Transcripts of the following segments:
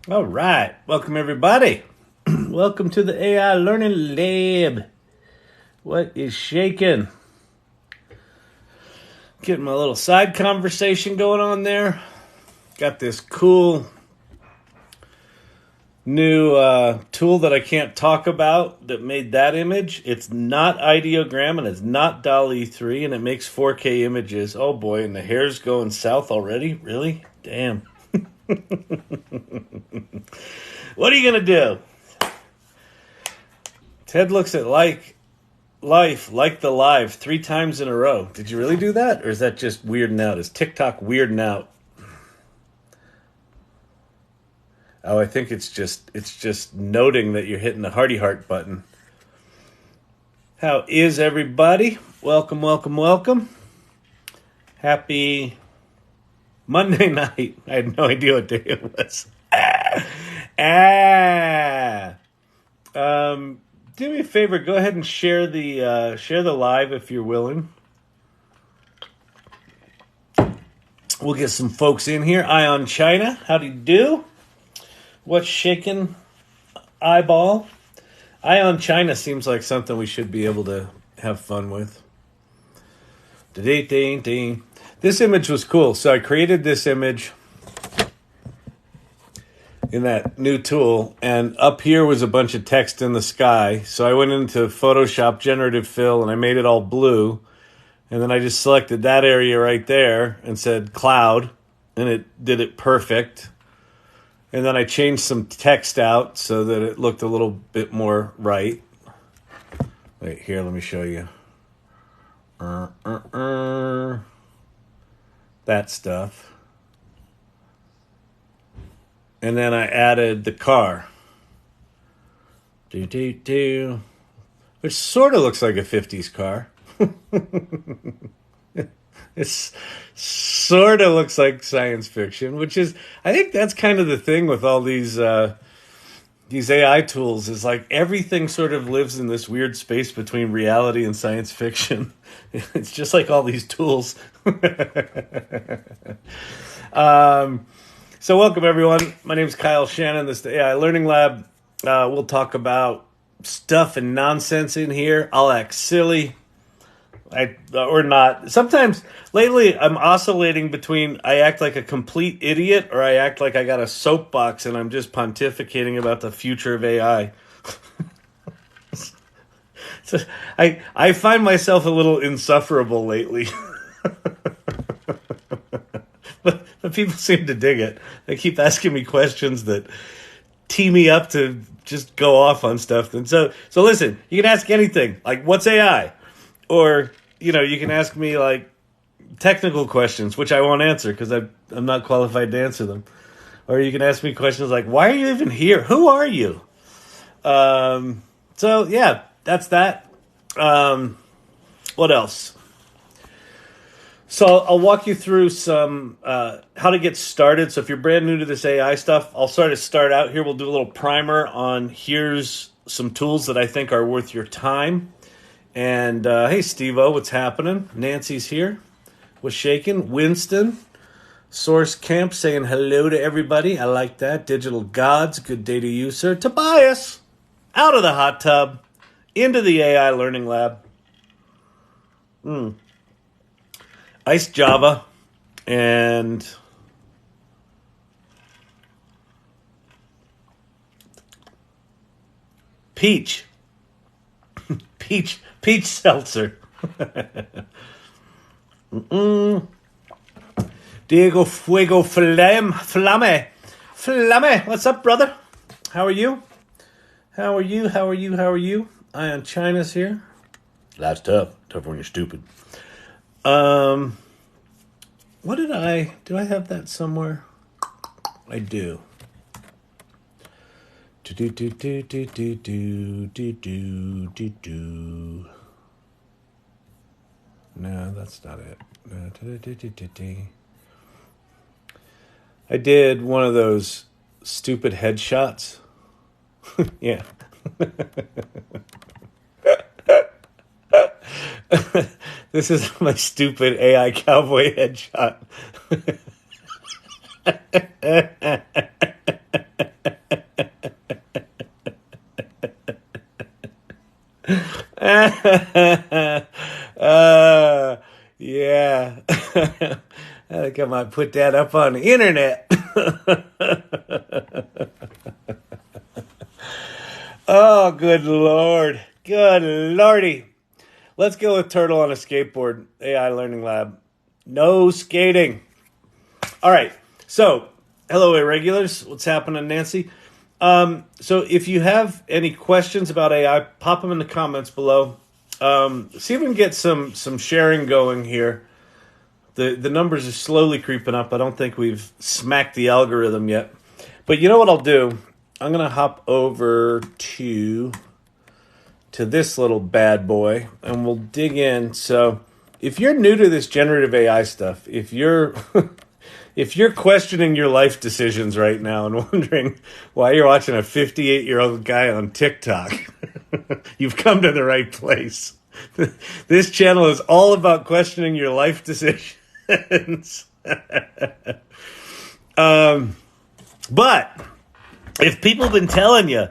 All right. Welcome, everybody. Welcome to the AI Learning Lab. What is shaking? Getting my little side conversation going on there. Got this cool new tool that I can't talk about that made that image. It's not ideogram and it's not DALL-E 3 and it makes 4K images. Oh boy, and the hair's going south already? Really? Damn. What are you going to do? Ted looks at life like the live 3 times in a row. Did you really do that? Or is that just weirding out? Is TikTok weirding out? Oh, I think it's just noting that you're hitting the hearty heart button. How is everybody? Welcome, welcome, welcome. Happy Monday night. I had no idea what day it was. Do me a favor. Go ahead and share the live if you're willing. We'll get some folks in here. Ion China, how do you do? What's shaking? Eyeball. Ion China seems like something we should be able to have fun with. This image was cool. So I created this image in that new tool, and up here was a bunch of text in the sky. So I went into Photoshop Generative Fill and I made it all blue. And then I just selected that area right there and said cloud, and it did it perfect. And then I changed some text out so that it looked a little bit more right. Wait, here, let me show you. That stuff. And then I added the car. Which sort of looks like a 50s car. It sort of looks like science fiction, which is, I think that's kind of the thing with all these AI tools, is like everything sort of lives in this weird space between reality and science fiction. It's just like all these tools. So welcome, everyone. My name is Kyle Shannon. This is the AI Learning Lab. We'll talk about stuff and nonsense in here. I'll act silly. Or not. Sometimes, lately, I'm oscillating between I act like a complete idiot or I act like I got a soapbox and I'm just pontificating about the future of AI. So I find myself a little insufferable lately. But people seem to dig it. They keep asking me questions that tee me up to just go off on stuff. And so listen, you can ask anything. Like, what's AI? Or, you can ask me, like, technical questions, which I won't answer because I'm not qualified to answer them. Or you can ask me questions like, why are you even here? Who are you? So, yeah, that's that. What else? So I'll walk you through some how to get started. So if you're brand new to this AI stuff, I'll start out here. We'll do a little primer on here's some tools that I think are worth your time. And hey, Steve-O, what's happening? Nancy's here. What's shaking? Winston. Source Camp saying hello to everybody. I like that. Digital Gods, good day to you, sir. Tobias, out of the hot tub, into the AI Learning Lab. Ice Java and Peach. Peach seltzer. Diego Fuego Flame. What's up, brother? How are you? How are you? Ion China's here. That's tough. Tough when you're stupid. What do I have that somewhere? I do. No, that's not it. I did one of those stupid headshots. Yeah. This is my stupid AI cowboy headshot. Yeah. I think I might put that up on the internet. Oh, good lord. Good lordy. Let's go with Turtle on a Skateboard, AI Learning Lab. No skating. All right. So, hello, irregulars. What's happening, Nancy? So, if you have any questions about AI, pop them in the comments below. See if we can get some sharing going here. The numbers are slowly creeping up. I don't think we've smacked the algorithm yet. But you know what I'll do? I'm going to hop over to this little bad boy, and we'll dig in. So if you're new to this generative AI stuff, if you're if you're questioning your life decisions right now and wondering why you're watching a 58-year-old guy on TikTok, you've come to the right place. This channel is all about questioning your life decisions. But if people have been telling you,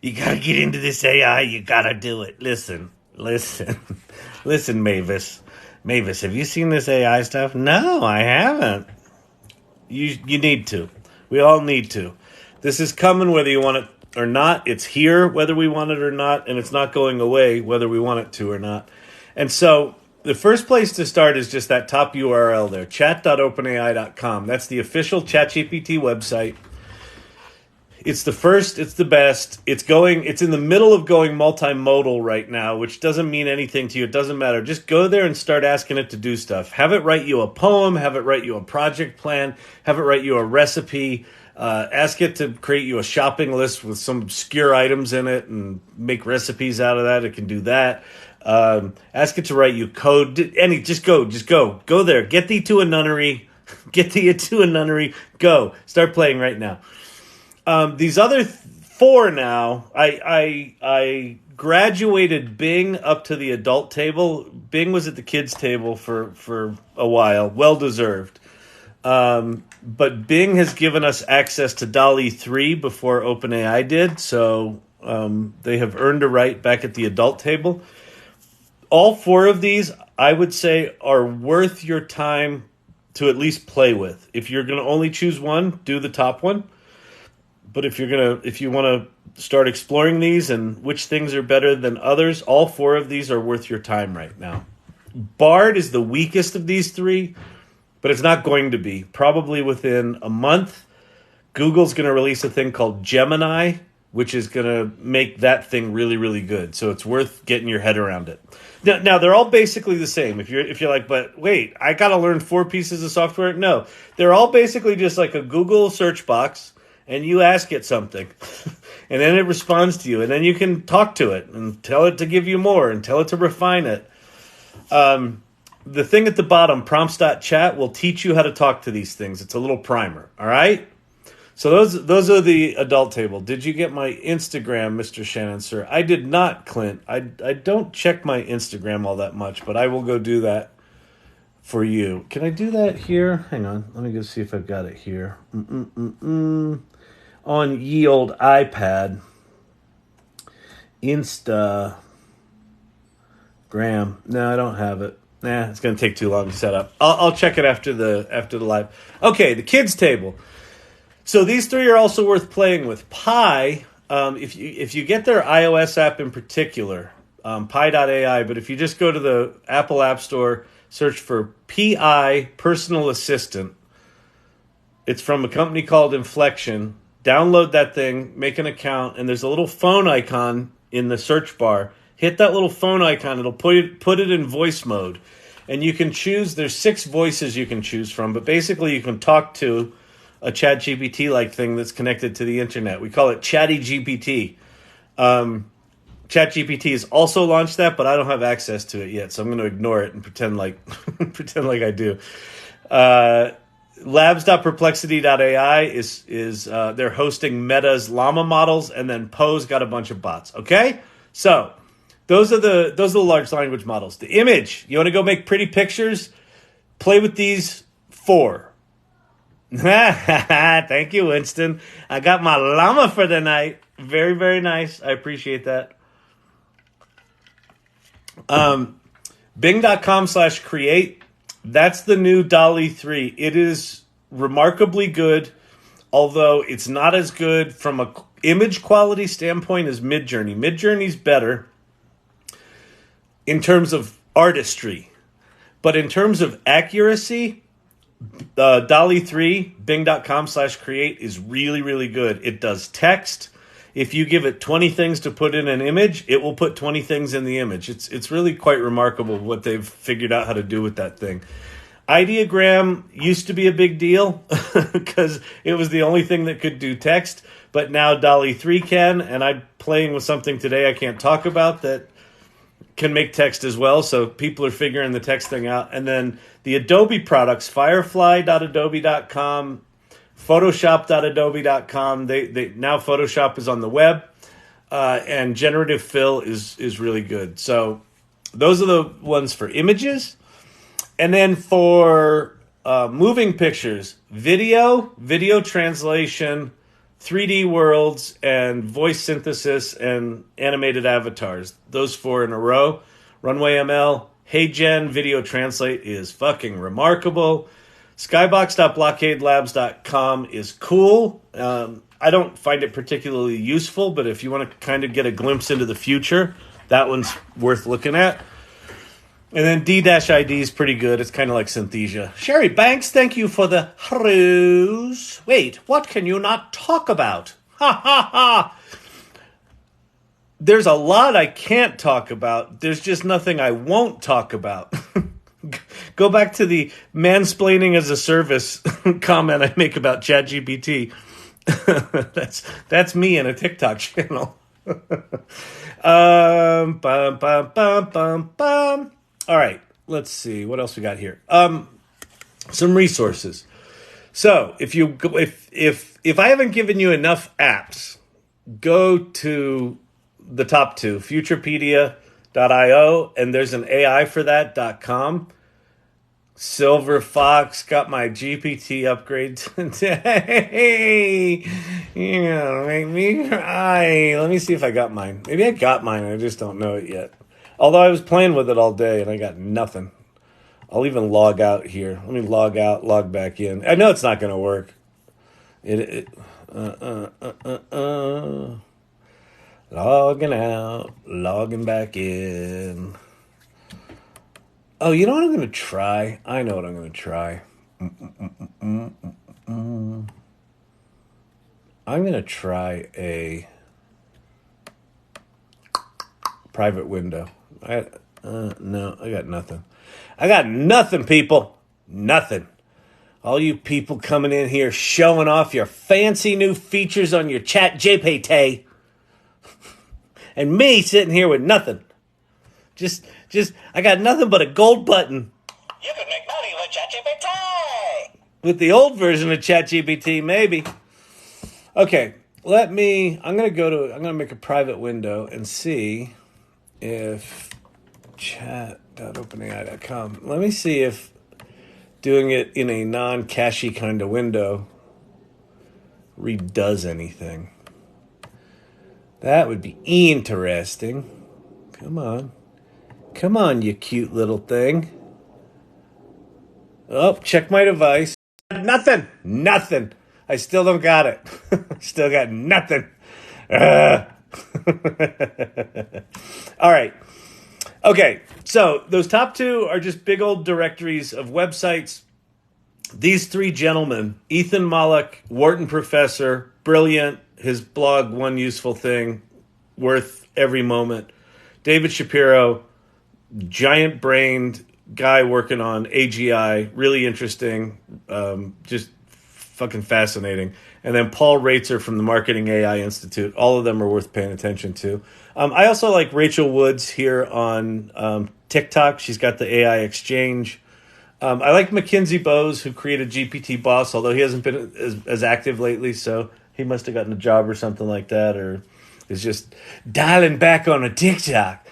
you gotta get into this AI, you gotta do it. Listen, Mavis. Mavis, have you seen this AI stuff? No, I haven't. You need to. We all need to. This is coming whether you want it or not. It's here whether we want it or not, and it's not going away whether we want it to or not. And so the first place to start is just that top URL there, chat.openai.com. That's the official ChatGPT website. It's the first, it's the best. It's in the middle of going multimodal right now, which doesn't mean anything to you. It doesn't matter. Just go there and start asking it to do stuff. Have it write you a poem, have it write you a project plan, have it write you a recipe. Ask it to create you a shopping list with some obscure items in it and make recipes out of that. It can do that. Ask it to write you code. Just go there. Get thee to a nunnery. Go. Start playing right now. These other four now, I graduated Bing up to the adult table. Bing was at the kids table for a while. Well deserved. But Bing has given us access to DALL-E 3 before OpenAI did, so they have earned a right back at the adult table. All four of these, I would say, are worth your time to at least play with. If you're going to only choose one, do the top one. But if you want to start exploring these and which things are better than others, all four of these are worth your time right now. Bard is the weakest of these three, but it's not going to be. Probably within a month, Google's going to release a thing called Gemini, which is going to make that thing really, really good. So it's worth getting your head around it. Now they're all basically the same. If you're like, but wait, I got to learn 4 pieces of software. No, they're all basically just like a Google search box. And you ask it something, and then it responds to you, and then you can talk to it and tell it to give you more and tell it to refine it. The thing at the bottom, prompts.chat, will teach you how to talk to these things. It's a little primer, all right? So those are the adult table. Did you get my Instagram, Mr. Shannon, sir? I did not, Clint. I don't check my Instagram all that much, but I will go do that for you. Can I do that here? Hang on. Let me go see if I've got it here. On ye old iPad. Instagram. No, I don't have it. Nah, it's going to take too long to set up. I'll check it after the live. Okay, the kids table. So these three are also worth playing with. Pi, if you get their iOS app in particular, Pi.ai, but if you just go to the Apple App Store, search for PI Personal Assistant. It's from a company called Inflection. Download that thing, make an account, and there's a little phone icon in the search bar. Hit that little phone icon. It'll put it in voice mode. And you can choose, there's 6 voices you can choose from, but basically you can talk to a ChatGPT-like thing that's connected to the internet. We call it Chatty GPT. ChatGPT has also launched that, but I don't have access to it yet, so I'm going to ignore it and pretend like I do. Labs.perplexity.ai is they're hosting Meta's llama models, and then Poe's got a bunch of bots. Okay, so those are the large language models. The image, you want to go make pretty pictures? Play with these 4. Thank you, Winston. I got my llama for the night. Very, very nice. I appreciate that. Bing.com/create. That's the new DALL-E 3. It is remarkably good, although it's not as good from a image quality standpoint as Midjourney. Midjourney's better in terms of artistry, but in terms of accuracy, DALL-E 3, Bing.com/create is really, really good. It does text. If you give it 20 things to put in an image, it will put 20 things in the image. It's really quite remarkable what they've figured out how to do with that thing. Ideogram used to be a big deal because it was the only thing that could do text, but now DALL-E 3 can, and I'm playing with something today I can't talk about that can make text as well, so people are figuring the text thing out. And then the Adobe products, firefly.adobe.com, Photoshop.adobe.com. They now Photoshop is on the web, and generative fill is really good. So those are the ones for images. And then for moving pictures, video translation, 3D worlds, and voice synthesis and animated avatars. Those 4 in a row. Runway ML, HeyGen Video Translate is fucking remarkable. Skybox.blockadelabs.com is cool. I don't find it particularly useful, but if you want to kind of get a glimpse into the future, that one's worth looking at. And then D-ID is pretty good. It's kind of like Synthesia. Sherry Banks, thank you for the ruse. Wait, what can you not talk about? Ha ha ha. There's a lot I can't talk about. There's just nothing I won't talk about. Go back to the mansplaining as a service comment I make about ChatGPT. that's me in a TikTok channel. Bum, bum, bum, bum, bum. All right, let's see what else we got here. Some resources. So if I haven't given you enough apps, go to the top 2, Futurepedia.io, and there's an AI for that.com. Silver Fox got my GPT upgrade today. Make me cry. Let me see if I got mine. Maybe I got mine. I just don't know it yet. Although I was playing with it all day and I got nothing. I'll even log out here. Let me log out, log back in. I know it's not going to work. Logging out, logging back in. Oh, you know what I'm going to try? I know what I'm going to try. I'm going to try a private window. No, I got nothing. I got nothing, people. Nothing. All you people coming in here showing off your fancy new features on your chat GPT. And me sitting here with nothing. Just, I got nothing but a gold button. You can make money with ChatGPT. With the old version of ChatGPT, maybe. Okay, I'm going to make a private window and see if chat.openai.com. Let me see if doing it in a non-cachy kind of window redoes anything. That would be interesting. Come on, you cute little thing. Oh, check my device. Nothing. I still don't got it. Still got nothing. All right. Okay, so those top 2 are just big old directories of websites. These 3 gentlemen, Ethan Mollick, Wharton professor, brilliant, his blog, One Useful Thing, worth every moment. David Shapiro, giant-brained guy working on AGI, really interesting, just fucking fascinating. And then Paul Raitzer from the Marketing AI Institute. All of them are worth paying attention to. I also like Rachel Woods here on TikTok. She's got the AI Exchange. I like Mackenzie Bowes, who created GPT Boss, although he hasn't been as active lately, so he must have gotten a job or something like that, or is just dialing back on a TikTok.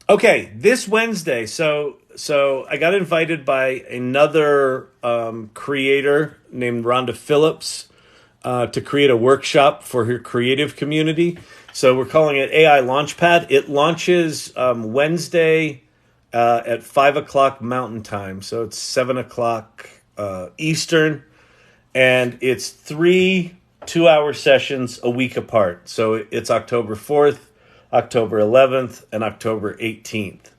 Okay, this Wednesday, so I got invited by another creator named Rhonda Phillips. to create a workshop for her creative community. So we're calling it AI Launchpad. It launches Wednesday at 5 o'clock Mountain Time. So it's 7 o'clock Eastern. And it's 3 2-hour sessions a week apart. So it's October 4th, October 11th, and October 18th.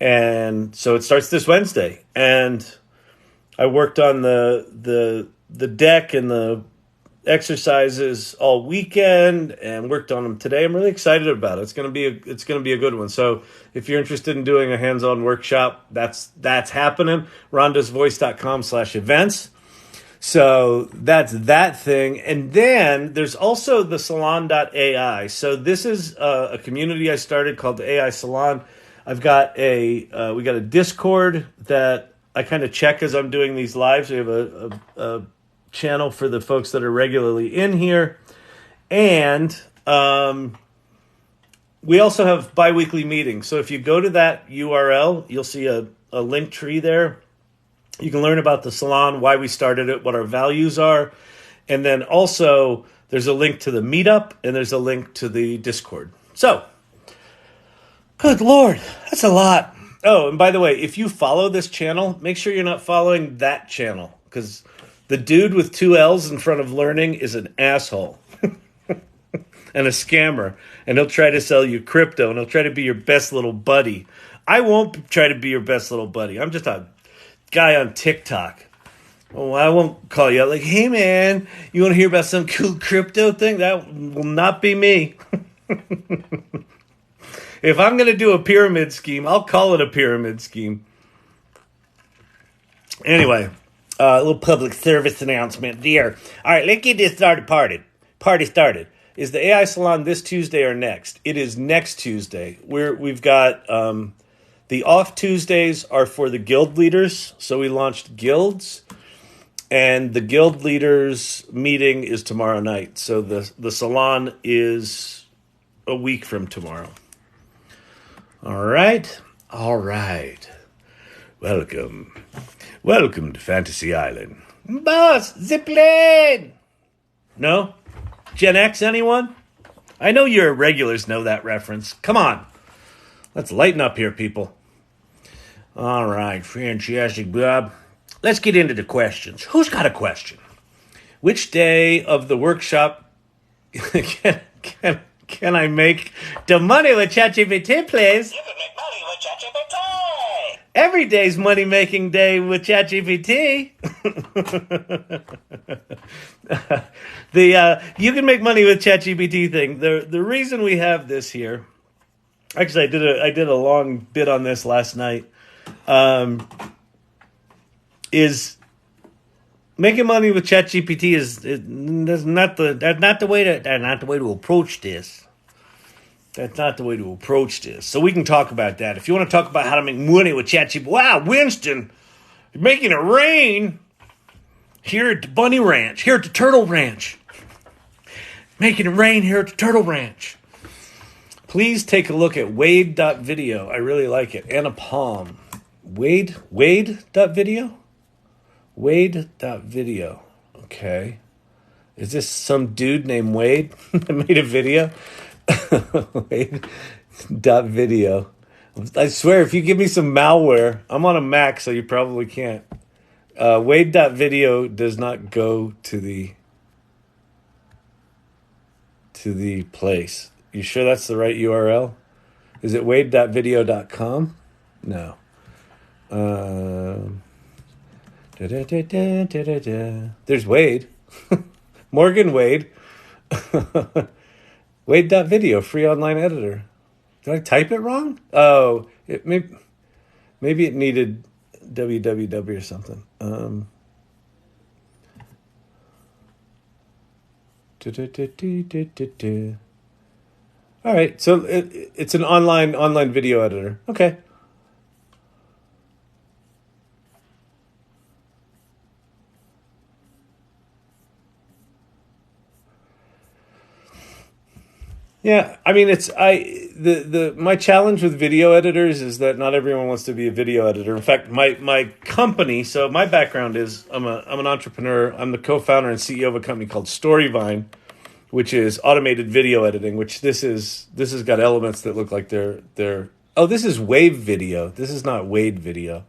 And so it starts this Wednesday. And I worked on the deck and the exercises all weekend and worked on them today. I'm really excited about it. It's going to be a good one. So if you're interested in doing a hands-on workshop, that's happening. rondasvoice.com/events. So that's that thing. And then there's also the salon.ai. So this is a community I started called the AI Salon. I've got we got a Discord that I kind of check as I'm doing these lives. We have a channel for the folks that are regularly in here. And we also have bi-weekly meetings. So if you go to that URL, you'll see a link tree there. You can learn about the salon, why we started it, what our values are. And then also there's a link to the meetup and there's a link to the Discord. So, good Lord, that's a lot. Oh, and by the way, if you follow this channel, make sure you're not following that channel because the dude with 2 L's in front of learning is an asshole and a scammer. And he'll try to sell you crypto and he'll try to be your best little buddy. I won't try to be your best little buddy. I'm just a guy on TikTok. Oh, I won't call you out like, hey man, you want to hear about some cool crypto thing? That will not be me. If I'm going to do a pyramid scheme, I'll call it a pyramid scheme. Anyway, a little public service announcement there. All right, let's get this party started. Is the AI Salon this Tuesday or next? It is next Tuesday. We've got the off Tuesdays are for the guild leaders. So we launched guilds, and the guild leaders meeting is tomorrow night. So the salon is a week from tomorrow. All right. Welcome to Fantasy Island. Boss, zipline! No? Gen X, anyone? I know your regulars know that reference. Come on. Let's lighten up here, people. All right, fantastic, Bob. Let's get into the questions. Who's got a question? Which day of the workshop can I make the money with ChatGPT, please? You can make money with ChatGPT. Every day's money-making day with ChatGPT. You can make money with ChatGPT thing. The reason we have this here, actually, I did a long bit on this last night. Is making money with ChatGPT that's not the way to approach this. That's not the way to approach this. So we can talk about that. If you want to talk about how to make money with ChatGPT, wow, Winston, you're making it rain here at the Bunny Ranch, here at the Turtle Ranch. Making it rain here at the Turtle Ranch. Please take a look at Wade.video. I really like it. Anna Palm. Wade.video? Wade.video. Okay. Is this some dude named Wade that made a video? Wade.video. I swear, if you give me some malware, I'm on a Mac, so you probably can't. Wade.video does not go to the place. You sure that's the right URL? Is it wade.video.com? No. There's Wade. Morgan Wade. Wade.video, free online editor. Did I type it wrong? Oh, maybe it needed www or something. All right, so it's an online video editor. Okay. Yeah, I mean, my challenge with video editors is that not everyone wants to be a video editor. In fact, my company. So my background is I'm an entrepreneur. I'm the co-founder and CEO of a company called Storyvine, which is automated video editing. Which this has got elements that look like they're. Oh, this is Wave Video. This is not Wade Video.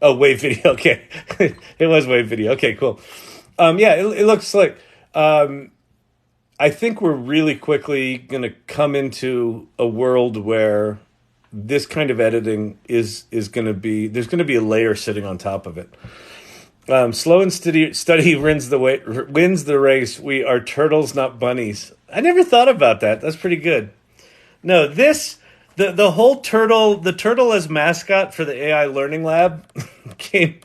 Oh, Wave Video. Okay, it was Wave Video. Okay, cool. Yeah, it looks like. I think we're really quickly going to come into a world where this kind of editing is going to be, there's going to be a layer sitting on top of it. Slow and steady wins the race. We are turtles, not bunnies. I never thought about that. That's pretty good. No, the whole the turtle as mascot for the AI Learning Lab came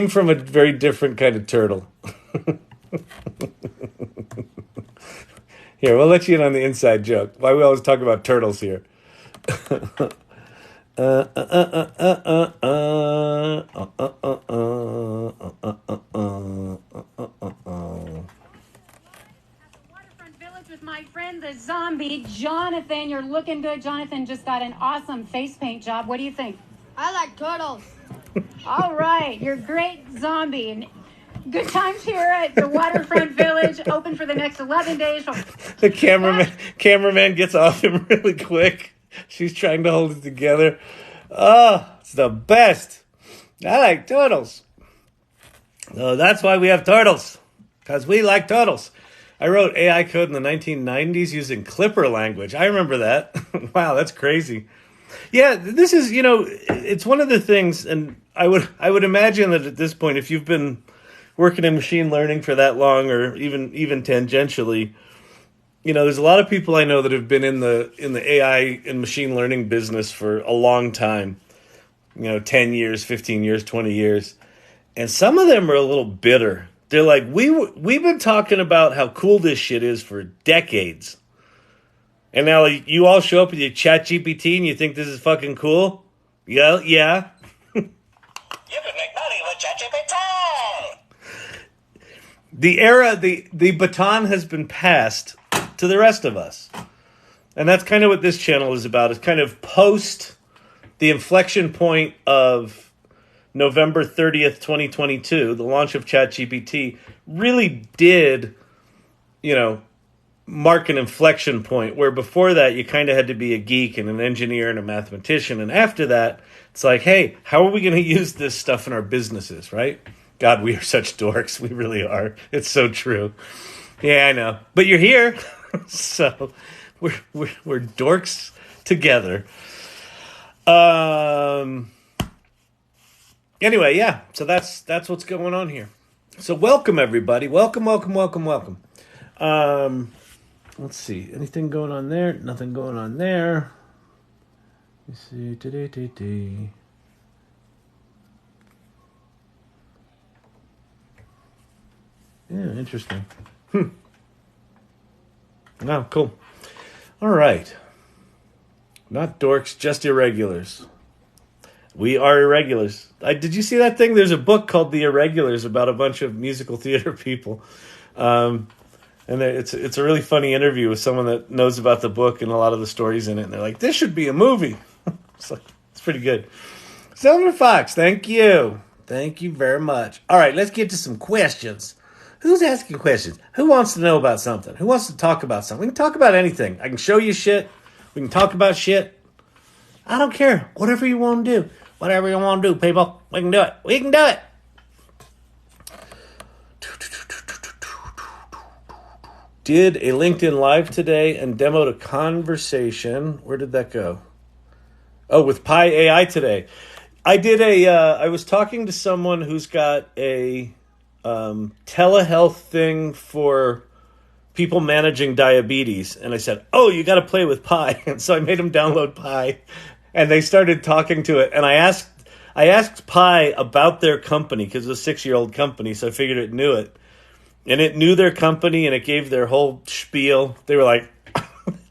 from a very different kind of turtle. Here, we'll let you in on the inside joke. Why we always talk about turtles here. With my friend the zombie, Jonathan. You're looking good. Jonathan just got an awesome face paint job. What do you think? I like turtles. All right, you're a great zombie. And good times here at the Waterfront Village, open for the next 11 days. The cameraman gets off him really quick. She's trying to hold it together. Oh, it's the best. I like turtles. So that's why we have turtles, because we like turtles. I wrote AI code in the 1990s using Clipper language. I remember that. Wow, that's crazy. Yeah, this is, it's one of the things, and I would imagine that at this point, if you've been working in machine learning for that long, or even tangentially, there's a lot of people I know that have been in the AI and machine learning business for a long time. 10 years, 15 years, 20 years. And some of them are a little bitter. They're like, we've been talking about how cool this shit is for decades. And now you all show up with your chat GPT and you think this is fucking cool? Yeah. You can make money with ChatGPT. The baton has been passed to the rest of us. And that's kind of what this channel is about. It's kind of post the inflection point of November 30th, 2022, the launch of ChatGPT really did, mark an inflection point where before that you kind of had to be a geek and an engineer and a mathematician. And after that, it's like, hey, how are we going to use this stuff in our businesses, right? God, we are such dorks. We really are. It's so true. Yeah, I know. But you're here. So we're dorks together. Anyway, yeah. So that's what's going on here. So welcome everybody. Welcome. Let's see. Anything going on there? Nothing going on there. Let's see. Yeah, interesting. Oh, cool. All right. Not dorks, just irregulars. We are irregulars. Did you see that thing? There's a book called The Irregulars about a bunch of musical theater people. And it's a really funny interview with someone that knows about the book and a lot of the stories in it. And they're like, this should be a movie. It's pretty good. Silver Fox, thank you. Thank you very much. All right, let's get to some questions. Who's asking questions? Who wants to know about something? Who wants to talk about something? We can talk about anything. I can show you shit. We can talk about shit. I don't care. Whatever you want to do. Whatever you want to do, people. We can do it. We can do it. Did a LinkedIn Live today and demoed a conversation. Where did that go? Oh, with Pi AI today. I did I was talking to someone who's got a telehealth thing for people managing diabetes. And I said, oh, you got to play with Pi. And so I made them download Pi. And they started talking to it. And I asked Pi about their company, because it's a 6-year-old company, so I figured it knew it. And it knew their company, and it gave their whole spiel. They were like,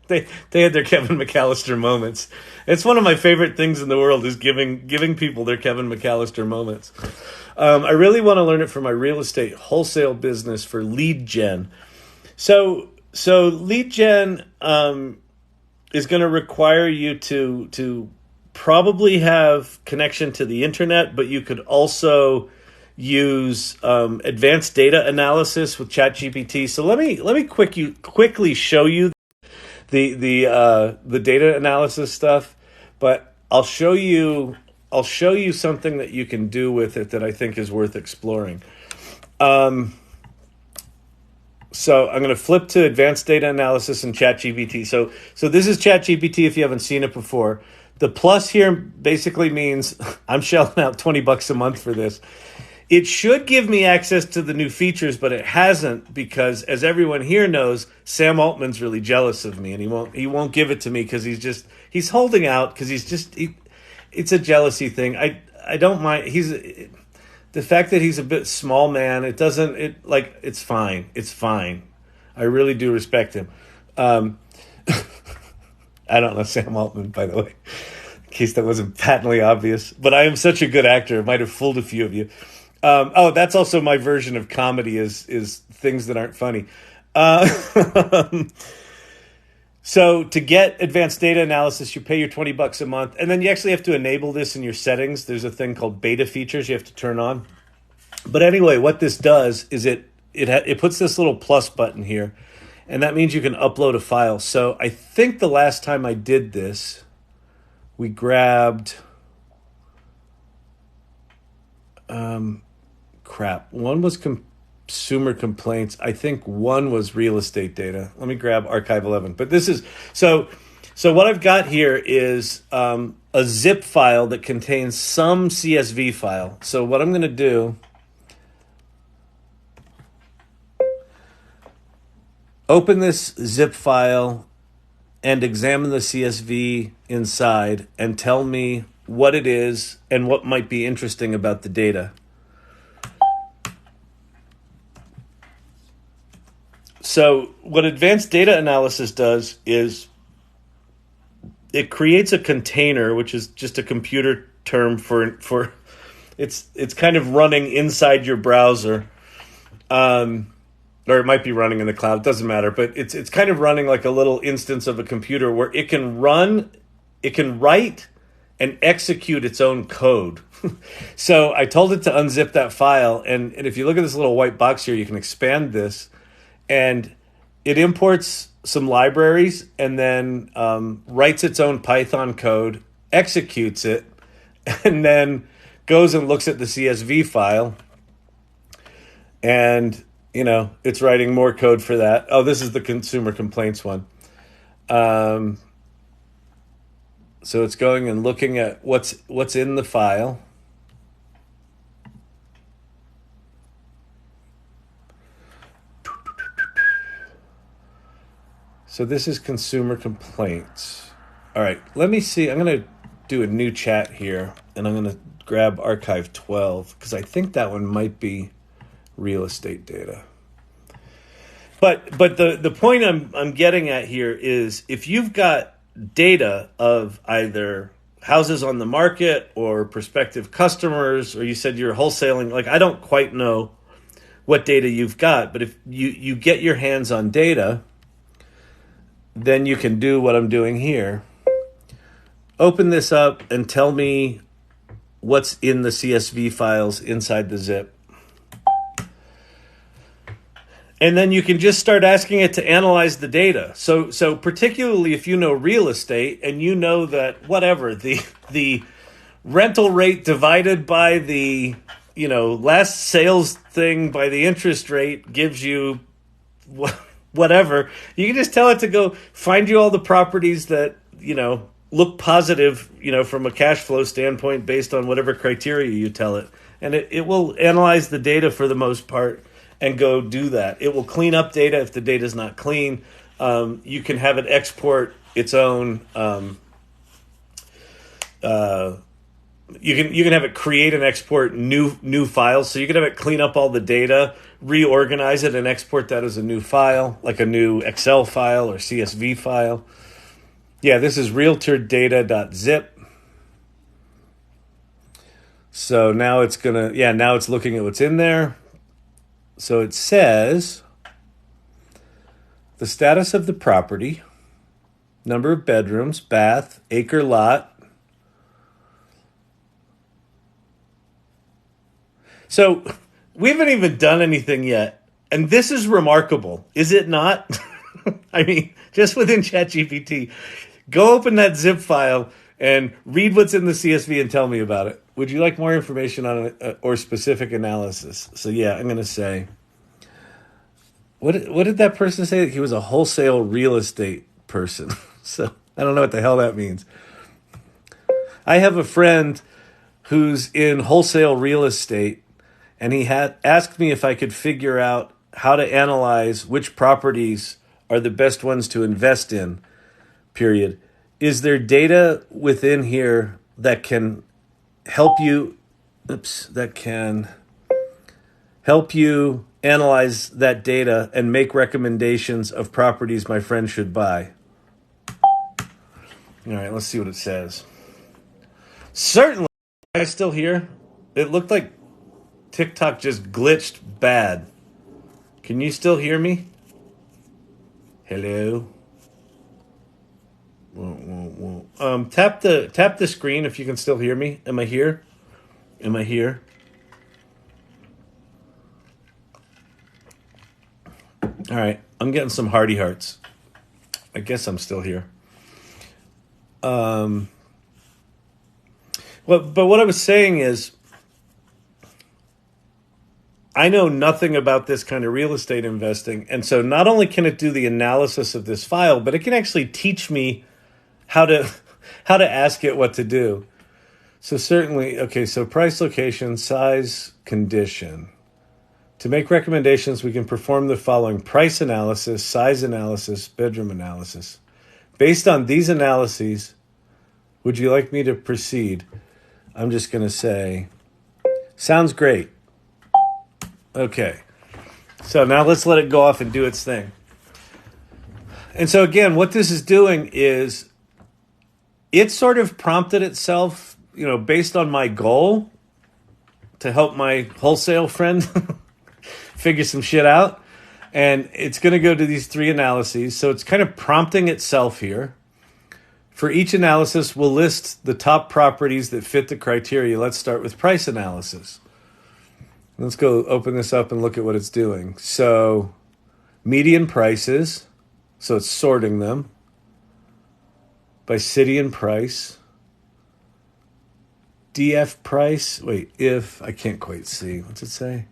they had their Kevin McAllister moments. It's one of my favorite things in the world, is giving people their Kevin McAllister moments. I really want to learn it for my real estate wholesale business for lead gen. So So lead gen is going to require you to probably have connection to the internet, but you could also use advanced data analysis with ChatGPT. So let me quickly show you the data analysis stuff, but I'll show you something that you can do with it that I think is worth exploring. So I'm going to flip to advanced data analysis in ChatGPT. So this is ChatGPT if you haven't seen it before. The plus here basically means I'm shelling out $20 a month for this. It should give me access to the new features, but it hasn't because, as everyone here knows, Sam Altman's really jealous of me, and he won't give it to me because he's holding out because it's a jealousy thing. I don't mind. The fact that he's a bit small man, it's fine. It's fine. I really do respect him. I don't know Sam Altman, by the way, in case that wasn't patently obvious. But I am such a good actor. It might have fooled a few of you. That's also my version of comedy is things that aren't funny. So to get advanced data analysis, you pay your $20 a month, and then you actually have to enable this in your settings. There's a thing called beta features you have to turn on. But anyway, what this does is it puts this little plus button here, and that means you can upload a file. So I think the last time I did this, we grabbed one was consumer complaints. I think one was real estate data. Let me grab archive 11. But this is so what I've got here is a zip file that contains some CSV file. So what I'm going to do, open this zip file and examine the CSV inside and tell me what it is and what might be interesting about the data. So what advanced data analysis does is it creates a container, which is just a computer term for it's kind of running inside your browser, or it might be running in the cloud. It doesn't matter, but it's kind of running like a little instance of a computer where it can write and execute its own code. So I told it to unzip that file, and if you look at this little white box here, you can expand this. And it imports some libraries and then writes its own Python code, executes it, and then goes and looks at the CSV file. And, it's writing more code for that. Oh, this is the consumer complaints one. So it's going and looking at what's in the file. So this is consumer complaints. All right, let me see. I'm going to do a new chat here, and I'm going to grab archive 12 because I think that one might be real estate data. But the point I'm getting at here is if you've got data of either houses on the market or prospective customers, or you said you're wholesaling, like I don't quite know what data you've got, but if you get your hands on data, then you can do what I'm doing here. Open this up and tell me what's in the CSV files inside the zip. And then you can just start asking it to analyze the data. So particularly if you know real estate and you know that whatever the rental rate divided by the last sales thing by the interest rate gives you whatever, you can just tell it to go find you all the properties that, look positive, from a cash flow standpoint based on whatever criteria you tell it. And it will analyze the data for the most part and go do that. It will clean up data if the data is not clean. You can have it export its own. You can have it create and export new files. So you can have it clean up all the data, reorganize it, and export that as a new file, like a new Excel file or CSV file. Yeah, this is realtordata.zip. So now it's now it's looking at what's in there. So it says the status of the property, number of bedrooms, bath, acre lot. So we haven't even done anything yet. And this is remarkable, is it not? I mean, just within ChatGPT, go open that zip file and read what's in the CSV and tell me about it. Would you like more information on it or specific analysis? So yeah, I'm going to say, what did that person say? He was a wholesale real estate person. So I don't know what the hell that means. I have a friend who's in wholesale real estate, and he had asked me if I could figure out how to analyze which properties are the best ones to invest in, period. Is there data within here that can help you, analyze that data and make recommendations of properties my friend should buy? All right, let's see what it says. Certainly. Am I still here? It looked like TikTok just glitched bad. Can you still hear me? Hello? Tap the screen if you can still hear me. Am I here? Am I here? All right, I'm getting some hearty hearts. I guess I'm still here. Well, but what I was saying is, I know nothing about this kind of real estate investing, and so not only can it do the analysis of this file, but it can actually teach me how to ask it what to do. So certainly, okay, so price, location, size, condition. To make recommendations, we can perform the following: price analysis, size analysis, bedroom analysis. Based on these analyses, would you like me to proceed? I'm just going to say, sounds great. Okay, so now let's let it go off and do its thing. And so again, what this is doing is it sort of prompted itself, based on my goal to help my wholesale friend figure some shit out. And it's going to go to these three analyses. So it's kind of prompting itself here. For each analysis, we'll list the top properties that fit the criteria. Let's start with price analysis. Let's go open this up and look at what it's doing. So median prices. So it's sorting them by city and price. DF price. Wait, if, I can't quite see. What's it say?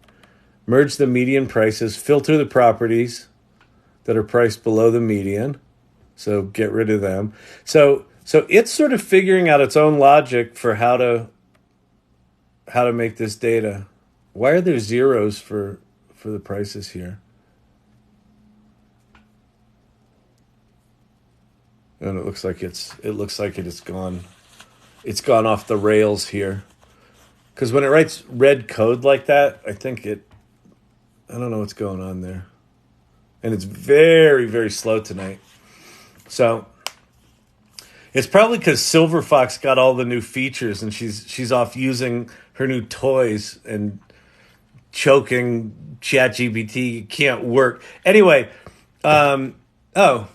Merge the median prices. Filter the properties that are priced below the median. So get rid of them. So it's sort of figuring out its own logic for how to make this data. Why are there zeros for the prices here? And it looks like it's gone off the rails here. Because when it writes red code like that, I don't know what's going on there. And it's very, very slow tonight. So it's probably because Silver Fox got all the new features and she's off using her new toys and choking ChatGPT can't work. Anyway, there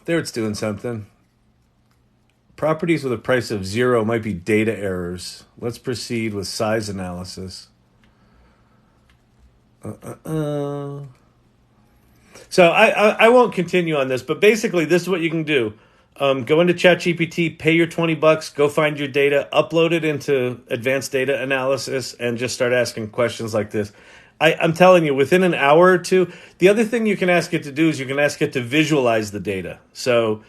it's doing something. Properties with a price of 0 might be data errors. Let's proceed with size analysis. So I won't continue on this, but basically this is what you can do. Go into ChatGPT, pay your $20, go find your data, upload it into advanced data analysis, and just start asking questions like this. I'm telling you, within an hour or two, the other thing you can ask it to do is you can ask it to visualize the data. So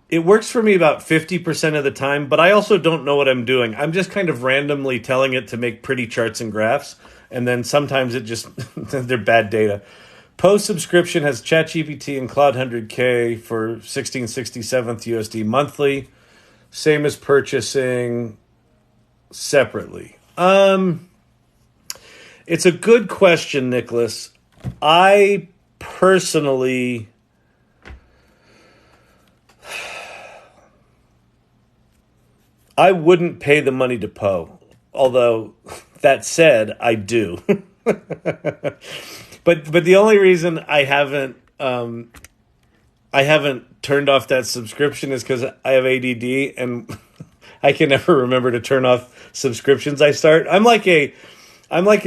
it works for me about 50% of the time, but I also don't know what I'm doing. I'm just kind of randomly telling it to make pretty charts and graphs, and then sometimes it just, they're bad data. Post-subscription has ChatGPT and Cloud 100K for 1667th USD monthly. Same as purchasing separately. It's a good question, Nicholas. I personally... I wouldn't pay the money to Poe. Although, that said, I do. But the only reason I haven't I haven't turned off that subscription is because I have ADD and I can never remember to turn off subscriptions I start. I'm like a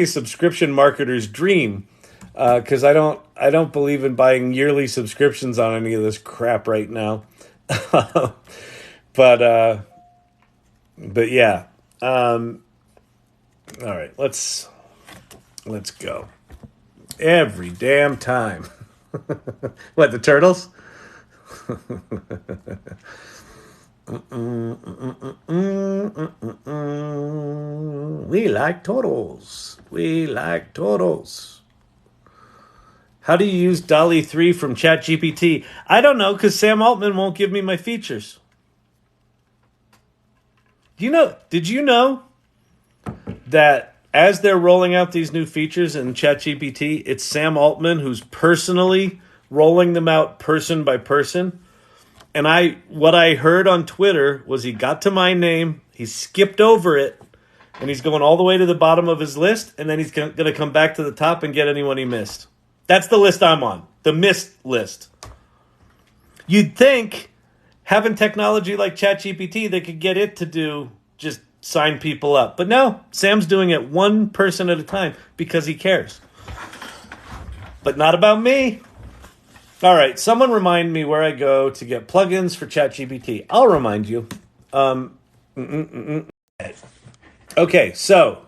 subscription marketer's dream because I don't believe in buying yearly subscriptions on any of this crap right now. but yeah. All right, let's go. Every damn time. What, the turtles? We like turtles. We like turtles. How do you use DALL-E 3 from ChatGPT? I don't know, because Sam Altman won't give me my features. Did you know that as they're rolling out these new features in ChatGPT, it's Sam Altman who's personally rolling them out person by person? And what I heard on Twitter was he got to my name, he skipped over it, and he's going all the way to the bottom of his list, and then he's going to come back to the top and get anyone he missed. That's the list I'm on, the missed list. You'd think having technology like ChatGPT, they could get it to do just sign people up. But no, Sam's doing it one person at a time because he cares. But not about me. All right, someone remind me where I go to get plugins for ChatGPT. I'll remind you. Okay, so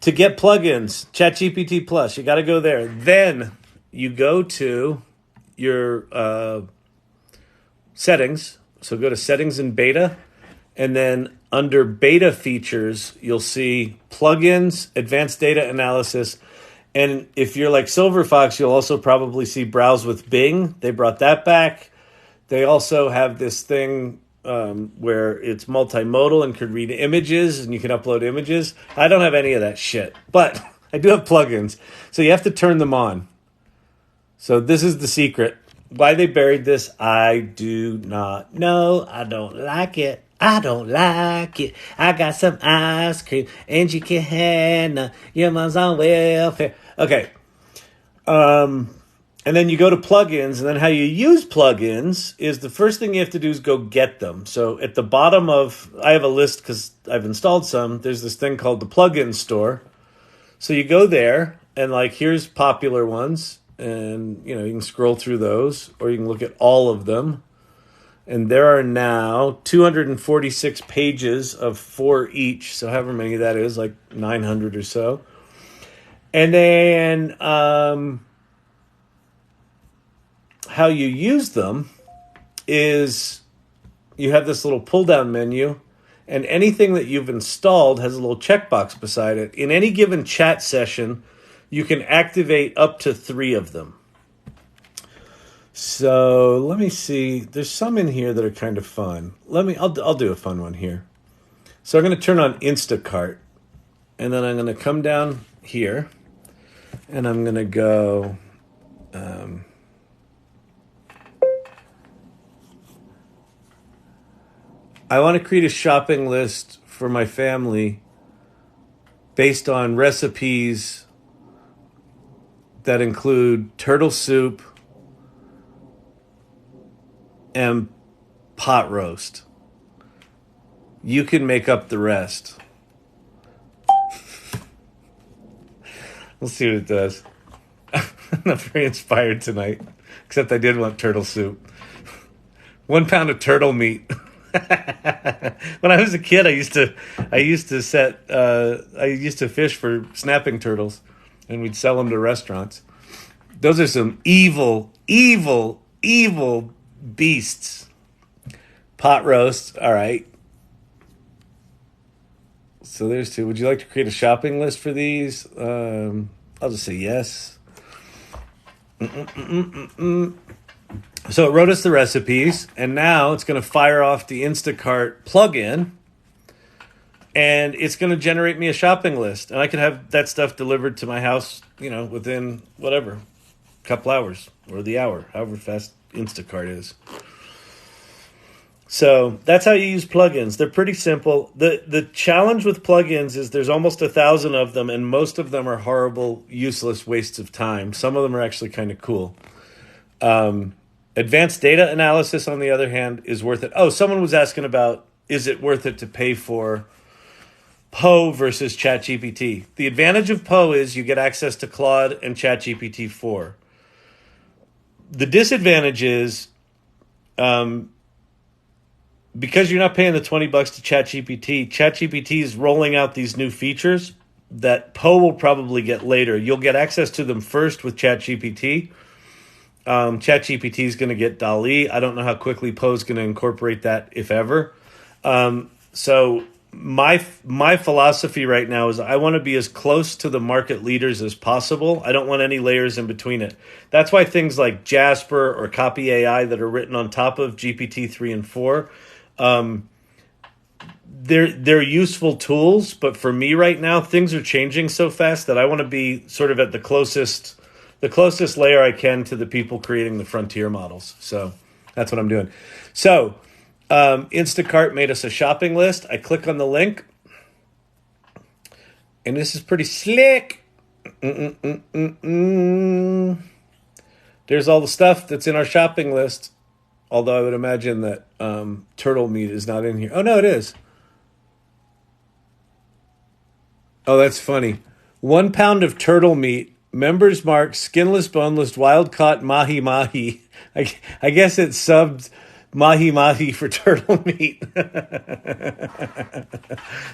to get plugins, ChatGPT Plus, you got to go there. Then you go to your settings. So go to settings in beta. And then under beta features, you'll see plugins, advanced data analysis. And if you're like Silver Fox, you'll also probably see browse with Bing. They brought that back. They also have this thing where it's multimodal and could read images and you can upload images. I don't have any of that shit, but I do have plugins. So you have to turn them on. So this is the secret. Why they buried this, I do not know. I don't like it. I don't like it. I got some ice cream and you can have none. Your mom's on welfare. Okay. And then you go to plugins, and then how you use plugins is the first thing you have to do is go get them. So at the bottom I have a list because I've installed some. There's this thing called the plugin store. So you go there, and like here's popular ones, and you can scroll through those, or you can look at all of them. And there are now 246 pages of 4 each, so however many that is, like 900 or so. And then how you use them is you have this little pull-down menu, and anything that you've installed has a little checkbox beside it. In any given chat session, you can activate up to 3 of them. So let me see. There's some in here that are kind of fun. I'll do a fun one here. So I'm going to turn on Instacart, and then I'm going to come down here, and I'm going to go. I want to create a shopping list for my family based on recipes that include turtle soup and pot roast. You can make up the rest. We'll see what it does. I'm not very inspired tonight, except I did want turtle soup. 1 pound of turtle meat. When I was a kid, I used to fish for snapping turtles, and we'd sell them to restaurants. Those are some evil beasts. Pot roast, all right. So there's 2. Would you like to create a shopping list for these? I'll just say yes. So it wrote us the recipes, and now it's going to fire off the Instacart plugin, and it's going to generate me a shopping list. And I can have that stuff delivered to my house, within whatever, a couple hours or the hour, however fast Instacart is. So that's how you use plugins. They're pretty simple. The challenge with plugins is there's almost 1,000 of them, and most of them are horrible, useless wastes of time. Some of them are actually kind of cool. Advanced data analysis, on the other hand, is worth it. Oh, someone was asking about, is it worth it to pay for Poe versus ChatGPT? The advantage of Poe is you get access to Claude and ChatGPT 4. The disadvantage is because you're not paying the $20 to ChatGPT is rolling out these new features that Poe will probably get later. You'll get access to them first with ChatGPT. ChatGPT is going to get DALL-E. I don't know how quickly Poe's going to incorporate that, if ever. So my philosophy right now is I want to be as close to the market leaders as possible. I don't want any layers in between it. That's why things like Jasper or Copy AI that are written on top of GPT-3 and 4, they're useful tools. But for me right now, things are changing so fast that I want to be sort of at the closest layer I can to the people creating the frontier models. So that's what I'm doing. So Instacart made us a shopping list. I click on the link, and this is pretty slick. There's all the stuff that's in our shopping list, although I would imagine that turtle meat is not in here. Oh, no, it is. Oh, that's funny. 1 pound of turtle meat, Members Mark, skinless, boneless, wild-caught mahi-mahi. I guess it's subbed mahi-mahi for turtle meat.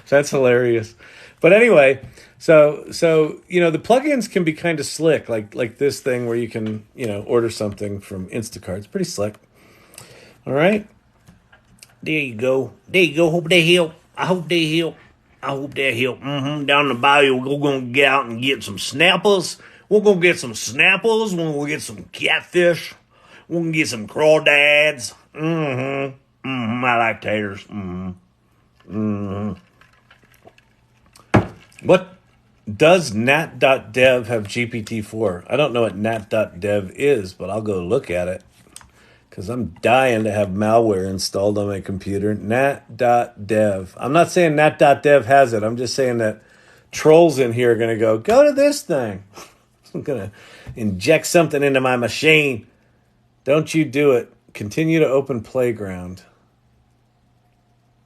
That's hilarious. But anyway, so the plugins can be kind of slick, like this thing where you can, order something from Instacart. It's pretty slick. All right. There you go. Hope they help. I hope they help. Down the bayou, we're going to get out and get some snappers. We're going to get some snappers. We're going to get some catfish. We're going to get some crawdads. I like taters. What does nat.dev have GPT-4? I don't know what nat.dev is, but I'll go look at it because I'm dying to have malware installed on my computer. Nat.dev. I'm not saying nat.dev has it. I'm just saying that trolls in here are going to go to this thing. I'm going to inject something into my machine. Don't you do it. Continue to open Playground.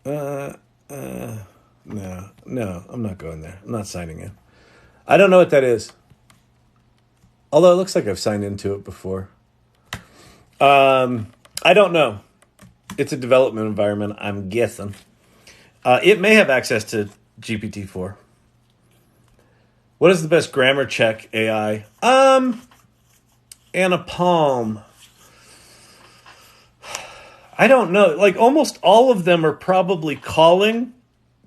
No, I'm not going there. I'm not signing in. I don't know what that is. Although it looks like I've signed into it before. I don't know. It's a development environment, I'm guessing. It may have access to GPT-4. What is the best grammar check AI? Anna Palm. I don't know. Like almost all of them are probably calling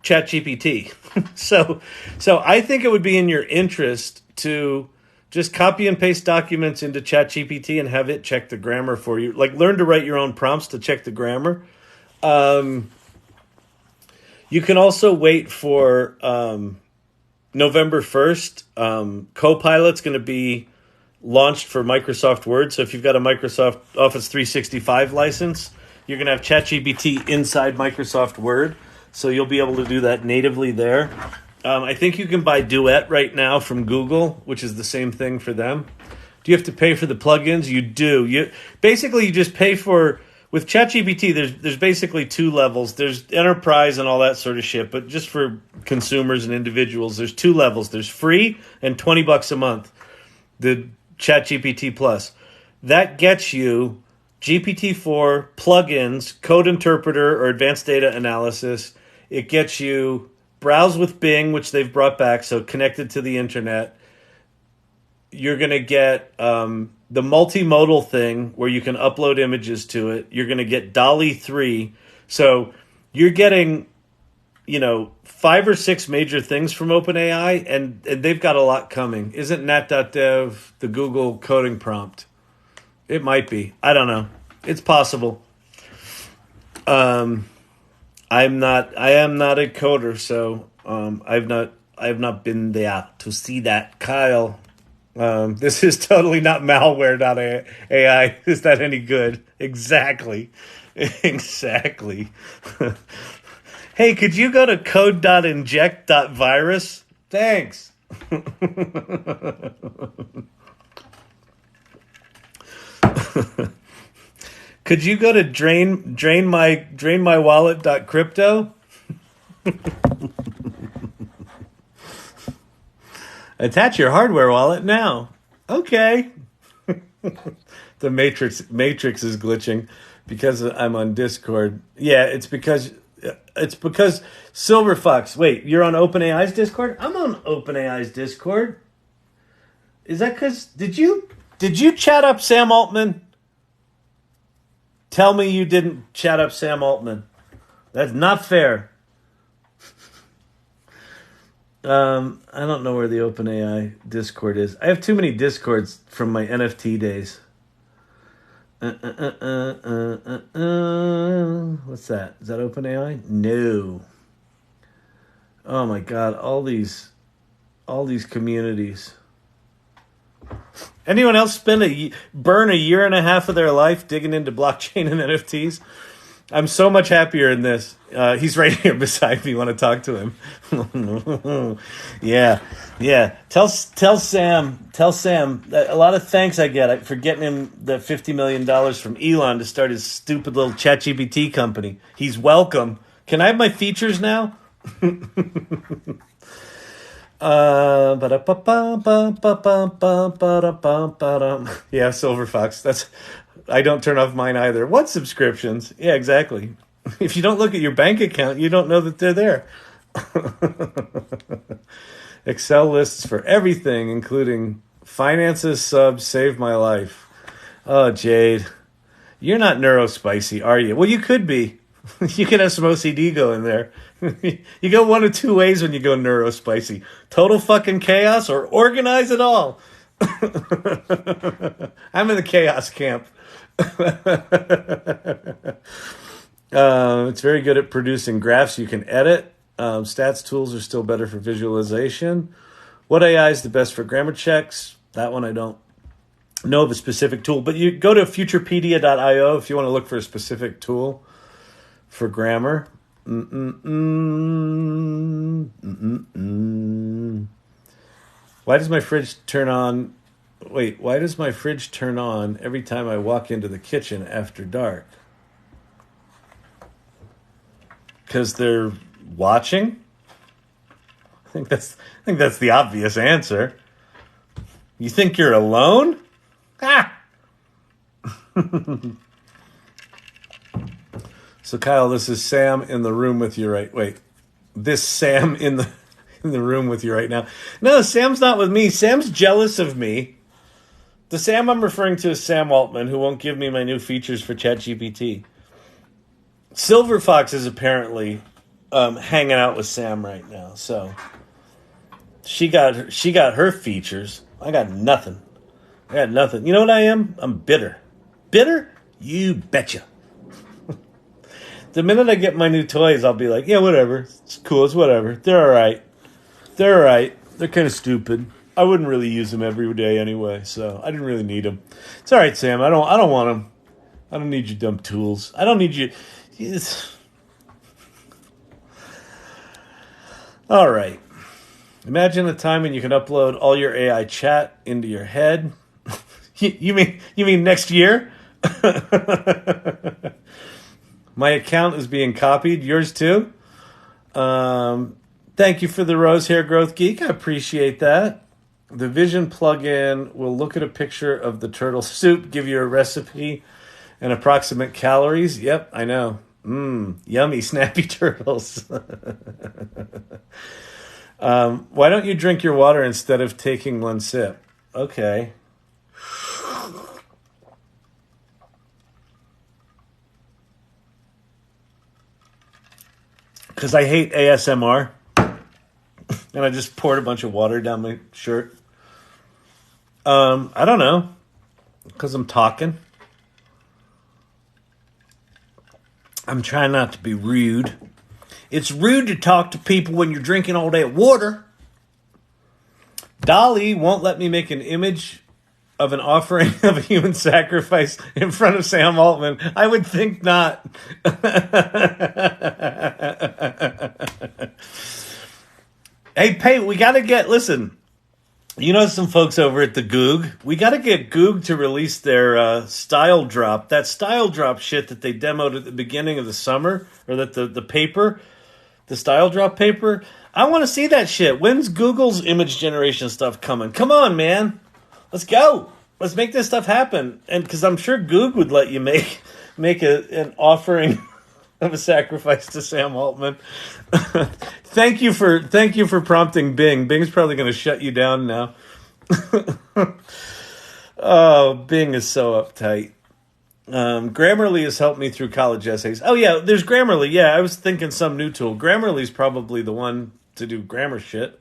ChatGPT. So I think it would be in your interest to just copy and paste documents into ChatGPT and have it check the grammar for you. Like learn to write your own prompts to check the grammar. You can also wait for November 1st. Copilot's going to be launched for Microsoft Word. So if you've got a Microsoft Office 365 license, you're going to have ChatGPT inside Microsoft Word. So you'll be able to do that natively there. I think you can buy Duet right now from Google, which is the same thing for them. Do you have to pay for the plugins? You do. You just pay for, with ChatGPT, there's basically two levels. There's enterprise and all that sort of shit, but just for consumers and individuals, there's two levels. There's free and $20 a month, the ChatGPT Plus. That gets you GPT-4, plugins, code interpreter, or advanced data analysis. It gets you Browse with Bing, which they've brought back, so connected to the internet. You're going to get the multimodal thing where you can upload images to it. You're going to get DALL-E 3. So you're getting, 5 or 6 major things from OpenAI, and they've got a lot coming. Isn't nat.dev the Google coding prompt? It might be. I don't know. It's possible. I am not a coder, so I have not been there to see that. Kyle, this is totally not malware.ai. Is that any good? Exactly. Hey, could you go to code.inject.virus? Thanks. Could you go to drainmywallet.crypto? Attach your hardware wallet now. Okay. The matrix is glitching because I'm on Discord. Yeah, it's because Silver Fox. Wait, you're on OpenAI's Discord? I'm on OpenAI's Discord. Is that because did you chat up Sam Altman? Tell me you didn't chat up Sam Altman. That's not fair. I don't know where the OpenAI Discord is. I have too many Discords from my NFT days. What's that? Is that OpenAI? No. Oh my God! All these communities. Anyone else burn a year and a half of their life digging into blockchain and NFTs? I'm so much happier in this. He's right here beside me. Want to talk to him? Yeah. Tell Sam. A lot of thanks I get for getting him the $50 million from Elon to start his stupid little ChatGPT company. He's welcome. Can I have my features now? Yeah, Silver Fox. I don't turn off mine either. What subscriptions? Yeah, exactly. If you don't look at your bank account, you don't know that they're there. Excel lists for everything, including finances, subs, save my life. Oh, Jade. You're not neurospicy, are you? Well, you could be. You could have some OCD go in there. You go one of two ways when you go neurospicy. Total fucking chaos or organize it all. I'm in the chaos camp. It's very good at producing graphs you can edit. Stats tools are still better for visualization. What AI is the best for grammar checks? That one I don't know of a specific tool, but you go to futurepedia.io if you want to look for a specific tool for grammar. Why does my fridge turn on? Wait, why does my fridge turn on every time I walk into the kitchen after dark? Because they're watching? I think that's the obvious answer. You think you're alone? Ah! So Kyle, this is Sam in the room with you this Sam in the room with you right now. No, Sam's not with me. Sam's jealous of me. The Sam I'm referring to is Sam Altman, who won't give me my new features for ChatGPT. Silver Fox is apparently hanging out with Sam right now, so she got her features. I got nothing. You know what I am? I'm bitter. Bitter? You betcha. The minute I get my new toys, I'll be like, yeah, whatever. It's cool. It's whatever. They're all right. They're kind of stupid. I wouldn't really use them every day anyway, so I didn't really need them. It's all right, Sam. I don't want them. I don't need your dumb tools. I don't need you. All right. Imagine a time when you can upload all your AI chat into your head. You mean next year? My account is being copied. Yours too? Thank you for the rose hair growth geek. I appreciate that. The Vision plugin will look at a picture of the turtle soup, give you a recipe and approximate calories. Yep, I know. Yummy, snappy turtles. Why don't you drink your water instead of taking one sip? Okay. Because I hate ASMR. And I just poured a bunch of water down my shirt. I don't know. Because I'm talking. I'm trying not to be rude. It's rude to talk to people when you're drinking all that water. Dolly won't let me make an image of an offering of a human sacrifice in front of Sam Altman. I would think not. Hey, we got to listen. You know, some folks over at the Goog, we got to get Goog to release their style drop. That style drop shit that they demoed at the beginning of the summer, or that the paper, the style drop paper. I want to see that shit. When's Google's image generation stuff coming? Come on, man. Let's go. Let's make this stuff happen. And because I'm sure Goog would let you make an offering of a sacrifice to Sam Altman. Thank you for prompting Bing. Bing's probably going to shut you down now. Oh, Bing is so uptight. Grammarly has helped me through college essays. Oh yeah, there's Grammarly. Yeah, I was thinking some new tool. Grammarly's probably the one to do grammar shit.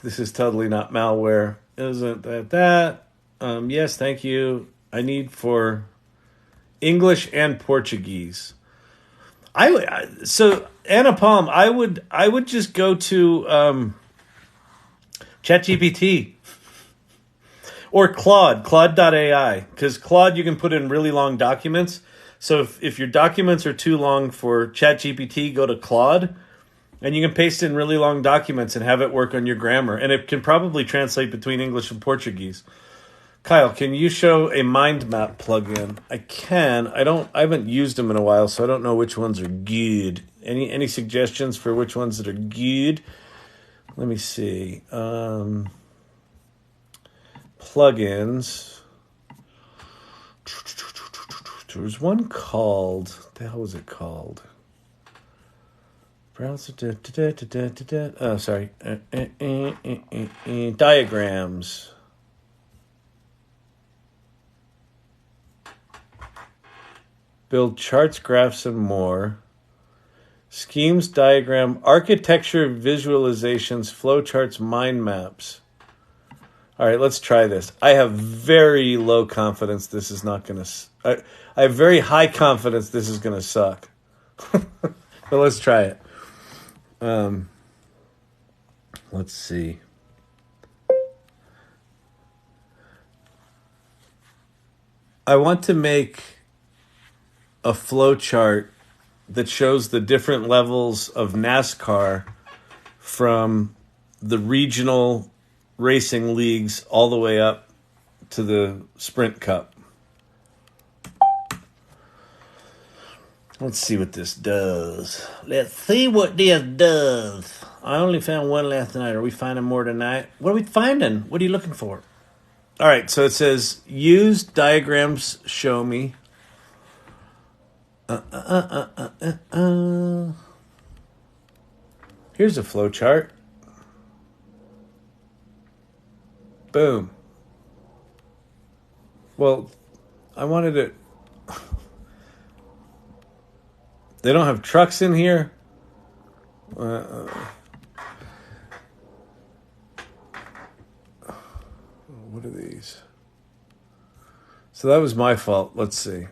This is totally not malware. Isn't that? Yes, thank you. I need for English and Portuguese. So Anna Palm, I would just go to ChatGPT or Claude.ai, because Claude you can put in really long documents. So if your documents are too long for ChatGPT, go to Claude, and you can paste in really long documents and have it work on your grammar, and it can probably translate between English and Portuguese. Kyle, can you show a mind map plugin? I can. I haven't used them in a while, so I don't know which ones are good. Any suggestions for which ones that are good? Let me see. Plugins. There's one called. What the hell was it called? Browser. Oh, sorry. Diagrams. Build charts, graphs, and more. Schemes, diagram, architecture, visualizations, flowcharts, mind maps. All right, let's try this. I have very low confidence this is not going to... I have very high confidence this is going to suck. But let's try it. Let's see. I want to make a flow chart that shows the different levels of NASCAR from the regional racing leagues all the way up to the Sprint Cup. Let's see what this does. Let's see what this does. I only found one last night. Are we finding more tonight? What are we finding? What are you looking for? All right, so it says, use diagrams, show me. Here's a flow chart. Boom. Well, I wanted it. They don't have trucks in here. What are these? So that was my fault. Let's see.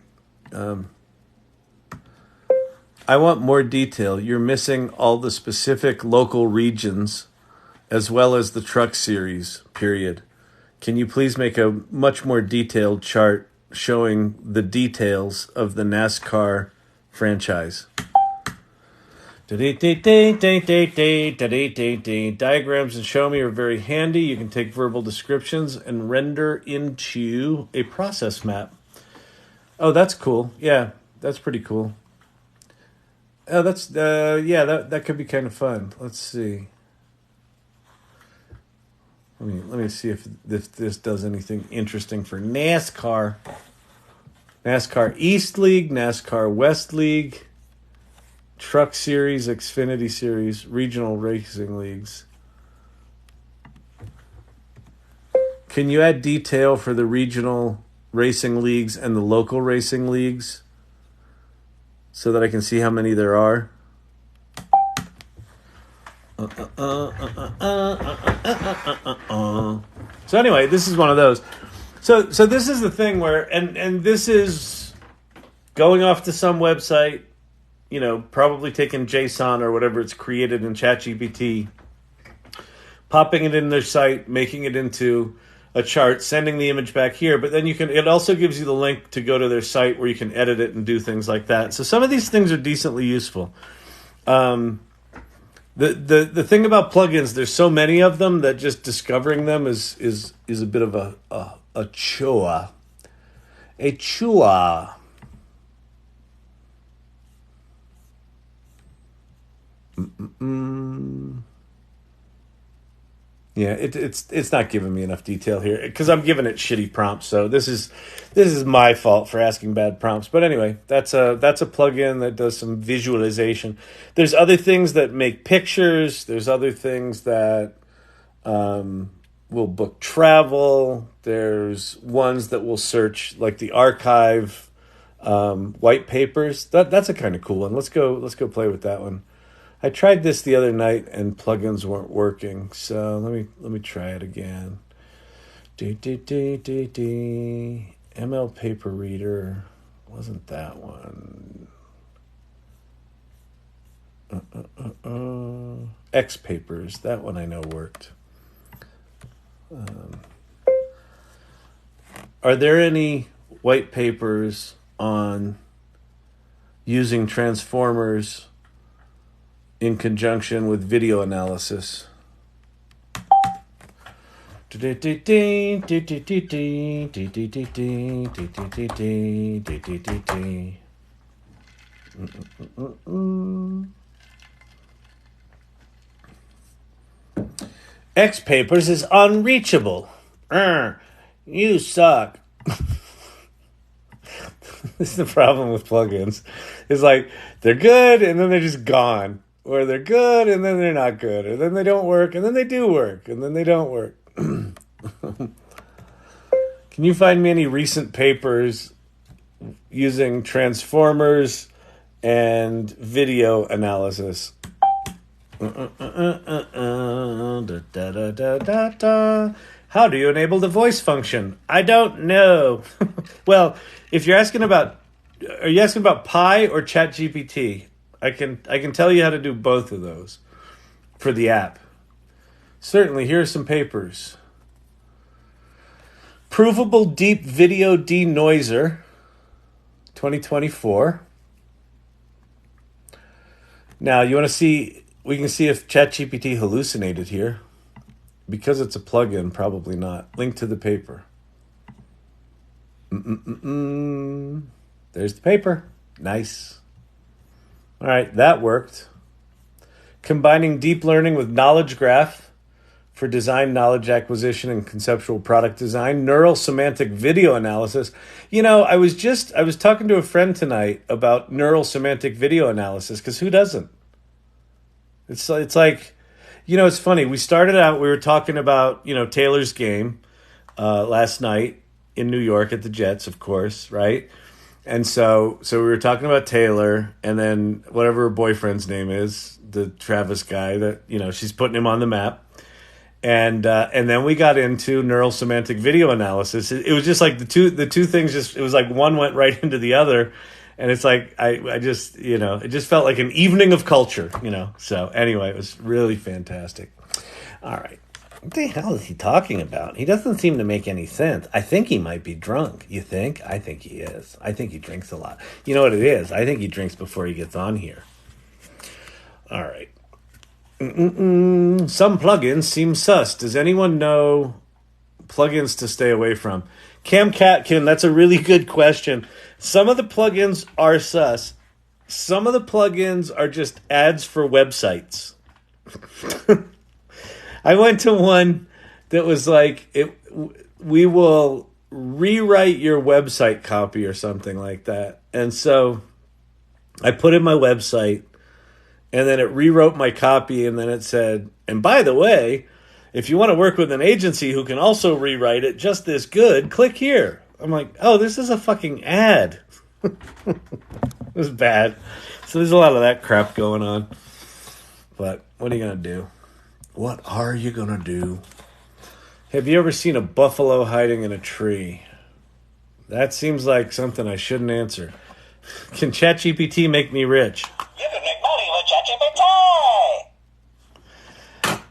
I want more detail. You're missing all the specific local regions as well as the truck series, period. Can you please make a much more detailed chart showing the details of the NASCAR franchise? Diagrams and show me are very handy. You can take verbal descriptions and render into a process map. Oh, that's cool. Yeah, that's pretty cool. Oh, that's that could be kind of fun. Let's see. Let me see if this does anything interesting for NASCAR. NASCAR East League, NASCAR West League, Truck Series, Xfinity Series, Regional Racing Leagues. Can you add detail for the regional racing leagues and the local racing leagues so that I can see how many there are? So anyway, this is one of those. So this is the thing where, and this is going off to some website, you know, probably taking JSON or whatever it's created in ChatGPT, popping it in their site, making it into a chart, sending the image back here. But then it also gives you the link to go to their site where you can edit it and do things like that. So some of these things are decently useful. The thing about plugins, there's so many of them that just discovering them is a bit of a chore. A chore. Yeah, it's not giving me enough detail here because I'm giving it shitty prompts. So this is my fault for asking bad prompts. But anyway, that's a plugin that does some visualization. There's other things that make pictures. There's other things that will book travel. There's ones that will search like the archive white papers. That's a kind of cool one. Let's go play with that one. I tried this the other night and plugins weren't working, so let me try it again. ML Paper Reader wasn't that one. X Papers, that one I know worked. Are there any white papers on using transformers in conjunction with video analysis? X Papers is unreachable. You suck. This is the problem with plugins. It's like they're good and then they're just gone. Or they're good and then they're not good. Or then they don't work and then they do work and then they don't work. Can you find me any recent papers using transformers and video analysis? How do you enable the voice function? I don't know. Well, if you're asking about, are you asking about Pi or ChatGPT? I can tell you how to do both of those for the app. Certainly, here are some papers. Provable Deep Video Denoiser, 2024. Now, you want to see, we can see if ChatGPT hallucinated here. Because it's a plugin, probably not. Link to the paper. There's the paper. Nice. All right, that worked. Combining deep learning with knowledge graph for design knowledge acquisition and conceptual product design. Neural semantic video analysis. You know, I was talking to a friend tonight about neural semantic video analysis, because who doesn't? It's like, you know, it's funny. We started out, we were talking about, you know, Taylor's game last night in New York at the Jets, of course, right? And so we were talking about Taylor, and then whatever her boyfriend's name is, the Travis guy that, you know, she's putting him on the map. And then we got into neural semantic video analysis. It was just like the two things just, it was like one went right into the other. And it's like, I just, you know, it just felt like an evening of culture, you know. So anyway, it was really fantastic. All right. What the hell is he talking about? He doesn't seem to make any sense. I think he might be drunk. You think? I think he is. I think he drinks a lot. You know what it is? I think he drinks before he gets on here. All right. Some plugins seem sus. Does anyone know plugins to stay away from? Cam Catkin, that's a really good question. Some of the plugins are sus. Some of the plugins are just ads for websites. I went to one that was like, we will rewrite your website copy or something like that. And so I put in my website, and then it rewrote my copy, and then it said, and by the way, if you want to work with an agency who can also rewrite it just this good, click here. I'm like, oh, this is a fucking ad. It was bad. So there's a lot of that crap going on. But what are you going to do? What are you going to do? Have you ever seen a buffalo hiding in a tree? That seems like something I shouldn't answer. Can ChatGPT make me rich? You can make money with ChatGPT.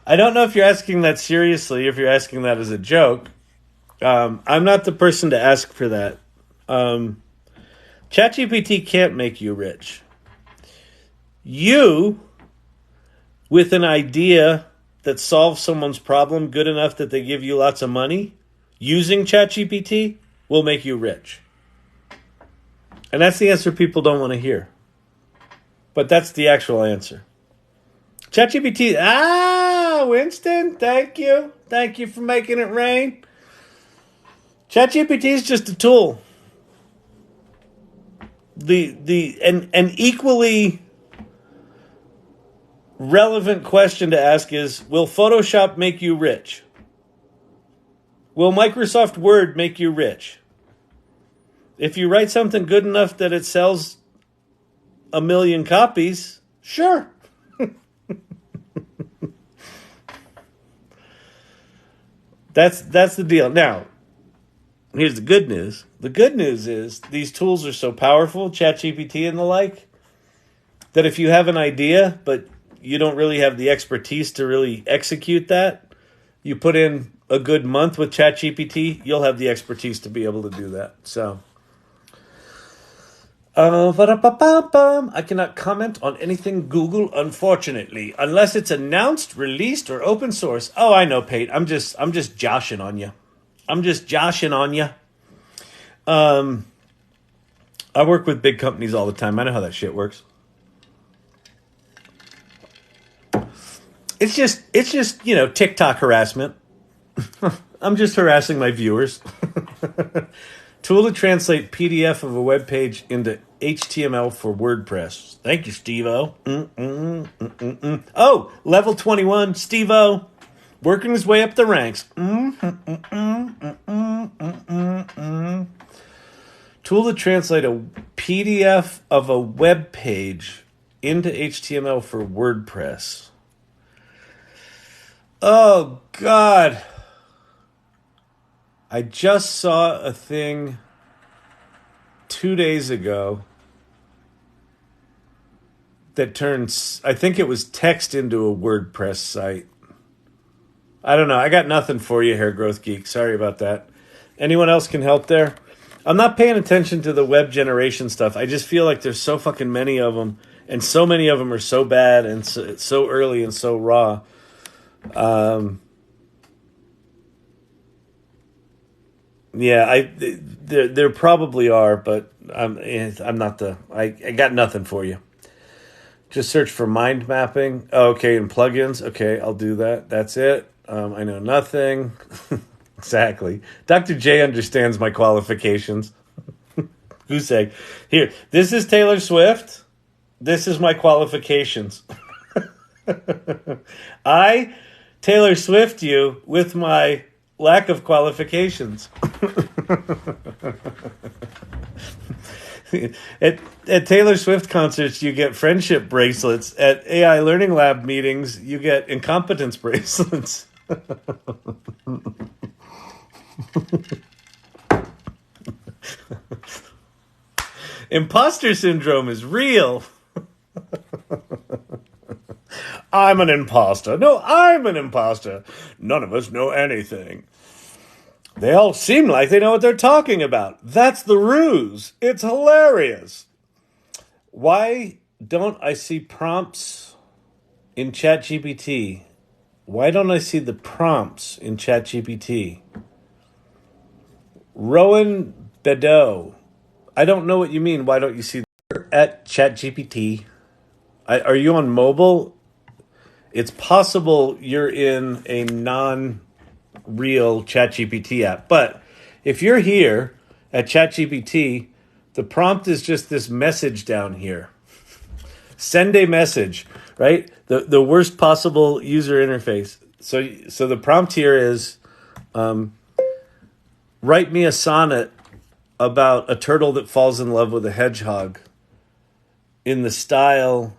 I don't know if you're asking that seriously, if you're asking that as a joke. I'm not the person to ask for that. ChatGPT can't make you rich. You with an idea that solves someone's problem good enough that they give you lots of money using ChatGPT will make you rich. And that's the answer people don't want to hear. But that's the actual answer. ChatGPT, Winston, thank you. Thank you for making it rain. ChatGPT is just a tool. An equally relevant question to ask is, will Photoshop make you rich? Will Microsoft Word make you rich? If you write something good enough that it sells 1 million copies, sure. That's the deal. Now, here's the good news. The good news is these tools are so powerful, ChatGPT and the like, that if you have an idea, but you don't really have the expertise to really execute that, you put in a good month with ChatGPT, you'll have the expertise to be able to do that. So, I cannot comment on anything Google, unfortunately, unless it's announced, released, or open source. Oh, I know, Pate. I'm just joshing on you. I work with big companies all the time. I know how that shit works. It's just TikTok harassment. I'm just harassing my viewers. Tool to translate PDF of a web page into HTML for WordPress. Thank you, Steve-O. Oh, level 21, Steve-O. Working his way up the ranks. Tool to translate a PDF of a web page into HTML for WordPress. Oh, God. I just saw a thing 2 days ago that turns, I think it was text into a WordPress site. I don't know. I got nothing for you, Hair Growth Geek. Sorry about that. Anyone else can help there? I'm not paying attention to the web generation stuff. I just feel like there's so fucking many of them, and so many of them are so bad and so early and so raw. Yeah, there probably are, but I'm not I got nothing for you. Just search for mind mapping. Oh, okay, and plugins. Okay, I'll do that. That's it. I know nothing. Exactly. Dr. J understands my qualifications. Goose egg. Here, this is Taylor Swift. This is my qualifications. I Taylor Swift you with my lack of qualifications. At Taylor Swift concerts, you get friendship bracelets. At AI Learning Lab meetings, you get incompetence bracelets. Imposter syndrome is real. I'm an imposter. No, I'm an imposter. None of us know anything. They all seem like they know what they're talking about. That's the ruse. It's hilarious. Why don't I see prompts in ChatGPT? Why don't I see the prompts in ChatGPT? Rowan Bedeau. I don't know what you mean. Why don't you see at ChatGPT? Are you on mobile? It's possible you're in a non-real ChatGPT app. But if you're here at ChatGPT, the prompt is just this message down here. Send a message, right? The worst possible user interface. So the prompt here is, write me a sonnet about a turtle that falls in love with a hedgehog in the style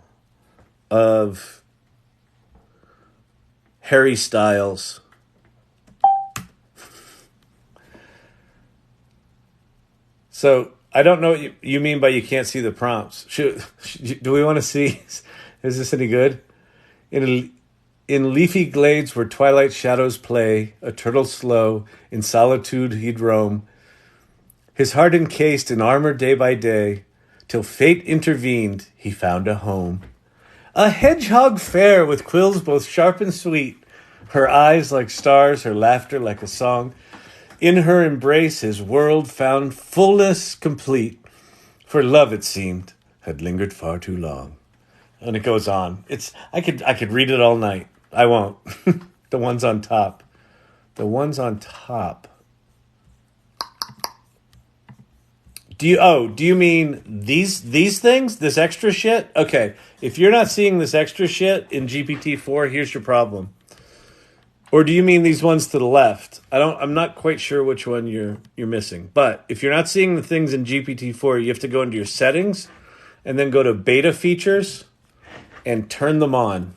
of Harry Styles. So I don't know what you mean by you can't see the prompts. Do we want to see? Is this any good? In leafy glades where twilight shadows play, a turtle slow, in solitude he'd roam, his heart encased in armor day by day, till fate intervened, he found a home. A hedgehog fair with quills both sharp and sweet, her eyes like stars, her laughter like a song. In her embrace his world found fullness complete, for love, it seemed, had lingered far too long. And it goes on. I could read it all night. I won't. The ones on top. The ones on top. Do you mean these things? This extra shit? Okay. If you're not seeing this extra shit in GPT-4, here's your problem. Or do you mean these ones to the left? I'm not quite sure which one you're missing. But if you're not seeing the things in GPT-4, you have to go into your settings and then go to beta features and turn them on.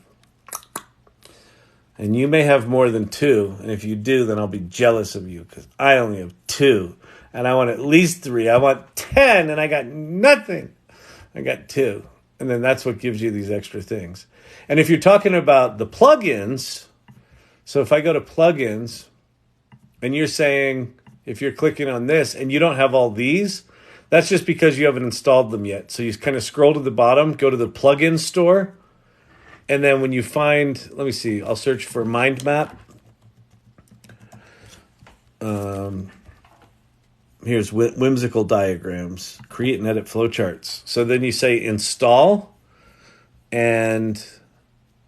And you may have more than 2. And if you do, then I'll be jealous of you because I only have 2. And I want at least 3. I want 10 and I got nothing. I got 2. And then that's what gives you these extra things. And if you're talking about the plugins, so if I go to plugins and you're saying, if you're clicking on this and you don't have all these, that's just because you haven't installed them yet. So you kind of scroll to the bottom, go to the plugin store. And then when you find, let me see, I'll search for mind map. Here's whimsical diagrams, create and edit flowcharts. So then you say install. And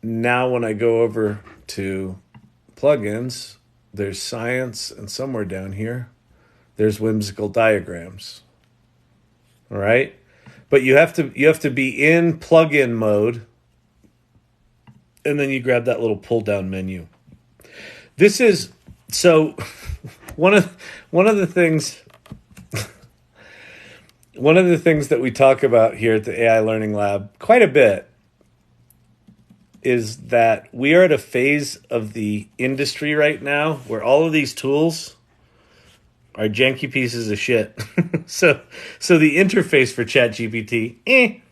now when I go over to plugins, there's science, and somewhere down here, there's whimsical diagrams. All right. But you have to be in plugin mode. And then you grab that little pull down menu. This is so one of the things that we talk about here at the AI Learning Lab quite a bit is that we are at a phase of the industry right now where all of these tools are janky pieces of shit. So the interface for ChatGPT,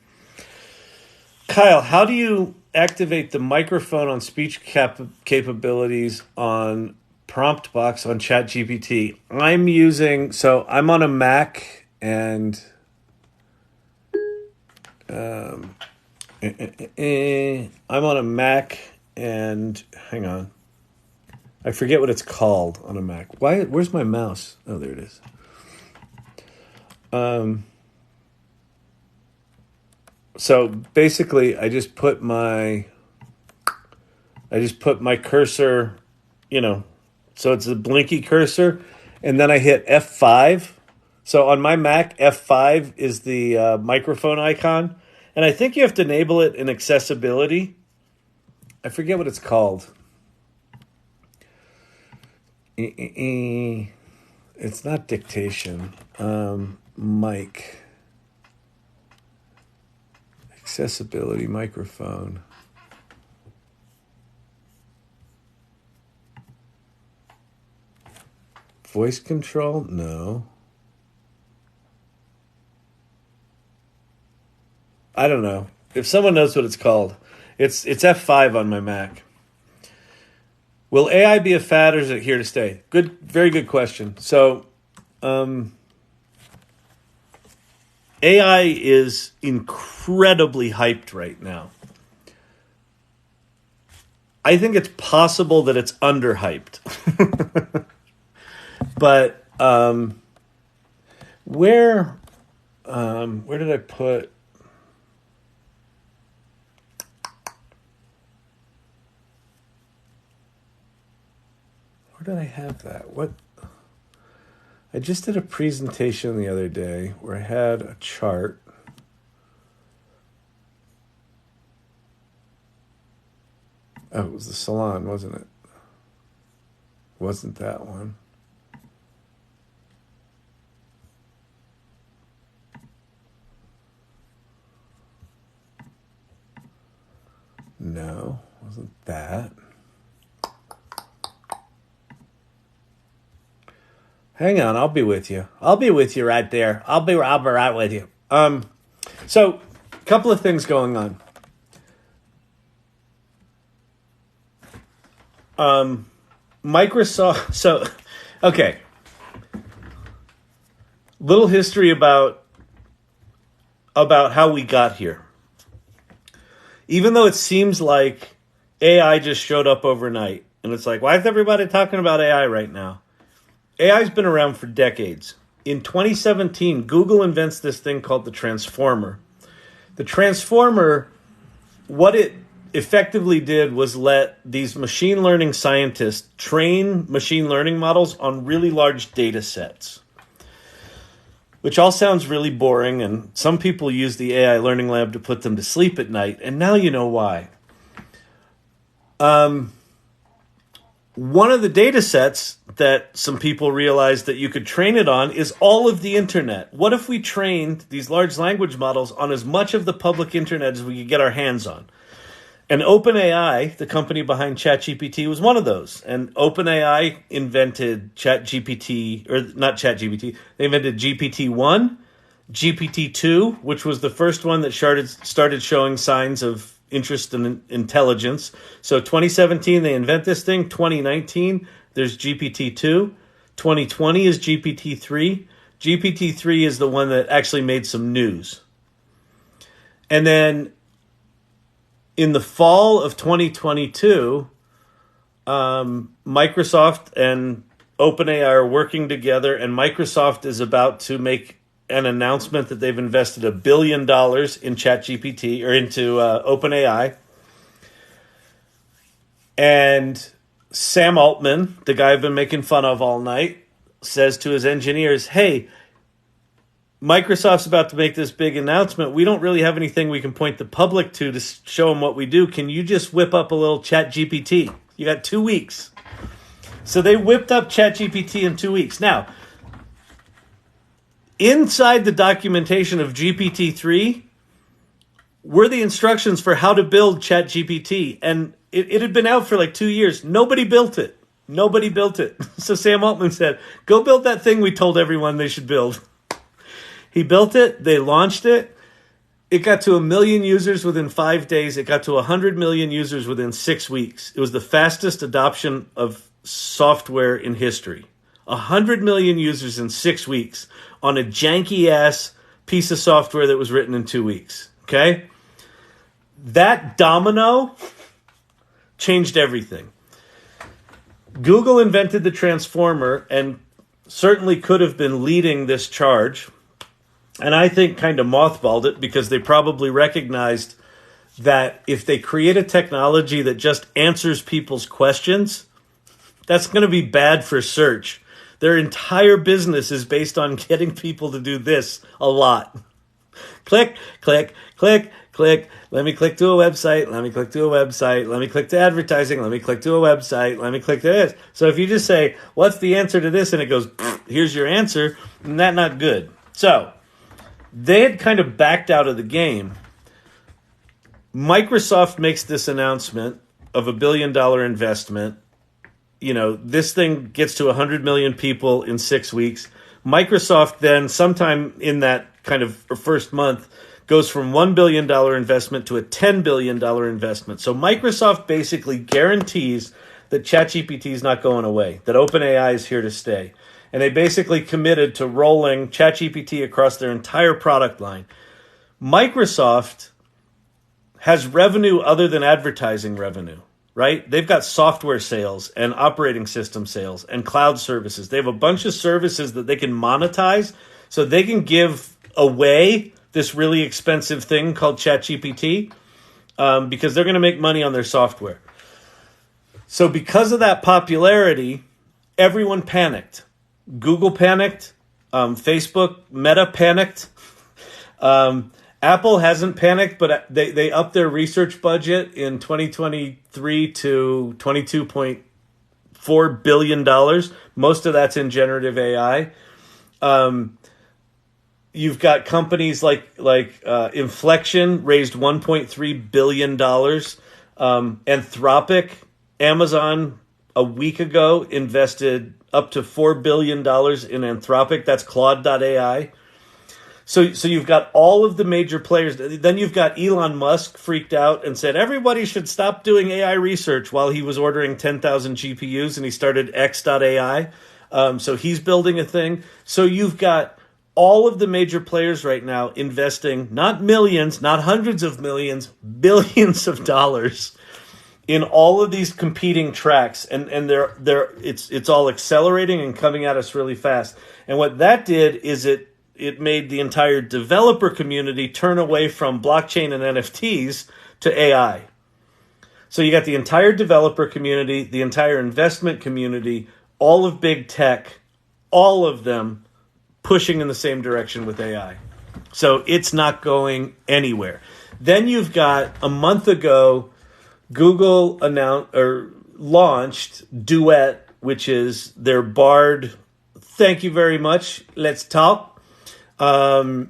Kyle, how do you activate the microphone on speech capabilities on prompt box on ChatGPT? I'm on a Mac and I'm on a Mac and hang on. I forget what it's called on a Mac. Where's my mouse? Oh, there it is. So basically I just put my cursor, so it's a blinky cursor, and then I hit F5. So on my Mac, F5 is the microphone icon. And I think you have to enable it in accessibility. I forget what it's called. It's not dictation. Mic. Accessibility microphone. Voice control? No. I don't know. If someone knows what it's called, it's F5 on my Mac. Will AI be a fad or is it here to stay? Very good question. So, AI is incredibly hyped right now. I think it's possible that it's underhyped. But where did I put? Where did I have that? What? I just did a presentation the other day where I had a chart. Oh, it was the salon, wasn't it? Wasn't that one? No, wasn't that. Hang on, I'll be with you. I'll be with you right there. I'll be right with you. So, a couple of things going on. Microsoft. So, okay. Little history about how we got here. even though it seems like AI just showed up overnight, and it's like, why is everybody talking about AI right now? AI's been around for decades. In 2017, Google invents this thing called the transformer. The transformer, what it effectively did was let these machine learning scientists train machine learning models on really large data sets, which all sounds really boring, and some people use the AI Learning Lab to put them to sleep at night, and now you know why. One of the data sets that some people realized that you could train it on is all of the internet. What if we trained these large language models on as much of the public internet as we could get our hands on? And OpenAI, the company behind ChatGPT, was one of those. And OpenAI invented ChatGPT, or not ChatGPT, they invented GPT-1, GPT-2, which was the first one that started showing signs of interest and intelligence. So 2017, they invent this thing. 2019, there's GPT-2. 2020 is GPT-3. GPT-3 is the one that actually made some news. And then in the fall of 2022, Microsoft and OpenAI are working together, and Microsoft is about to make an announcement that they've invested $1 billion in ChatGPT, or into OpenAI. And Sam Altman, the guy I've been making fun of all night, says to his engineers, hey, Microsoft's about to make this big announcement. We don't really have anything we can point the public to show them what we do. Can you just whip up a little ChatGPT? You got 2 weeks. So they whipped up ChatGPT in 2 weeks. Now, inside the documentation of GPT-3 were the instructions for how to build ChatGPT. And it had been out for like 2 years. Nobody built it. Nobody built it. So Sam Altman said, go build that thing we told everyone they should build. He built it. They launched it. It got to 1 million users within 5 days. It got to 100 million users within 6 weeks. It was the fastest adoption of software in history. 100 million users in 6 weeks on a janky-ass piece of software that was written in 2 weeks. Okay? That domino changed everything. Google invented the transformer and certainly could have been leading this charge. And I think kind of mothballed it because they probably recognized that if they create a technology that just answers people's questions, that's going to be bad for search. Their entire business is based on getting people to do this a lot. Click, click, click, click. Let me click to a website. Let me click to a website. Let me click to advertising. Let me click to a website. Let me click to this. So if you just say, what's the answer to this? And it goes, here's your answer. And that's not good. So they had kind of backed out of the game. Microsoft makes this announcement of $1 billion investment. You know, this thing gets to 100 million people in 6 weeks. Microsoft then, sometime in that kind of first month, goes from $1 billion investment to a $10 billion investment. So Microsoft basically guarantees that ChatGPT is not going away, that OpenAI is here to stay. And they basically committed to rolling ChatGPT across their entire product line. Microsoft has revenue other than advertising revenue, right? They've got software sales and operating system sales and cloud services. They have a bunch of services that they can monetize, so they can give away this really expensive thing called ChatGPT because they're going to make money on their software. So because of that popularity, everyone panicked. Google panicked. Facebook, Meta panicked. Apple hasn't panicked, but they upped their research budget in 2023 to $22.4 billion. Most of that's in generative AI. You've got companies like Inflection raised $1.3 billion. Anthropic, Amazon a week ago invested up to $4 billion in Anthropic. That's Claude.ai. So you've got all of the major players. Then you've got Elon Musk freaked out and said everybody should stop doing AI research while he was ordering 10,000 GPUs, and he started X.ai. So he's building a thing. So you've got all of the major players right now investing not millions, not hundreds of millions, billions of dollars in all of these competing tracks, and it's all accelerating and coming at us really fast. And what that did is it made the entire developer community turn away from blockchain and NFTs to AI. So you got the entire developer community, the entire investment community, all of big tech, all of them pushing in the same direction with AI. So it's not going anywhere. Then you've got, a month ago, Google launched Duet, which is their Bard. Thank you very much. Let's talk. Their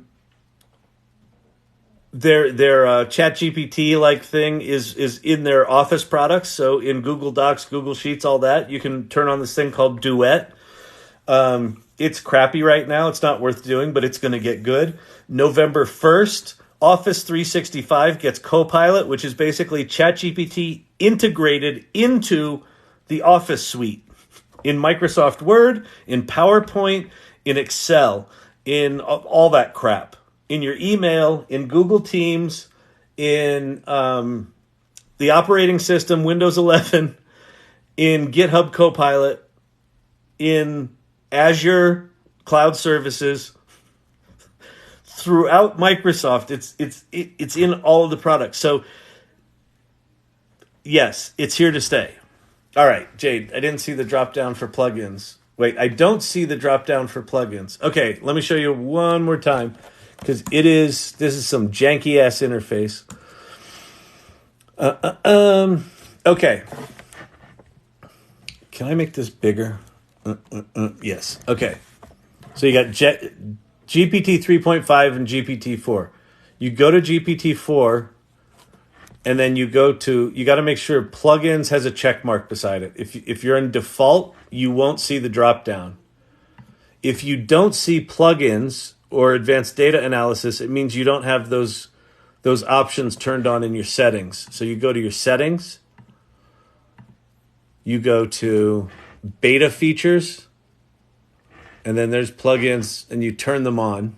ChatGPT like thing is in their Office products. So in Google Docs, Google Sheets, all that, you can turn on this thing called Duet. It's crappy right now. It's not worth doing, but it's going to get good. November 1st, Office 365 gets Copilot, which is basically ChatGPT integrated into the Office suite in Microsoft Word, in PowerPoint, in Excel, in all that crap, in your email, in Google Teams, in the operating system, Windows 11, in GitHub Copilot, in Azure Cloud Services, throughout Microsoft. It's in all of the products. So yes, it's here to stay. All right, Jade, I didn't see the drop down for plugins. Wait, I don't see the drop down for plugins. Okay, let me show you one more time, because this is some janky ass interface. Okay. Can I make this bigger? Yes. Okay. So you got GPT 3.5 and GPT 4. You go to GPT 4, and then you got to make sure plugins has a check mark beside it. If you're in default, you won't see the drop down. If you don't see plugins or advanced data analysis, it means you don't have those options turned on in your settings. So you go to your settings, you go to beta features, and then there's plugins, and you turn them on.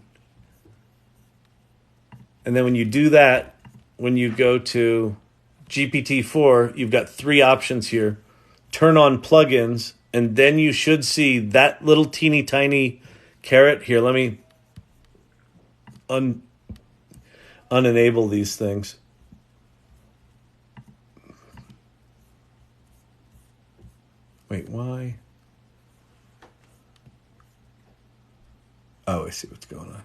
And then when you do that, when you go to GPT-4, you've got 3 options here. Turn on plugins, and then you should see that little teeny tiny caret. Here, let me unenable these things. Wait, why? Oh, I see what's going on.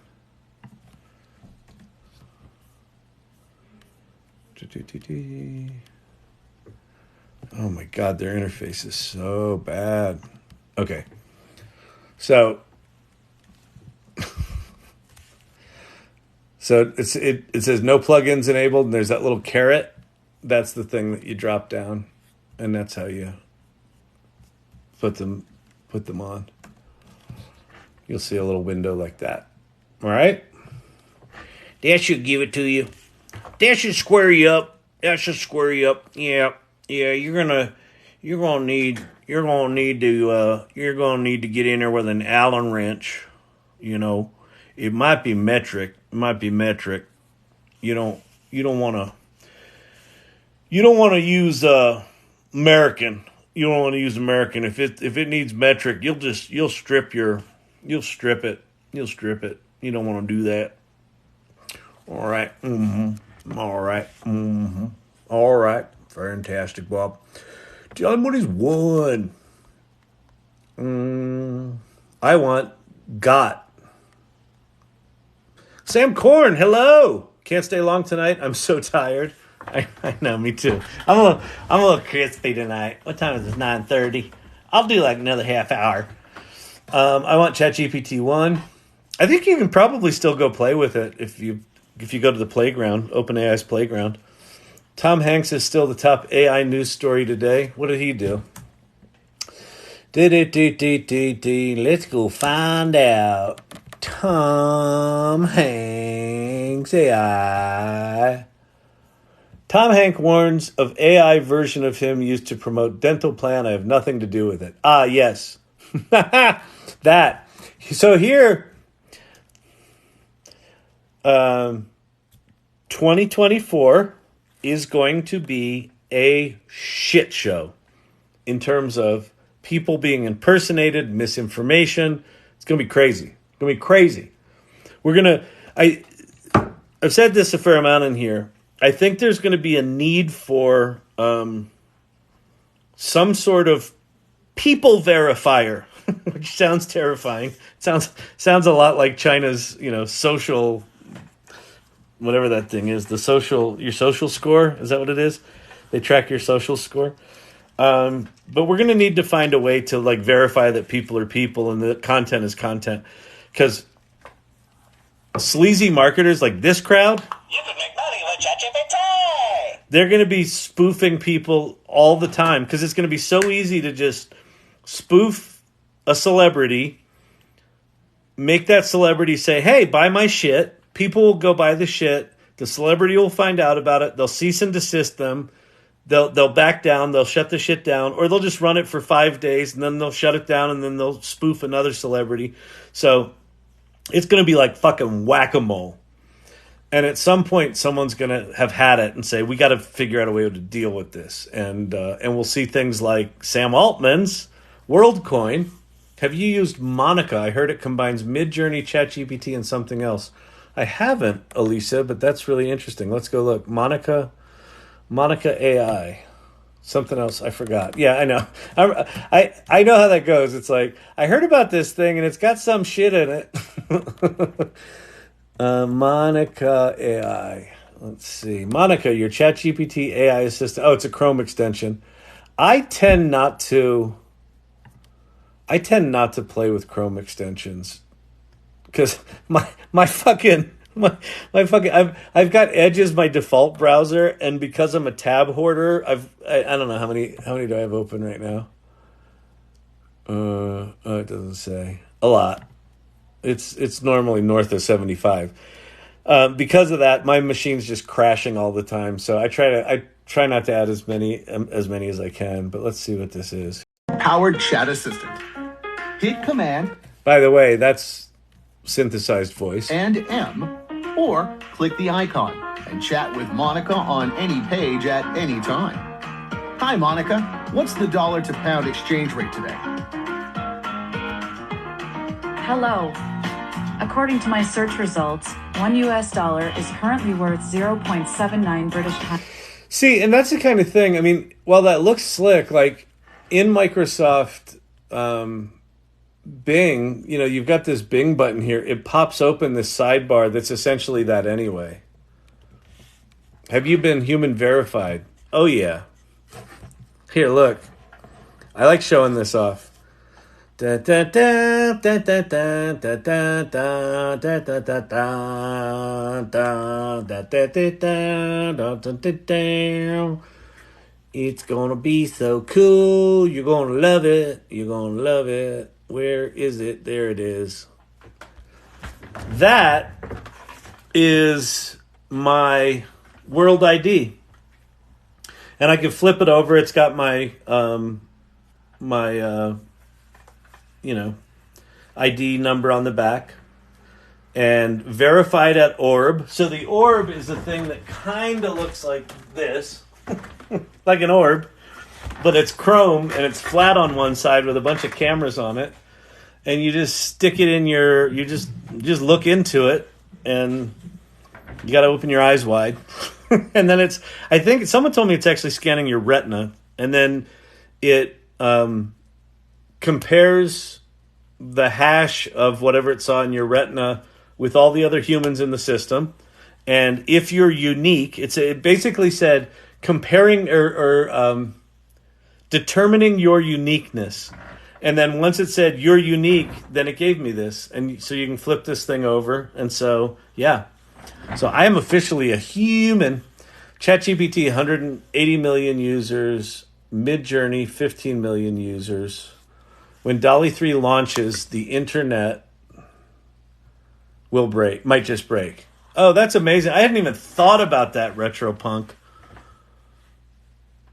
Oh my God, their interface is so bad. Okay. So it says no plugins enabled, and there's that little caret. That's the thing that you drop down, and that's how you put them on. You'll see a little window like that. All right? That should give it to you. That should square you up. That should square you up. Yeah. You're gonna need to get in there with an Allen wrench. You know, it might be metric. You don't want to use American. You don't want to use American. If it needs metric, you'll strip it. You don't want to do that. All right. All right. All right. Fantastic, Bob. John, what is one? I want got. Sam Korn, hello. Can't stay long tonight. I'm so tired. I know, me too. I'm a little crispy tonight. What time is it? 9:30. I'll do like another half hour. I want ChatGPT 1. I think you can probably still go play with it if you go to the playground, OpenAI's playground. Tom Hanks is still the top AI news story today. What did he do? Let's go find out. Tom Hanks AI. Tom Hanks warns of AI version of him used to promote dental plan. I have nothing to do with it. Ah, yes. That. So here, 2024 is going to be a shit show in terms of people being impersonated, misinformation. It's going to be crazy. It's going to be crazy. I've said this a fair amount in here. I think there's going to be a need for some sort of people verifier, which sounds terrifying. Sounds a lot like China's, social, whatever that thing is, your social score. Is that what it is? They track your social score. But we're going to need to find a way to verify that people are people and that content is content, because sleazy marketers like this crowd, You can make money with ChatGPT. they're going to be spoofing people all the time, because it's going to be so easy to just spoof a celebrity, make that celebrity say, hey, buy my shit. People will go buy the shit. The celebrity will find out about it. They'll cease and desist them. They'll back down. They'll shut the shit down, or they'll just run it for 5 days and then they'll shut it down and then they'll spoof another celebrity. So it's going to be like fucking whack-a-mole. And at some point, someone's going to have had it and say, we got to figure out a way to deal with this. And we'll see things like Sam Altman's WorldCoin. Have you used Monica? I heard it combines Midjourney, ChatGPT, and something else. I haven't, Elisa, but that's really interesting. Let's go look. Monica AI. Something else I forgot. Yeah, I know. I know how that goes. It's like, I heard about this thing and it's got some shit in it. Monica AI. Let's see. Monica, your ChatGPT AI assistant. Oh, it's a Chrome extension. I tend not to play with Chrome extensions, because my fucking I've got Edge as my default browser, and because I'm a tab hoarder, I don't know how many do I have open right now. It doesn't say. A lot. It's normally north of 75. Because of that, my machine's just crashing all the time. So I try not to add as many as I can. But let's see what this is. Powered chat assistant. Hit Command By the way, that's synthesized voice. and M, or click the icon and chat with Monica on any page at any time. Hi, Monica. What's the dollar to pound exchange rate today? Hello. According to my search results, $1 is currently worth 0.79 British pounds. See, and that's the kind of thing. I mean, while that looks slick, like in Microsoft Bing, you've got this Bing button here. It pops open this sidebar that's essentially that anyway. Have you been human verified? Oh, yeah. Here, look. I like showing this off. Da, da, da, da, da, da, da, da, da, da, da, da, da, da, da, da, da, da, da, da. It's gonna be so cool. You're gonna love it. You're gonna love it. Where is it? There it is. That is my World ID. And I can flip it over. It's got my ID number on the back, and verified at orb. So the orb is a thing that kind of looks like this, like an orb, but it's chrome and it's flat on one side with a bunch of cameras on it. And you just stick it in you just look into it, and you got to open your eyes wide. And then I think someone told me it's actually scanning your retina, and then it compares the hash of whatever it saw in your retina with all the other humans in the system. And if you're unique, it basically said comparing or determining your uniqueness. And then once it said you're unique, then it gave me this. And so you can flip this thing over. And so, yeah. So I am officially a human. ChatGPT, 180 million users. Midjourney, 15 million users. When DALL-E 3 launches, the internet might just break. Oh, that's amazing. I hadn't even thought about that, RetroPunk.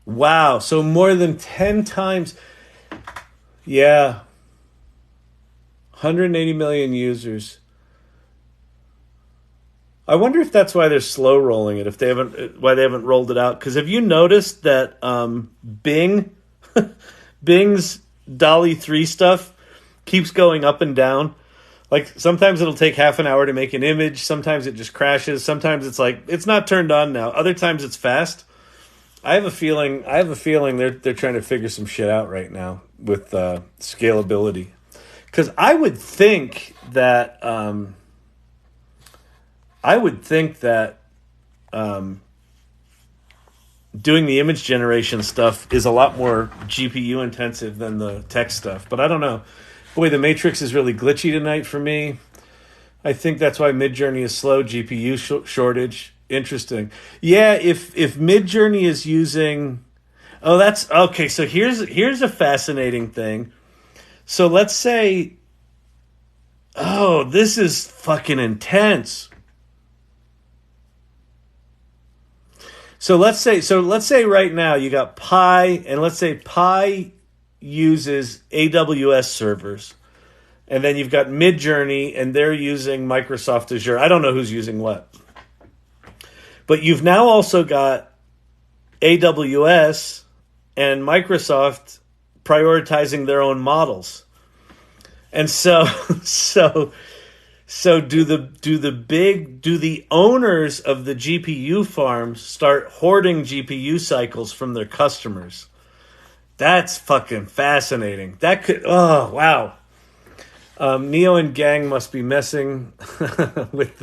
Wow, so more than 10 times. Yeah. 180 million users. I wonder if that's why they're slow rolling it. If they haven't, why they haven't rolled it out? Because have you noticed that Bing, Bing's Dolly 3 stuff keeps going up and down? Like sometimes it'll take half an hour to make an image. Sometimes it just crashes. Sometimes it's like it's not turned on now. Other times it's fast. I have a feeling they're trying to figure some shit out right now with scalability. Because I would think that doing the image generation stuff is a lot more GPU intensive than the text stuff. But I don't know. Boy, the Matrix is really glitchy tonight for me. I think that's why Midjourney is slow. GPU shortage. Interesting. Yeah, if Midjourney is using... Oh, that's... Okay, so here's a fascinating thing. So let's say... Oh, this is fucking intense. So let's say right now you got Pi, and let's say Pi uses AWS servers. And then you've got Midjourney, and they're using Microsoft Azure. I don't know who's using what. But you've now also got AWS and Microsoft prioritizing their own models. And so do the owners of the GPU farms start hoarding GPU cycles from their customers? That's fucking fascinating. That could, oh wow. Neo and gang must be messing with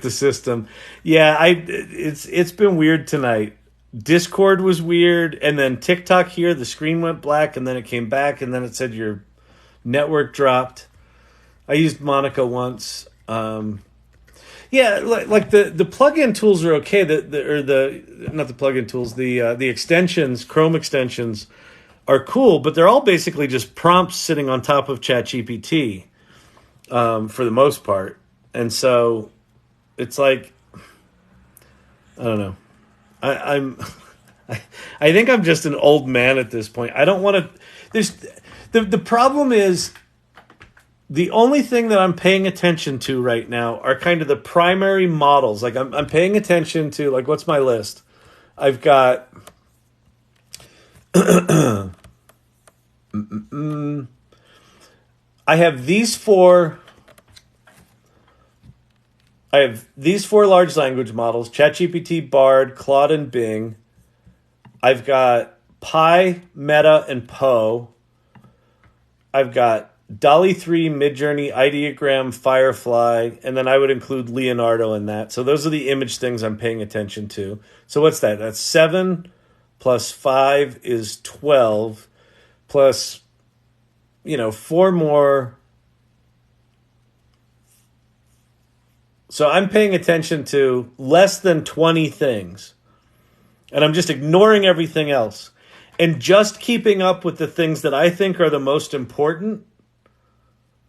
the system. Yeah, it's been weird tonight. Discord was weird, and then TikTok here, the screen went black, and then it came back, and then it said your network dropped. I used Monica once. Yeah, like the plugin tools are okay. Not the plugin tools, the extensions, Chrome extensions are cool, but they're all basically just prompts sitting on top of ChatGPT for the most part. And so it's like, I don't know. I think I'm just an old man at this point. I don't want to. The problem is the only thing that I'm paying attention to right now are kind of the primary models. Like I'm paying attention to, like, what's my list? I've got I have these four large language models: ChatGPT, Bard, Claude, and Bing. I've got Pi, Meta, and Poe. I've got Dolly 3, Midjourney, Ideogram, Firefly, and then I would include Leonardo in that. So those are the image things I'm paying attention to. So what's that? That's 7 plus 5 is 12 plus, 4 more. So I'm paying attention to less than 20 things. And I'm just ignoring everything else. And just keeping up with the things that I think are the most important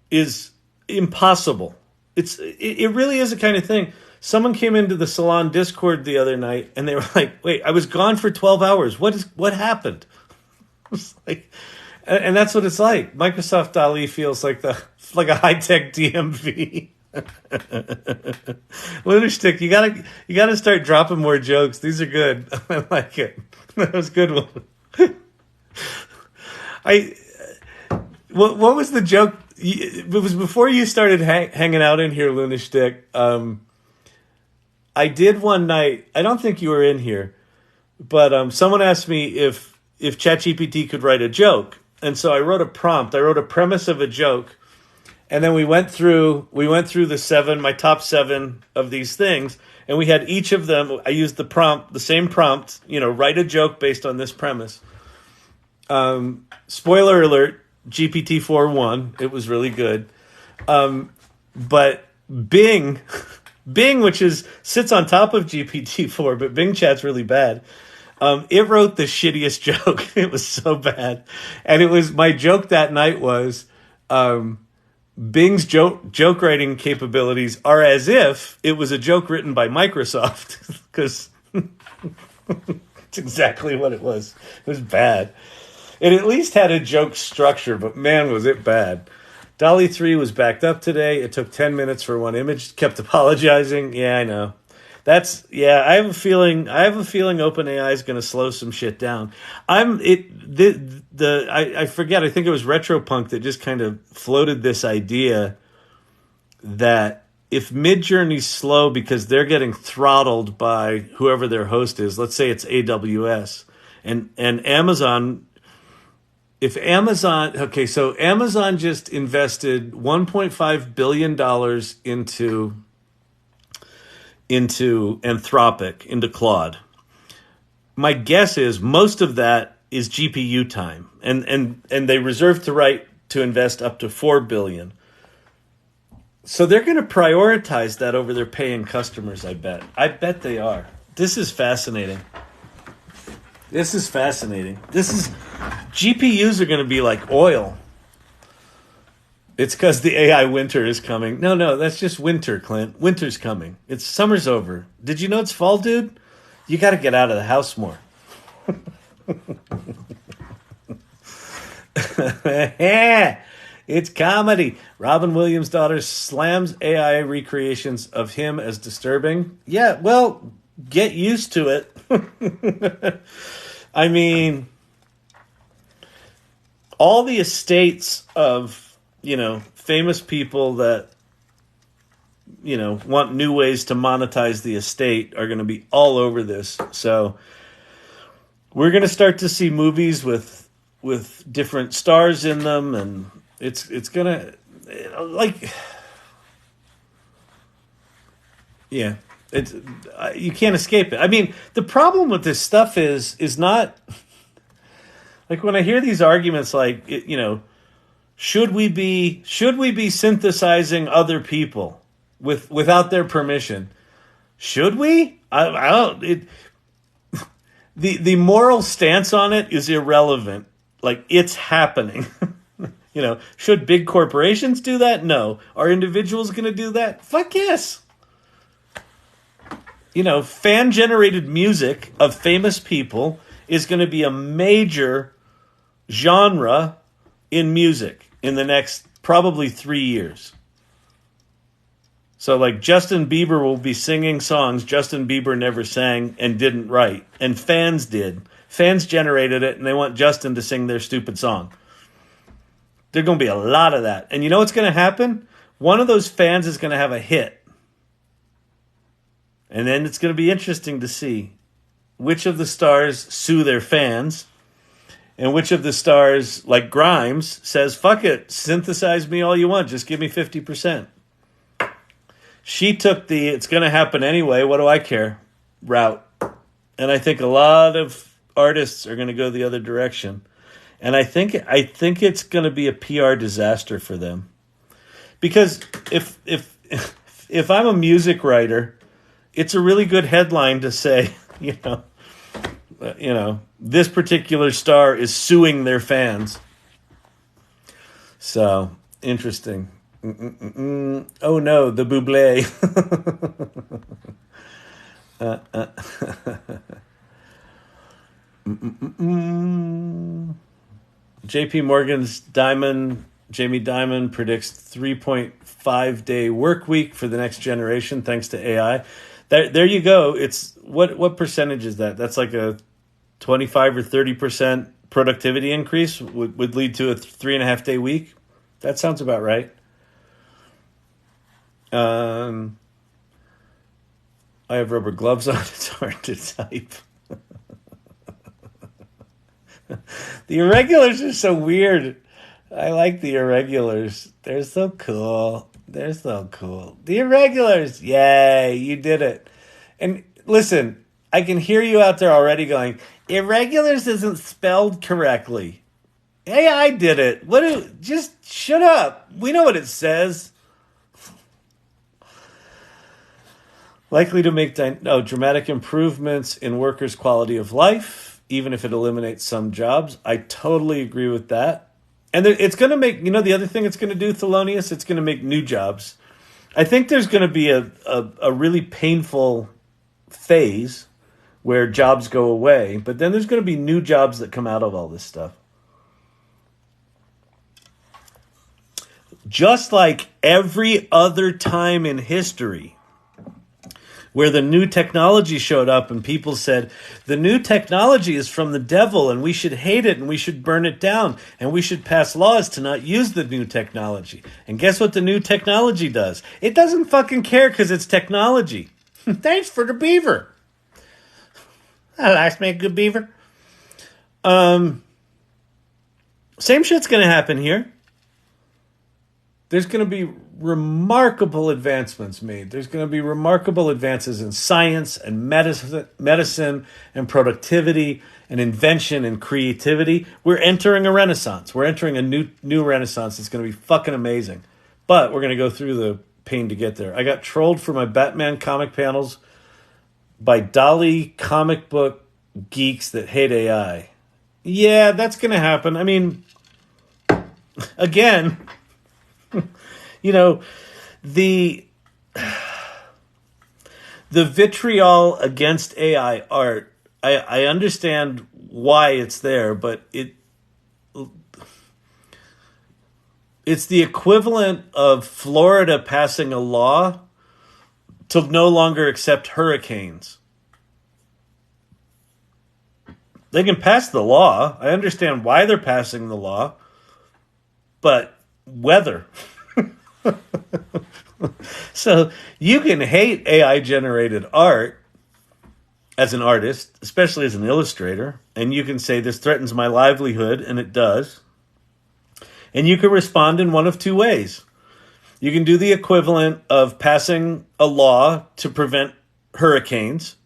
is impossible. It really is a kind of thing. Someone came into the Salon Discord the other night and they were like, "Wait, I was gone for 12 hours. What happened?" It's like, and that's what it's like. Microsoft DALL-E feels like a high-tech DMV. Lunatick, you gotta start dropping more jokes. These are good. I like it. That was a good one. What was the joke? It was before you started hanging out in here, Lunatick. I did one night. I don't think you were in here, but someone asked me if ChatGPT could write a joke, and so I wrote a prompt. I wrote a premise of a joke. And then we went through my top 7 of these things, and we had each of them. I used the same prompt, write a joke based on this premise. Spoiler alert, GPT-4 won. It was really good. But Bing, which sits on top of GPT-4, but Bing Chat's really bad. It wrote the shittiest joke. It was so bad. And it was, my joke that night was, Bing's joke writing capabilities are as if it was a joke written by Microsoft, because it's exactly what it was. It was bad. It at least had a joke structure, but man, was it bad. DALL-E 3 was backed up today. It took 10 minutes for one image. Kept apologizing. Yeah, I know. I have a feeling OpenAI is going to slow some shit down. I forget, I think it was Retropunk that just kind of floated this idea that if Midjourney's slow because they're getting throttled by whoever their host is, let's say it's AWS, and Amazon, so Amazon just invested $1.5 billion into Anthropic, into Claude. My guess is most of that is GPU time, and they reserve the right to invest up to $4 billion. So they're going to prioritize that over their paying customers, I bet. I bet they are. This is fascinating. GPUs are going to be like oil. It's because the AI winter is coming. No, that's just winter, Clint. Winter's coming. Summer's over. Did you know it's fall, dude? You got to get out of the house more. It's comedy. Robin Williams' daughter slams AI recreations of him as disturbing. Yeah, well, get used to it. I mean, all the estates of, famous people that, want new ways to monetize the estate are going to be all over this. So we're going to start to see movies with different stars in them, and it's going to, you can't escape it. I mean, the problem with this stuff is not, like, when I hear these arguments, like, should we be synthesizing other people without their permission? Should we? I don't. The moral stance on it is irrelevant. Like, it's happening. Should big corporations do that? No. Are individuals going to do that? Fuck yes. Fan-generated music of famous people is going to be a major genre in music in the next probably 3 years. So, like, Justin Bieber will be singing songs Justin Bieber never sang and didn't write, and fans did. Fans generated it, and they want Justin to sing their stupid song. There's going to be a lot of that. And you know what's going to happen? One of those fans is going to have a hit. And then it's going to be interesting to see which of the stars sue their fans and which of the stars, like Grimes, says, fuck it, synthesize me all you want, just give me 50%. She took the it's going to happen anyway, what do I care route. And I think a lot of artists are going to go the other direction. And I think it's going to be a PR disaster for them. Because if I'm a music writer, it's a really good headline to say, this particular star is suing their fans. So, interesting. Oh no, the Bublé. JP Morgan's Jamie Dimon predicts 3.5 day work week for the next generation thanks to AI. There you go. It's what percentage is that? That's like a 25 or 30% productivity increase would lead to a 3.5 day week. That sounds about right. I have rubber gloves on. It's hard to type. The irregulars are so weird. I like the irregulars. They're so cool. The irregulars. Yay, you did it. And listen, I can hear you out there already going, irregulars isn't spelled correctly. AI did it. Just shut up. We know what it says. Likely to make dramatic improvements in workers' quality of life, even if it eliminates some jobs. I totally agree with that. And it's going to make, the other thing it's going to do, Thelonious, it's going to make new jobs. I think there's going to be a really painful phase where jobs go away, but then there's going to be new jobs that come out of all this stuff. just like every other time in history where the new technology showed up and people said, the new technology is from the devil and we should hate it and we should burn it down and we should pass laws to not use the new technology. And guess what the new technology does? It doesn't fucking care because it's technology. Thanks for the beaver. I like to make a good beaver. Same shit's going to happen here. There's going to be remarkable advancements made. There's going to be remarkable advances in science and medicine and productivity and invention and creativity. We're entering a renaissance. We're entering a new renaissance. It's going to be fucking amazing. But we're going to go through the pain to get there. I got trolled for my Batman comic panels by Dolly comic book geeks that hate AI. Yeah, that's going to happen. I mean, again, you know, the vitriol against AI art, I understand why it's there, but it's the equivalent of Florida passing a law to no longer accept hurricanes. They can pass the law. I understand why they're passing the law. But weather. So you can hate AI-generated art as an artist, especially as an illustrator, and you can say this threatens my livelihood, and it does. And you can respond in one of two ways. You can do the equivalent of passing a law to prevent hurricanes,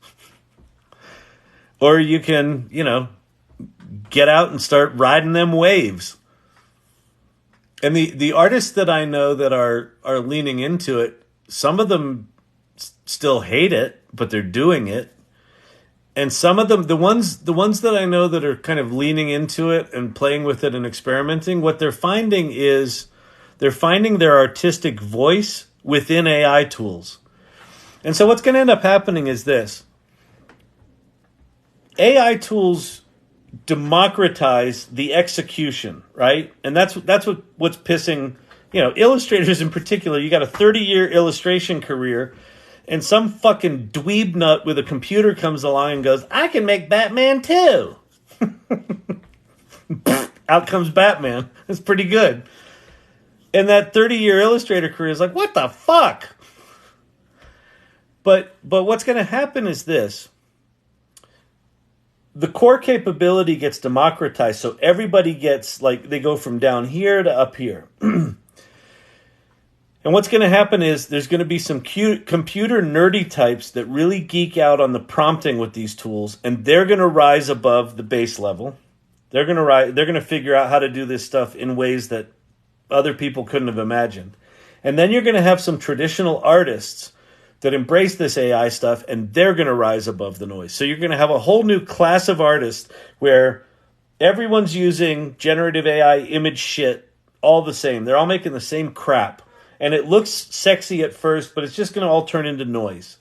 or you can, get out and start riding them waves. And the artists that I know that are leaning into it, some of them still hate it, but they're doing it. And some of them, the ones that I know that are kind of leaning into it and playing with it and experimenting, what they're finding is they're finding their artistic voice within AI tools. And so what's going to end up happening is this. AI tools democratize the execution, right? And that's what's pissing, illustrators in particular. You got a 30-year illustration career, and some fucking dweeb nut with a computer comes along and goes, I can make Batman too. Out comes Batman. That's pretty good. And that 30-year illustrator career is like, what the fuck? But what's going to happen is this. The core capability gets democratized, so everybody gets, they go from down here to up here. And what's going to happen is there's going to be some computer nerdy types that really geek out on the prompting with these tools, and they're going to rise above the base level. They're going to figure out how to do this stuff in ways that other people couldn't have imagined. And then you're going to have some traditional artists that embrace this AI stuff, and they're going to rise above the noise. So you're going to have a whole new class of artists where everyone's using generative AI image shit all the same. They're all making the same crap. And it looks sexy at first, but it's just going to all turn into noise.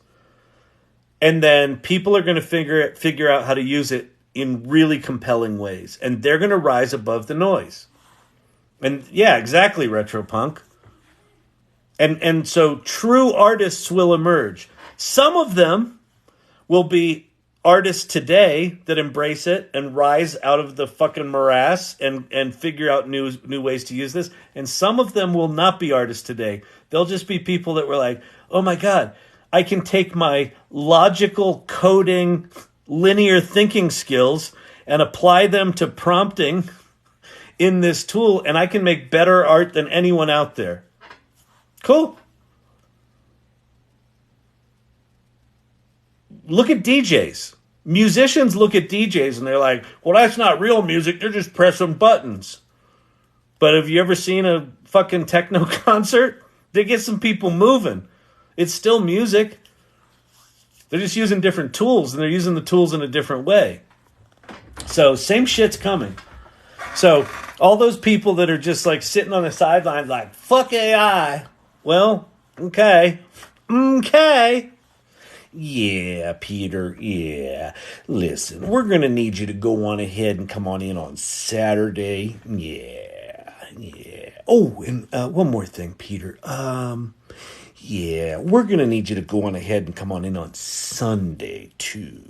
And then people are going to figure out how to use it in really compelling ways. And they're going to rise above the noise. And yeah, exactly, Retropunk. And so true artists will emerge. Some of them will be artists today that embrace it and rise out of the fucking morass and figure out new ways to use this. And some of them will not be artists today. They'll just be people that were like, oh my God, I can take my logical coding, linear thinking skills and apply them to prompting in this tool, and I can make better art than anyone out there. Cool. Look at DJs. Musicians look at DJs and they're like, well, that's not real music. They're just pressing buttons. But have you ever seen a fucking techno concert? They get some people moving. It's still music. They're just using different tools, and they're using the tools in a different way. So same shit's coming. So all those people that are just like sitting on the sidelines like, fuck AI. Well, okay. Yeah, Peter, yeah. Listen, we're going to need you to go on ahead and come on in on Saturday. Yeah. Oh, and one more thing, Peter. Yeah, we're going to need you to go on ahead and come on in on Sunday, too.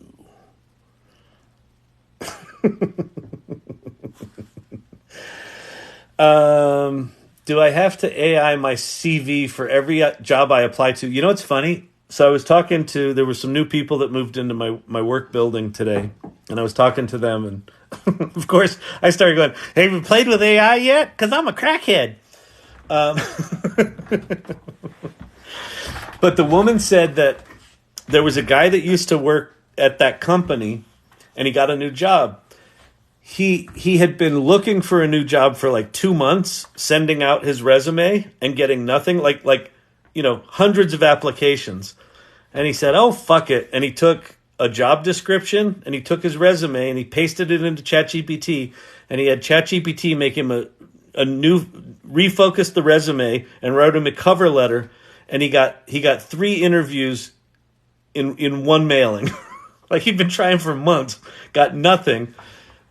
Do I have to AI my CV for every job I apply to? You know what's funny? So I was talking to, there were some new people that moved into my work building today, and I was talking to them, and of course I started going, "Hey, have you played with AI yet? Because I'm a crackhead." But the woman said that there was a guy that used to work at that company, and he got a new job. He had been looking for a new job for like 2 months, sending out his resume and getting nothing, like hundreds of applications. And he said, "Oh, fuck it." And he took a job description and he took his resume and he pasted it into ChatGPT, and he had ChatGPT make him a new, refocused the resume and wrote him a cover letter, and he got 3 interviews in one mailing. Like he'd been trying for months, got nothing.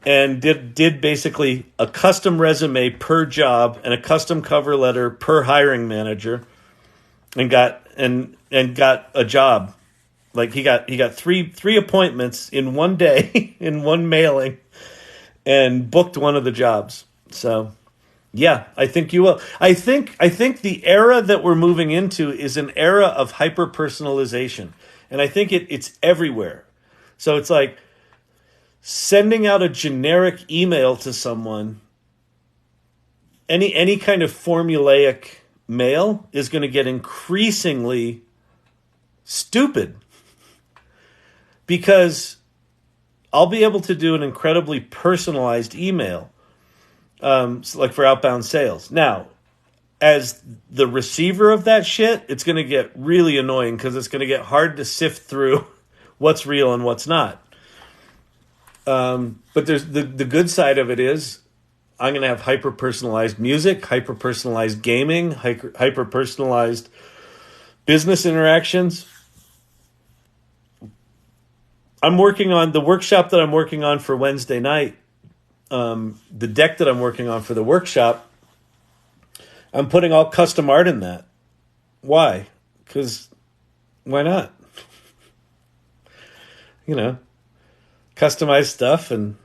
And did basically a custom resume per job and a custom cover letter per hiring manager, and got a job. Like he got three appointments in one day in one mailing, and booked one of the jobs. So yeah, I think you will. I think the era that we're moving into is an era of hyper personalization, and I think it's everywhere. So it's like sending out a generic email to someone, any kind of formulaic mail is going to get increasingly stupid, because I'll be able to do an incredibly personalized email, like for outbound sales. Now, as the receiver of that shit, it's going to get really annoying because it's going to get hard to sift through what's real and what's not. But there's the good side of it is I'm going to have hyper-personalized music, hyper-personalized gaming, hyper-personalized business interactions. I'm working on the workshop that I'm working on for Wednesday night. The deck that I'm working on for the workshop, I'm putting all custom art in that. Why? Because why not? Customized stuff, and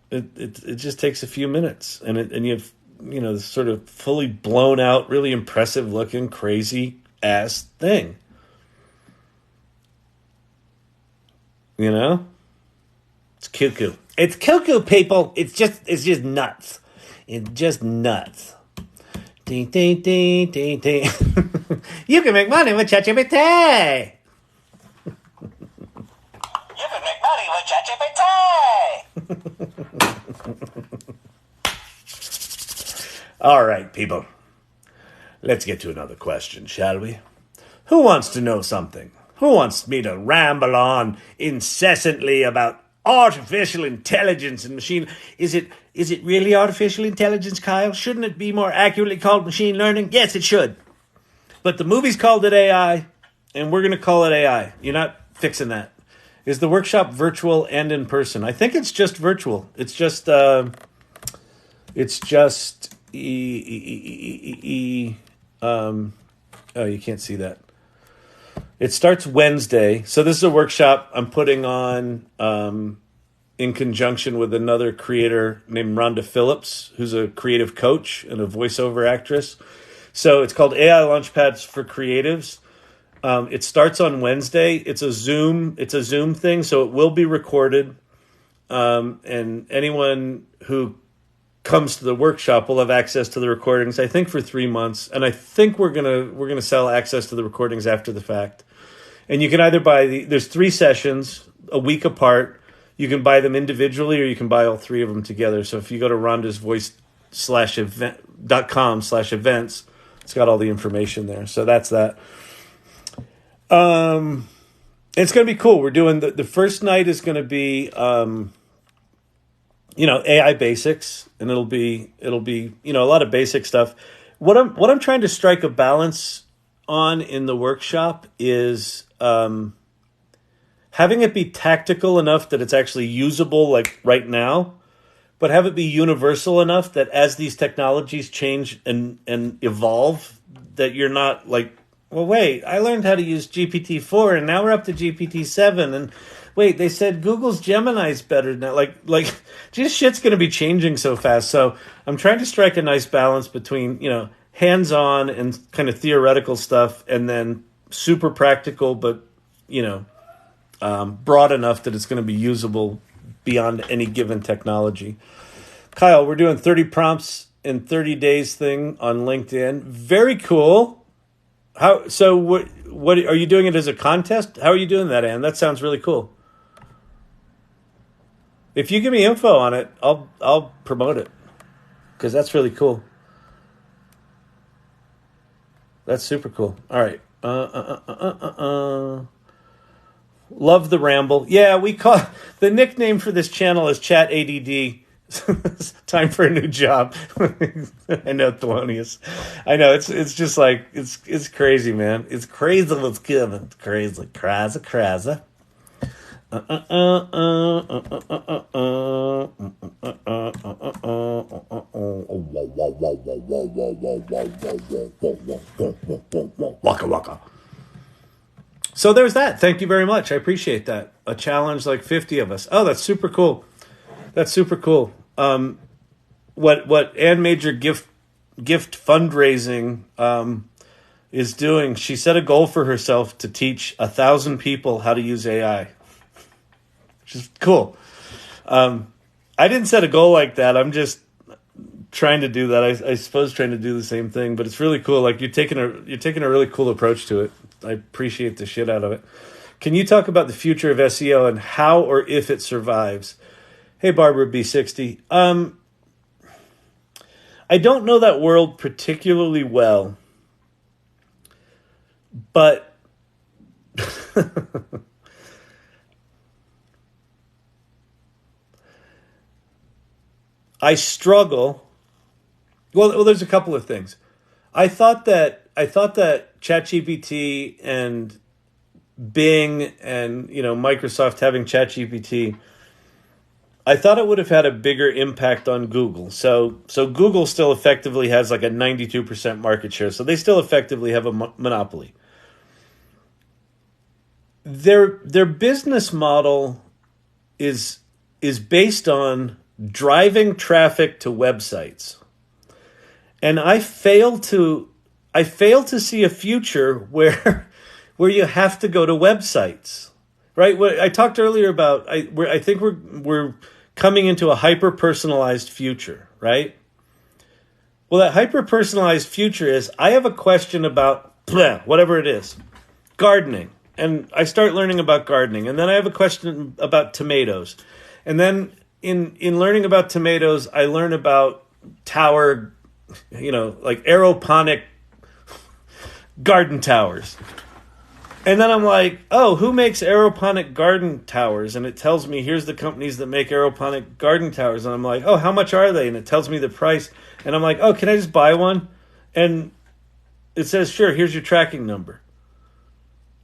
it just takes a few minutes, and you have this sort of fully blown out, really impressive looking, crazy ass thing. It's cuckoo. It's cuckoo, people. It's just nuts. It's just nuts. Ding ding ding ding ding. You can make money with ChatGPT. You can make money with ChatGPT. All right, people. Let's get to another question, shall we? Who wants to know something? Who wants me to ramble on incessantly about artificial intelligence and machine? Is it really artificial intelligence, Kyle? Shouldn't it be more accurately called machine learning? Yes, it should. But the movie's called it AI, and we're going to call it AI. You're not fixing that. Is the workshop virtual and in person? I think it's just virtual. It's just you can't see that. It starts Wednesday. So this is a workshop I'm putting on in conjunction with another creator named Rhonda Phillips, who's a creative coach and a voiceover actress. So it's called AI Launchpads for Creatives. It starts on Wednesday. It's a Zoom thing, so it will be recorded. And anyone who comes to the workshop will have access to the recordings, I think, for 3 months. And I think we're gonna sell access to the recordings after the fact. And you can either buy there's 3 sessions a week apart. You can buy them individually, or you can buy all 3 of them together. So if you go to rondasvoice.com/events, it's got all the information there. So that's that. It's going to be cool. We're doing the first night is going to be, AI basics, and it'll be, a lot of basic stuff. What I'm trying to strike a balance on in the workshop is, having it be tactical enough that it's actually usable, like right now, but have it be universal enough that as these technologies change and evolve, that you're not like, well, wait, I learned how to use GPT-4 and now we're up to GPT-7, and wait, they said Google's Gemini's better now. Like, just shit's going to be changing so fast. So I'm trying to strike a nice balance between, hands-on and kind of theoretical stuff, and then super practical, but, broad enough that it's going to be usable beyond any given technology. Kyle, we're doing 30 prompts in 30 days thing on LinkedIn. Very cool. What are you doing it as a contest? How are you doing that, Ann? That sounds really cool. If you give me info on it, I'll promote it, because that's really cool. That's super cool. All right. Love the ramble. Yeah, we call the nickname for this channel is Chat ADD. Time for a new job. I know, Thelonious. I know, it's just like it's crazy, man. It's crazy what's given. It's crazy. Crazy. Waka waka. So there's that. Thank you very much. I appreciate that. A challenge like 50 of us. Oh, that's super cool. That's super cool. What Ann Major gift fundraising is doing, she set a goal for herself to teach 1,000 people how to use AI. Which is cool. I didn't set a goal like that. I'm just trying to do that. I suppose trying to do the same thing, but it's really cool. Like you're taking a really cool approach to it. I appreciate the shit out of it. Can you talk about the future of SEO and how or if it survives? Hey, Barbara B60. I don't know that world particularly well, but I struggle. Well, there's a couple of things. I thought that ChatGPT and Bing and Microsoft having ChatGPT, I thought it would have had a bigger impact on Google. So Google still effectively has like a 92% market share. So they still effectively have a monopoly. Their business model is based on driving traffic to websites. And I fail to see a future where you have to go to websites, right? What I talked earlier about, I think we're coming into a hyper-personalized future, right? Well, that hyper-personalized future is, I have a question about whatever it is, gardening, and I start learning about gardening, and then I have a question about tomatoes, and then in learning about tomatoes, I learn about tower, like aeroponic garden towers. And then I'm like, oh, who makes aeroponic garden towers? And it tells me, here's the companies that make aeroponic garden towers. And I'm like, oh, how much are they? And it tells me the price. And I'm like, oh, can I just buy one? And it says, sure, here's your tracking number.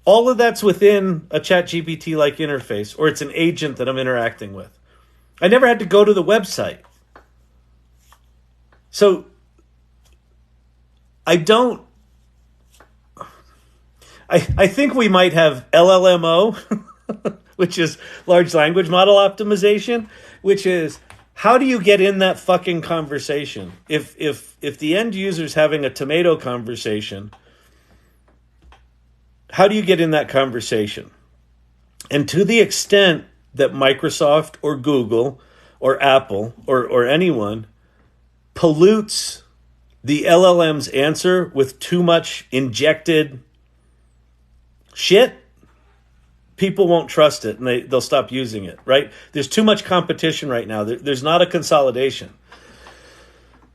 All of that's within a ChatGPT-like interface, or it's an agent that I'm interacting with. I never had to go to the website. So I think we might have LLMO, which is large language model optimization, which is, how do you get in that fucking conversation? If the end user's having a tomato conversation, how do you get in that conversation? And to the extent that Microsoft or Google or Apple or anyone pollutes the LLM's answer with too much injected shit, people won't trust it and they'll stop using it, right? There's too much competition right now. There's not a consolidation.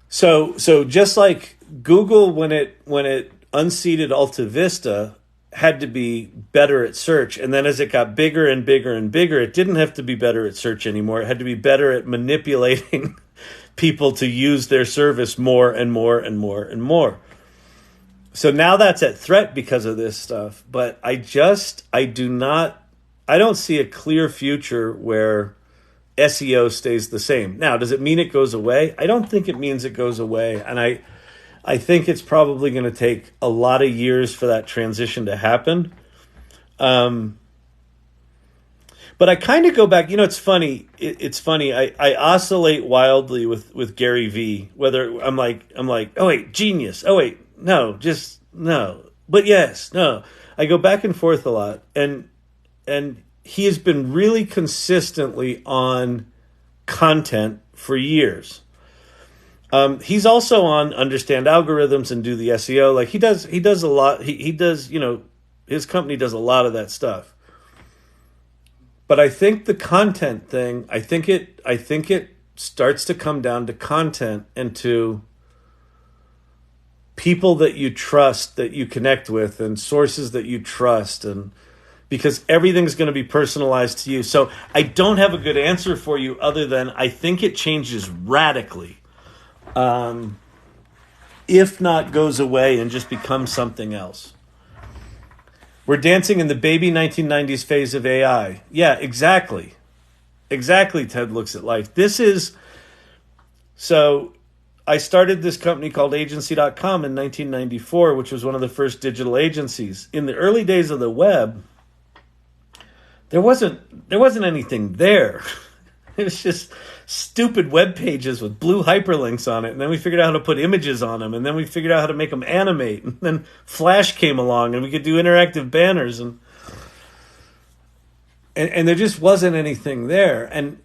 So just like Google, when it unseated Alta Vista, had to be better at search, and then as it got bigger and bigger and bigger, it didn't have to be better at search anymore. It had to be better at manipulating people to use their service more and more and more and more. So now that's at threat because of this stuff. But I don't see a clear future where SEO stays the same. Now, does it mean it goes away? I don't think it means it goes away. And I think it's probably going to take a lot of years for that transition to happen. But I kind of go back, it's funny. It's funny. I oscillate wildly with Gary V, whether I'm like, oh wait, genius. Oh wait, no, just no. But yes, no. I go back and forth a lot. And he has been really consistently on content for years. He's also on understand algorithms and do the SEO. Like he does a lot. He does, his company does a lot of that stuff. But I think the content thing, I think it starts to come down to content and to people that you trust, that you connect with, and sources that you trust, and because everything's going to be personalized to you. So I don't have a good answer for you other than I think it changes radically. If not goes away and just becomes something else. We're dancing in the baby 1990s phase of AI. Yeah, exactly. Exactly, Ted looks at life. So I started this company called agency.com in 1994, which was one of the first digital agencies. In the early days of the web, there wasn't anything there. It was just stupid web pages with blue hyperlinks on it. And then we figured out how to put images on them. And then we figured out how to make them animate. And then Flash came along and we could do interactive banners. And there just wasn't anything there. And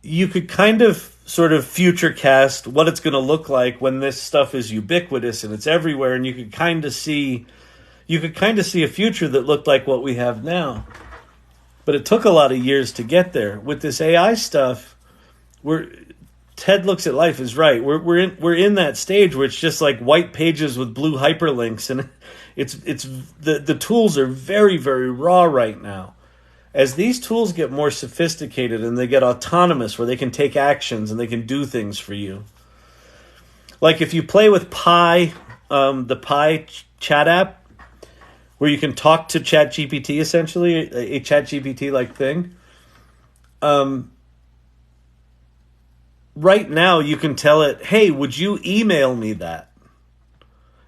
you could kind of sort of future cast what it's going to look like when this stuff is ubiquitous and it's everywhere. And you could kind of see a future that looked like what we have now. But it took a lot of years to get there. With this AI stuff, Ted looks at life is right. We're in that stage where it's just like white pages with blue hyperlinks, and it's the tools are very, very raw right now. As these tools get more sophisticated and they get autonomous, where they can take actions and they can do things for you. Like if you play with Pi, the Pi chat app, where you can talk to ChatGPT, essentially, a ChatGPT-like thing. Right now, you can tell it, hey, would you email me that?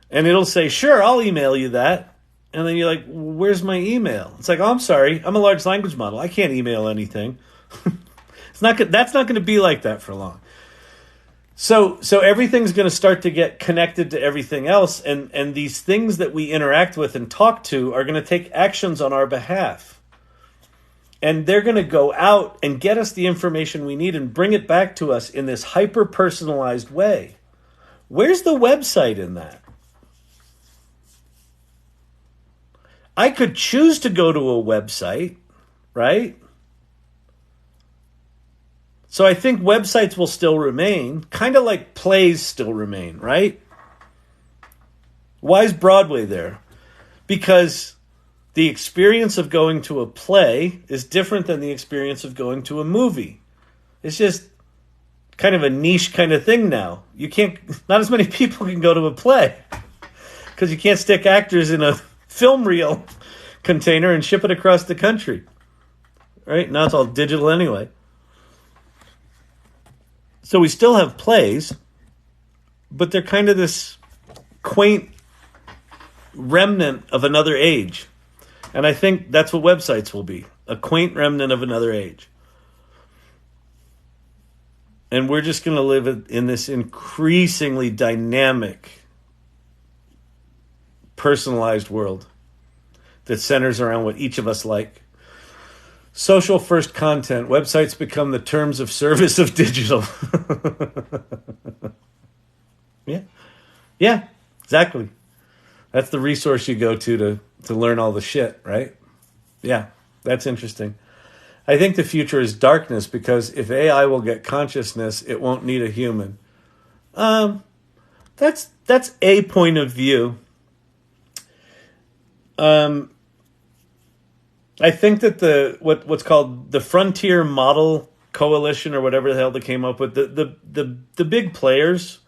And it'll say, sure, I'll email you that. And then you're like, where's my email? It's like, oh, I'm sorry, I'm a large language model. I can't email anything. That's not going to be like that for long. So everything's going to start to get connected to everything else, and these things that we interact with and talk to are going to take actions on our behalf. And they're going to go out and get us the information we need and bring it back to us in this hyper-personalized way. Where's the website in that? I could choose to go to a website, right? So I think websites will still remain, kind of like plays still remain, right? Why is Broadway there? Because the experience of going to a play is different than the experience of going to a movie. It's just kind of a niche kind of thing now. Not as many people can go to a play because you can't stick actors in a film reel container and ship it across the country, right? Now it's all digital anyway. So we still have plays, but they're kind of this quaint remnant of another age. And I think that's what websites will be, a quaint remnant of another age. And we're just going to live in this increasingly dynamic, personalized world that centers around what each of us like. Social first content. Websites become the terms of service of digital. Yeah, exactly. That's the resource you go to learn all the shit, right? Yeah, that's interesting. I think the future is darkness because if AI will get consciousness, it won't need a human. That's a point of view. I think that what's called the Frontier Model Coalition or whatever the hell they came up with, the big players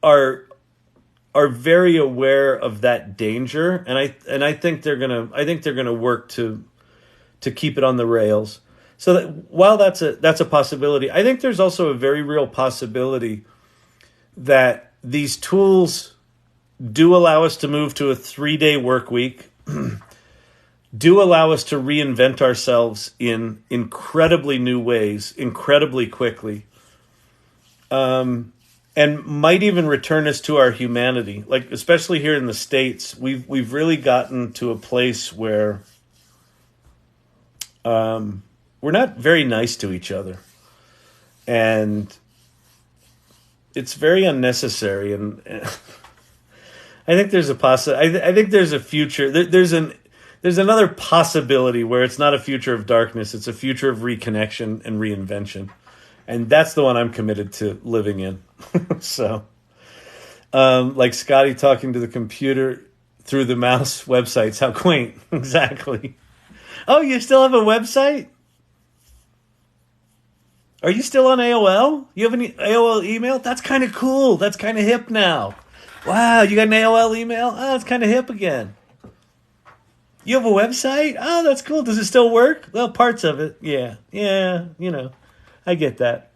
are very aware of that danger, and I think they're gonna work to keep it on the rails. So that while that's a possibility, I think there's also a very real possibility that these tools do allow us to move to a 3-day work week, do allow us to reinvent ourselves in incredibly new ways, incredibly quickly, and might even return us to our humanity. Like, especially here in the States, we've really gotten to a place where we're not very nice to each other, and it's very unnecessary. And I think there's I think there's a future. There's another possibility where it's not a future of darkness; it's a future of reconnection and reinvention, and that's the one I'm committed to living in. So, like Scotty talking to the computer through the mouse. Websites, how quaint! Exactly. Oh, you still have a website? Are you still on AOL? You have any AOL email? That's kind of cool. That's kind of hip now. Wow, you got an AOL email? Oh, it's kind of hip again. You have a website? Oh, that's cool. Does it still work? Well, parts of it. Yeah. Yeah, I get that.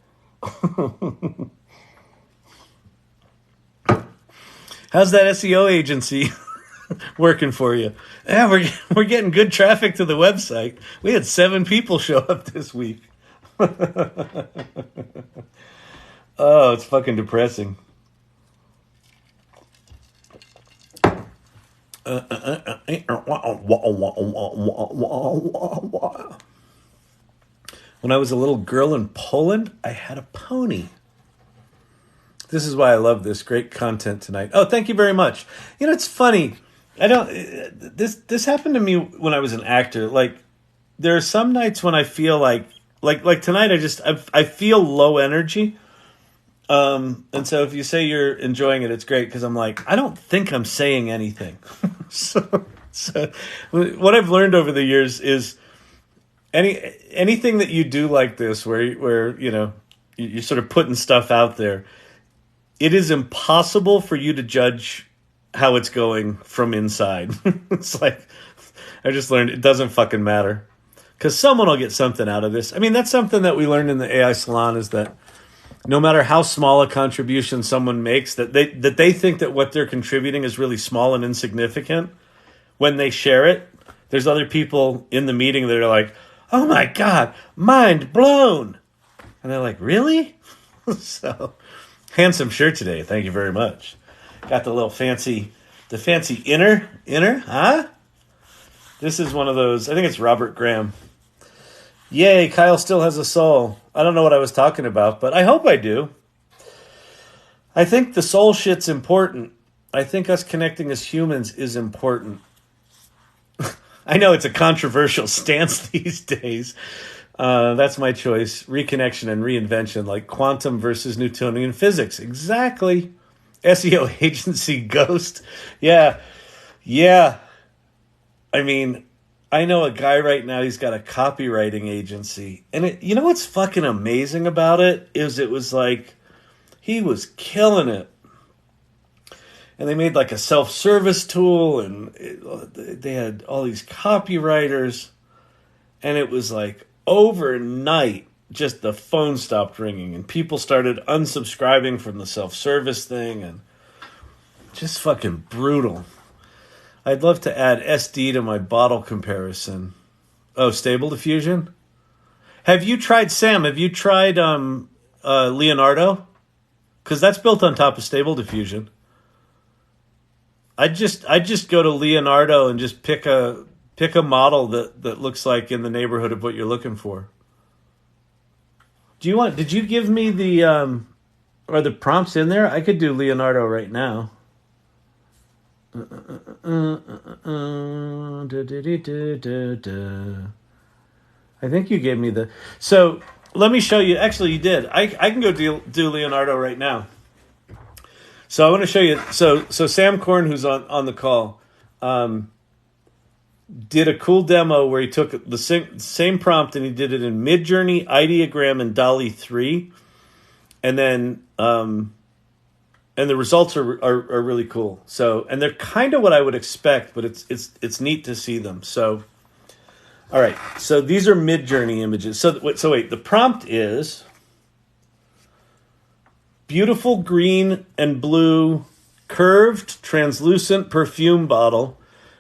How's that SEO agency working for you? Yeah, we're getting good traffic to the website. We had 7 people show up this week. Oh, it's fucking depressing. When I was a little girl in Poland, I had a pony. This is why I love this. Great content tonight. Oh, thank you very much. It's funny. This happened to me when I was an actor. Like, there are some nights when I feel like tonight, I feel low energy. And so if you say you're enjoying it, it's great, because I'm like, I don't think I'm saying anything. so what I've learned over the years is anything that you do like this, where you're sort of putting stuff out there, it is impossible for you to judge how it's going from inside. It's like, I just learned it doesn't fucking matter, because someone will get something out of this. I mean, that's something that we learned in the AI Salon, is that no matter how small a contribution someone makes, that they think that what they're contributing is really small and insignificant. When they share it, there's other people in the meeting that are like, oh my God, mind blown. And they're like, really? So, handsome shirt today. Thank you very much. Got the fancy inner, huh? This is one of those, I think it's Robert Graham. Yay, Kyle still has a soul. I don't know what I was talking about, but I hope I do. I think the soul shit's important. I think us connecting as humans is important. I know it's a controversial stance these days. That's my choice. Reconnection and reinvention, like quantum versus Newtonian physics. Exactly. SEO agency ghost. Yeah. I mean, I know a guy right now, he's got a copywriting agency. And you know what's fucking amazing about it? It was like, he was killing it. And they made like a self-service tool, and they had all these copywriters. And it was like overnight, just the phone stopped ringing, and people started unsubscribing from the self-service thing, and just fucking brutal. I'd love to add SD to my bottle comparison. Oh, Stable Diffusion? Have you tried Leonardo? Because that's built on top of Stable Diffusion. I'd just go to Leonardo and just pick a model that looks like in the neighborhood of what you're looking for. Did you give me are the prompts in there? I could do Leonardo right now. I think you gave me so let me show you. Actually, you did. I can go do Leonardo right now. So I want to show you. So Sam Korn, who's on the call, did a cool demo where he took the same prompt and he did it in Midjourney, Ideogram, and DALL-E 3, and then and the results are really cool. So, and they're kind of what I would expect, but it's neat to see them. So All right, so these are Mid-Journey images. So wait, the prompt is beautiful green and blue curved translucent perfume bottle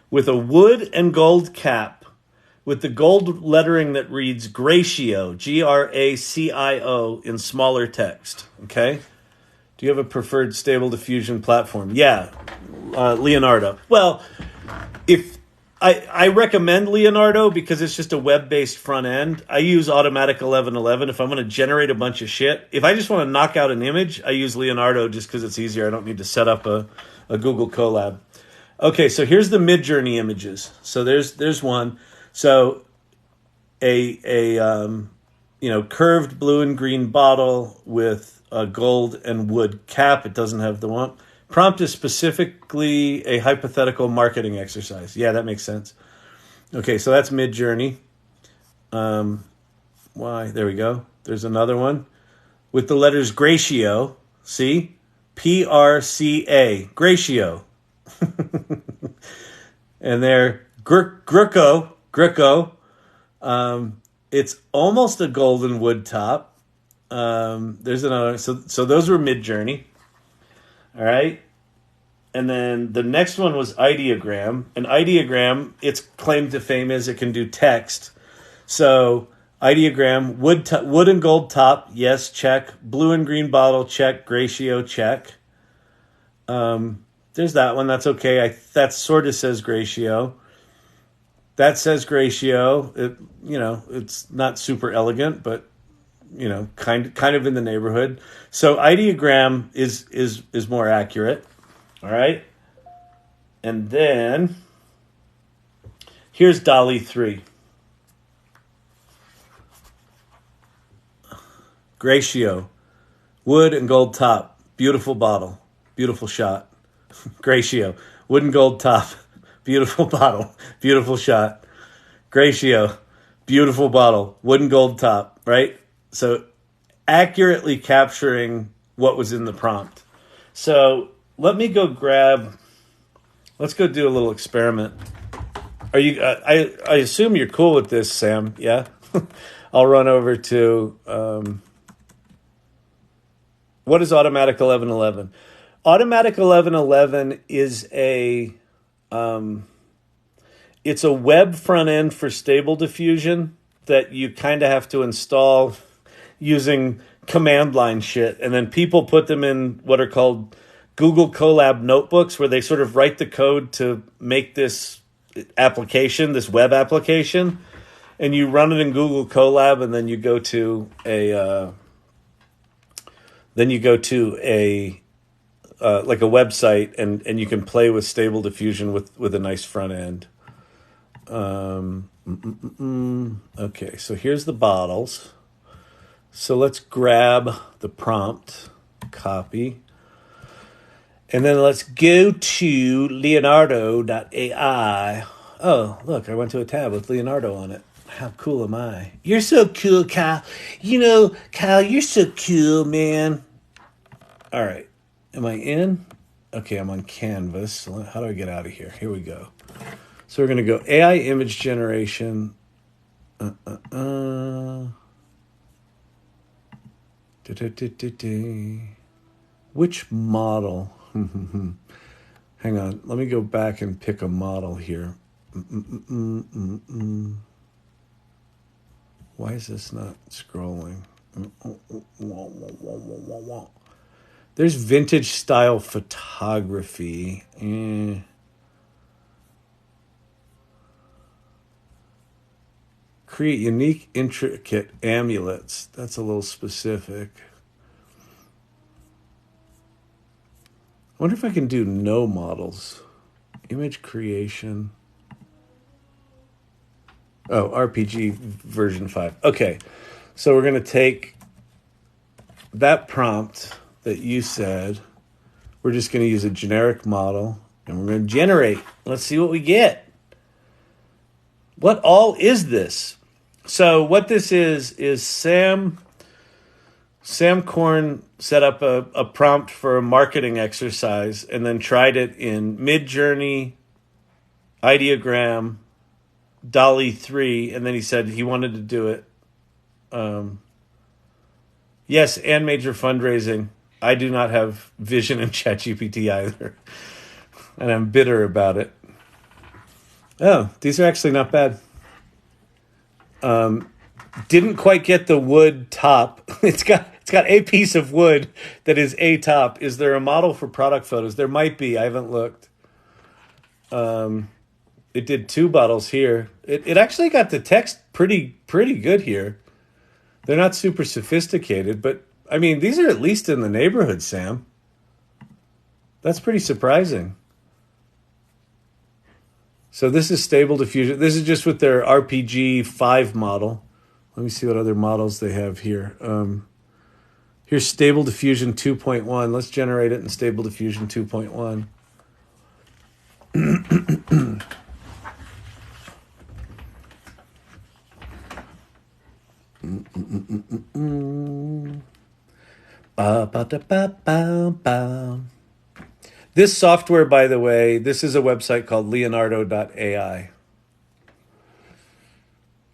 with a wood and gold cap with the gold lettering that reads Gracio, Gracio, in smaller text. Okay? Do you have a preferred stable diffusion platform? Yeah, Leonardo. Well, if I recommend Leonardo because it's just a web-based front end. I use Automatic 1111 if I'm going to generate a bunch of shit. If I just want to knock out an image, I use Leonardo just because it's easier. I don't need to set up a Google Colab. Okay, so here's the Mid-Journey images. So there's one. So a curved blue and green bottle with a gold and wood cap. It doesn't have the one. Prompt is specifically a hypothetical marketing exercise. Yeah, that makes sense. Okay, so that's Mid-Journey. Why? There we go. There's another one with the letters Gracio. See? P-R-C-A. Gracio. And they're Greco. It's almost a golden wood top. There's another. So those were Mid-Journey. All right. And then the next one was Ideogram. And Ideogram, its claim to fame is it can do text. So Ideogram, wood and gold top, yes, check. Blue and green bottle, check. Gracio, check. There's that one. That's okay. That sort of says Gracio. That says Gracio. It's not super elegant, but kind of in the neighborhood. So Ideogram is more accurate. All right. And then here's Dolly 3. Gracio. Wood and gold top. Beautiful bottle. Beautiful shot. Gracio. Wood and gold top. Beautiful bottle. Beautiful shot. Gracio. Beautiful bottle. Wood and gold top. Right? So accurately capturing what was in the prompt. So let me go let's go do a little experiment. Are you, I assume you're cool with this, Sam. Yeah. I'll run over to, what is Automatic 1111? Automatic 1111 is it's a web front end for Stable Diffusion that you kind of have to install using command line shit. And then people put them in what are called Google Colab notebooks where they sort of write the code to make this application, this web application. And you run it in Google Colab and then you go to a like a website and you can play with Stable Diffusion with a nice front end. Okay, so here's the bottles. So let's grab the prompt, copy, and then let's go to Leonardo.ai. Oh, look, I went to a tab with Leonardo on it. How cool am I? You're so cool, Kyle. Kyle, you're so cool, man. All right. Am I in? Okay, I'm on Canvas. So how do I get out of here? Here we go. So we're going to go AI image generation. Which model? Hang on. Let me go back and pick a model here. Why is this not scrolling? There's vintage style photography. Create unique, intricate amulets. That's a little specific. I wonder if I can do no models. Image creation. Oh, RPG version 5. Okay, so we're going to take that prompt that you said. We're just going to use a generic model, and we're going to generate. Let's see what we get. What all is this? So what this is Sam Korn set up a prompt for a marketing exercise and then tried it in Mid-Journey, Ideogram, DALL-E 3, and then he said he wanted to do it. Yes, and major fundraising. I do not have vision in ChatGPT either, and I'm bitter about it. Oh, these are actually not bad. Didn't quite get the wood top. It's got a piece of wood that is a top. Is there a model for product photos? There might be. I haven't looked. It did 2 bottles here. It actually got the text pretty good here. They're not super sophisticated, but I mean, these are at least in the neighborhood, Sam. That's pretty surprising. So this is Stable Diffusion. This is just with their RPG 5 model. Let me see what other models they have here. Here's Stable Diffusion 2.1. Let's generate it in Stable Diffusion 2.1. This software, by the way, this is a website called Leonardo.ai,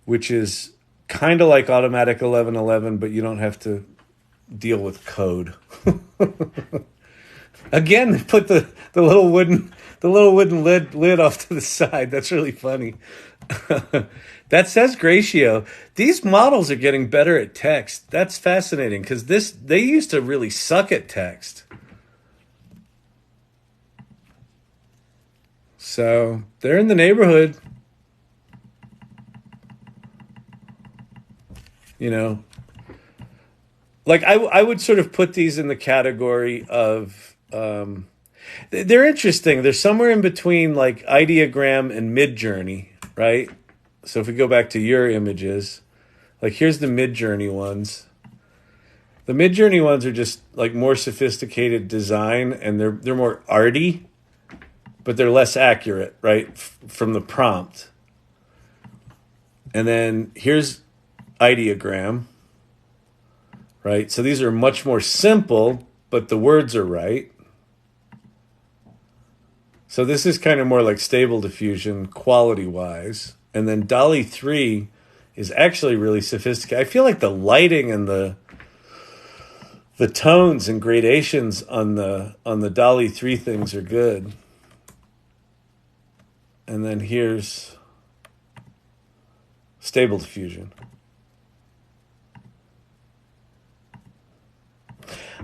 which is kind of like Automatic 1111, but you don't have to deal with code. Again, they put the little wooden lid off to the side. That's really funny. That says Gratio. These models are getting better at text. That's fascinating because they used to really suck at text. So they're in the neighborhood. You know, like I would sort of put these in the category of they're interesting. They're somewhere in between like Ideogram and Midjourney, right? So if we go back to your images, like here's the Midjourney ones. The Midjourney ones are just like more sophisticated design, and they're more arty, but they're less accurate, right, from the prompt. And then here's Ideogram, right? So these are much more simple, but the words are right. So this is kind of more like Stable Diffusion quality-wise. And then DALL-E 3 is actually really sophisticated. I feel like the lighting and the tones and gradations on the DALL-E 3 things are good. And then here's Stable Diffusion.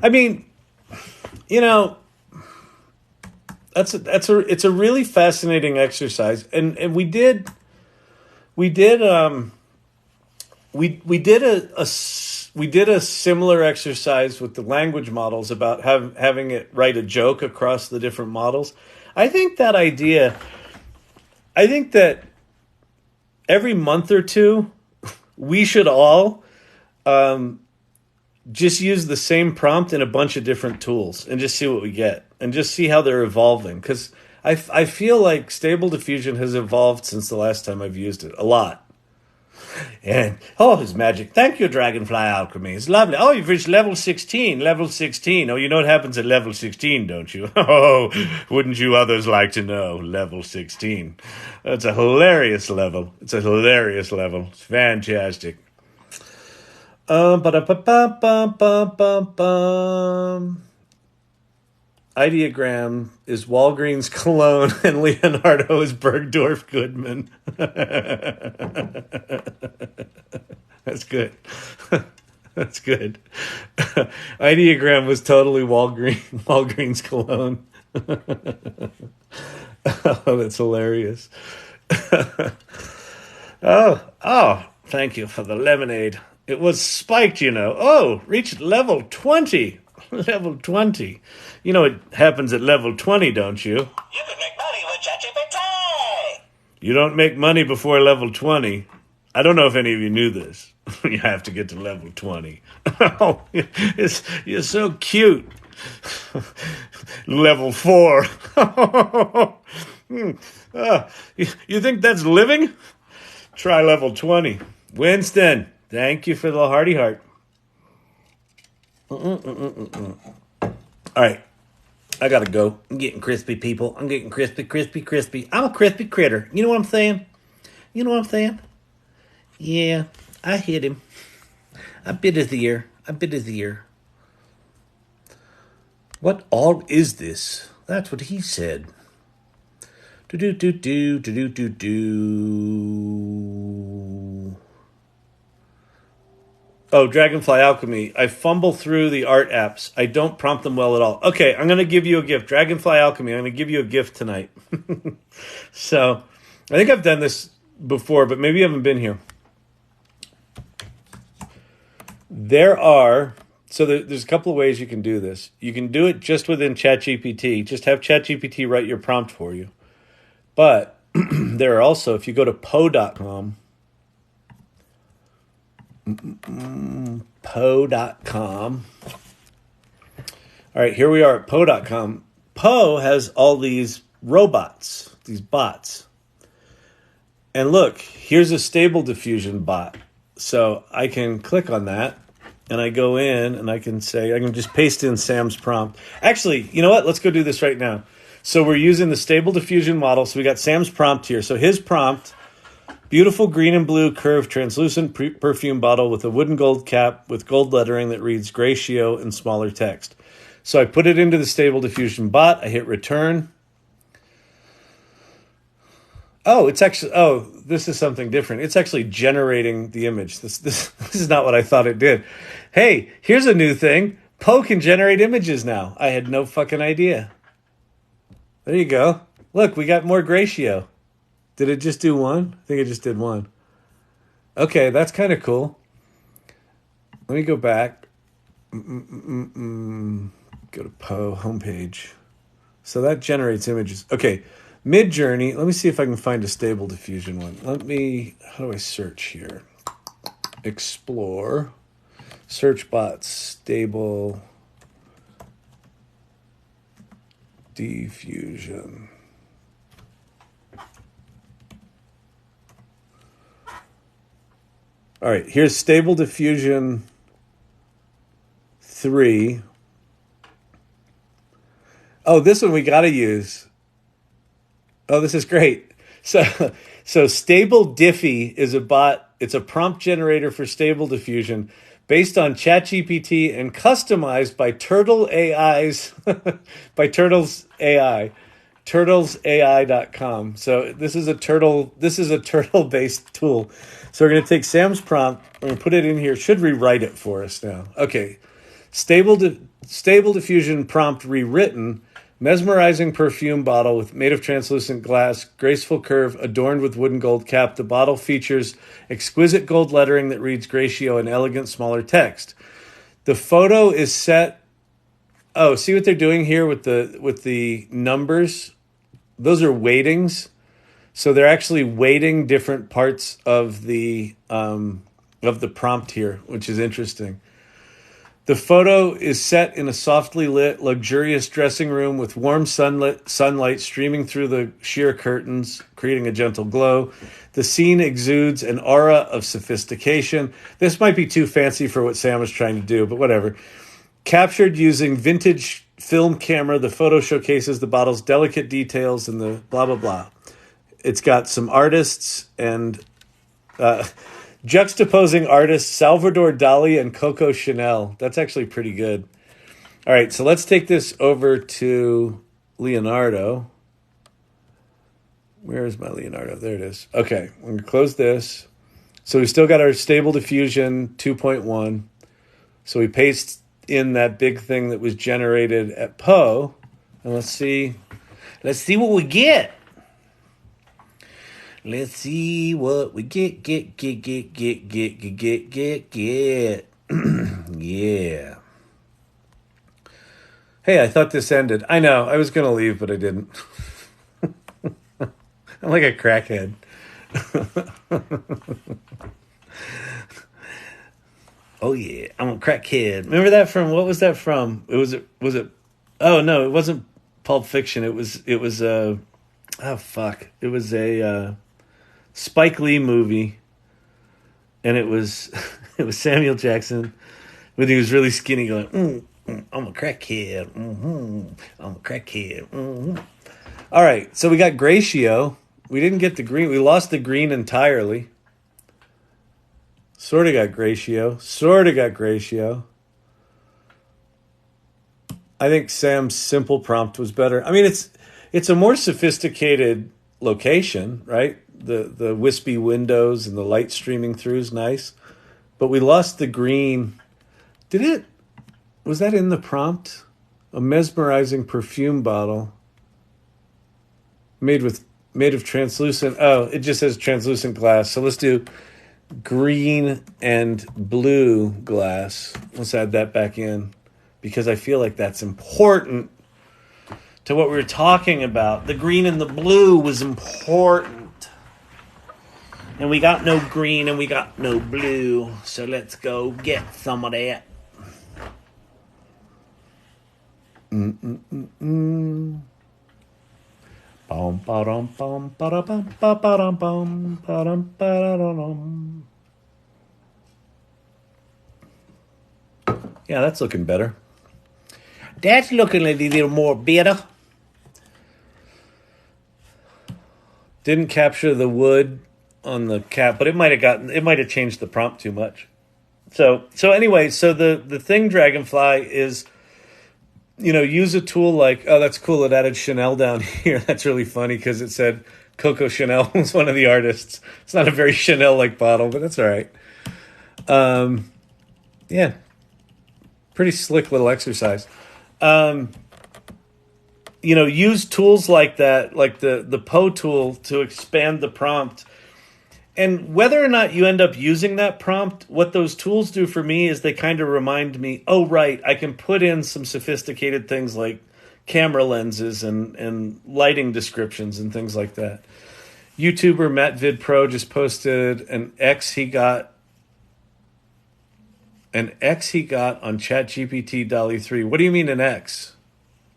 I mean, you know, it's a really fascinating exercise, and we did a similar exercise with the language models about having it write a joke across the different models. I think that every month or two, we should all just use the same prompt in a bunch of different tools and just see what we get and just see how they're evolving. Because I feel like Stable Diffusion has evolved since the last time I've used it a lot. And, oh, it's magic. Thank you, Dragonfly Alchemy. It's lovely. Oh, you've reached level 16. Level 16. Oh, you know what happens at level 16, don't you? Oh, wouldn't you others like to know? Level 16. It's a hilarious level. It's fantastic. Ideogram is Walgreens Cologne and Leonardo is Bergdorf Goodman. That's good. That's good. Ideogram was totally Walgreens Cologne. Oh, that's hilarious. Oh, thank you for the lemonade. It was spiked, you know. Oh, reached level 20. Level 20. You know what happens at level 20, don't you? You can make money with ChatGPT. You don't make money before level 20. I don't know if any of you knew this. You have to get to level 20. Oh, you're so cute. Level 4. You think that's living? Try level 20. Winston, thank you for the hearty heart. All right. I gotta go. I'm getting crispy, people. I'm getting crispy. I'm a crispy critter. You know what I'm saying? You know what I'm saying? Yeah, I hit him. I bit his ear. What all is this? That's what he said. Do. Oh, Dragonfly Alchemy. I fumble through the art apps. I don't prompt them well at all. Okay, I'm going to give you a gift. Dragonfly Alchemy, I'm going to give you a gift tonight. So, I think I've done this before, but maybe you haven't been here. There's a couple of ways you can do this. You can do it just within ChatGPT. Just have ChatGPT write your prompt for you. But there are also, if you go to Poe.com, Poe.com. All right, here we are at Poe.com. Poe has all these robots, these bots. And look, here's a Stable Diffusion bot. So I can click on that, and I go in, and I can just paste in Sam's prompt. Actually, you know what? Let's go do this right now. So we're using the Stable Diffusion model. So we got Sam's prompt here. So his prompt: beautiful green and blue curved translucent perfume bottle with a wooden gold cap with gold lettering that reads Gratio in smaller text. So I put it into the Stable Diffusion bot. I hit return. This is something different. It's actually generating the image. This is not what I thought it did. Hey, here's a new thing. Poe can generate images now. I had no fucking idea. There you go. Look, we got more Gratio. Did it just do one? I think it just did one. Okay, that's kind of cool. Let me go back. Go to Poe homepage. So that generates images. Okay, Midjourney. Let me see if I can find a Stable Diffusion one. How do I search here? Explore. Search bots. Stable Diffusion. All right, here's Stable Diffusion 3. Oh, this one we got to use. Oh, this is great. So Stable Diffy is a bot. It's a prompt generator for Stable Diffusion based on ChatGPT and customized by Turtle AI's by Turtles AI. turtlesai.com. So this is a turtle-based tool. So we're going to take Sam's prompt, we're going to put it in here. It should rewrite it for us now. Okay. Stable Diffusion prompt rewritten. Mesmerizing perfume bottle made of translucent glass, graceful curve, adorned with wooden gold cap. The bottle features exquisite gold lettering that reads Gratio in elegant, smaller text. The photo is set. Oh, see what they're doing here with the numbers? Those are weightings. So they're actually weighting different parts of the prompt here, which is interesting. The photo is set in a softly lit, luxurious dressing room with warm sunlight streaming through the sheer curtains, creating a gentle glow. The scene exudes an aura of sophistication. This might be too fancy for what Sam is trying to do, but whatever. Captured using vintage film camera, the photo showcases the bottle's delicate details and the blah, blah, blah. It's got some artists and juxtaposing artists Salvador Dali and Coco Chanel. That's actually pretty good. All right, so let's take this over to Leonardo. Where is my Leonardo? There it is. Okay, I'm going to close this. So we still got our Stable Diffusion 2.1. So we paste in that big thing that was generated at Poe. And let's see what we get. Let's see what we get. Yeah. Hey, I thought this ended. I know, I was going to leave, but I didn't. I'm like a crackhead. Oh, yeah, I'm a crackhead. Remember that from, what was that from? Was it, oh, no, it wasn't Pulp Fiction. It was oh, fuck. It was a Spike Lee movie, and it was Samuel Jackson when he was really skinny going, I'm a crackhead. I'm a crackhead. All right, so we got Gratio. We didn't get the green. We lost the green entirely. Sort of got Gratio. I think Sam's simple prompt was better. I mean, it's a more sophisticated location, right? The wispy windows and the light streaming through is nice. But we lost the green. Was that in the prompt? A mesmerizing perfume bottle made of translucent. Oh, it just says translucent glass. So let's do green and blue glass. Let's add that back in because I feel like that's important to what we were talking about. The green and the blue was important. And we got no green and we got no blue. So let's go get some of that. Bum ba-dum bum ba-da-bum ba-ba-dum bum ba-dum ba-da-dum. Yeah, that's looking better. That's looking a little more better. Didn't capture the wood on the cap, but it might have changed the prompt too much. So anyway, the thing, Dragonfly, is, use a tool like, oh, that's cool, it added Chanel down here. That's really funny because it said Coco Chanel was one of the artists. It's not a very Chanel-like bottle, but that's all right. Yeah. Pretty slick little exercise. Use tools like that, like the Poe tool, to expand the prompt. And whether or not you end up using that prompt, what those tools do for me is they kind of remind me, oh, right, I can put in some sophisticated things like camera lenses and lighting descriptions and things like that. YouTuber MattVidPro just posted an X he got on ChatGPT DALL-E 3. What do you mean an X?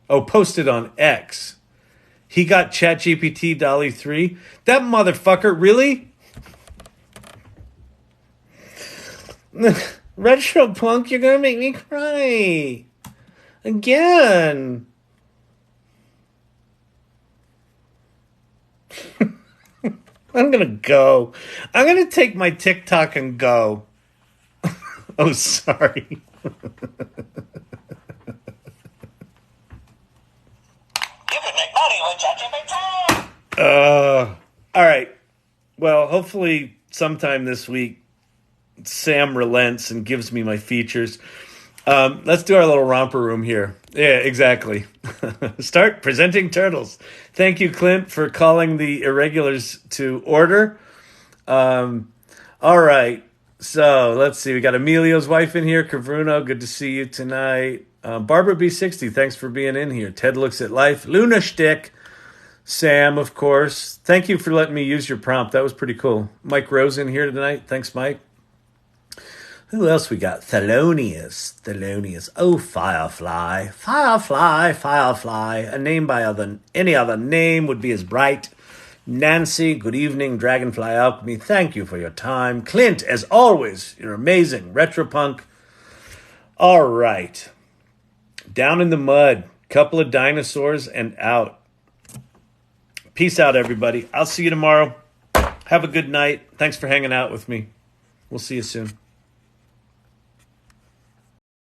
Oh, posted on X. He got ChatGPT DALL-E 3? That motherfucker, really? Retro Punk, you're gonna make me cry. Again. I'm gonna go. I'm gonna take my TikTok and go. Oh, sorry. You can make money with ChatGPT. All right. Well, hopefully sometime this week Sam relents and gives me my features. Let's do our little romper room here. Yeah, exactly. Start presenting turtles. Thank you, Clint, for calling the irregulars to order. All right. So let's see. We got Emilio's wife in here. Cavruno, good to see you tonight. Barbara B60, thanks for being in here. Ted Looks at Life. Luna Shtick. Sam, of course. Thank you for letting me use your prompt. That was pretty cool. Mike Rose in here tonight. Thanks, Mike. Who else we got? Thelonious. Oh, Firefly. A name by any other name would be as bright. Nancy, good evening. Dragonfly Alchemy, thank you for your time. Clint, as always, you're amazing. Retropunk. All right. Down in the mud. Couple of dinosaurs and out. Peace out, everybody. I'll see you tomorrow. Have a good night. Thanks for hanging out with me. We'll see you soon.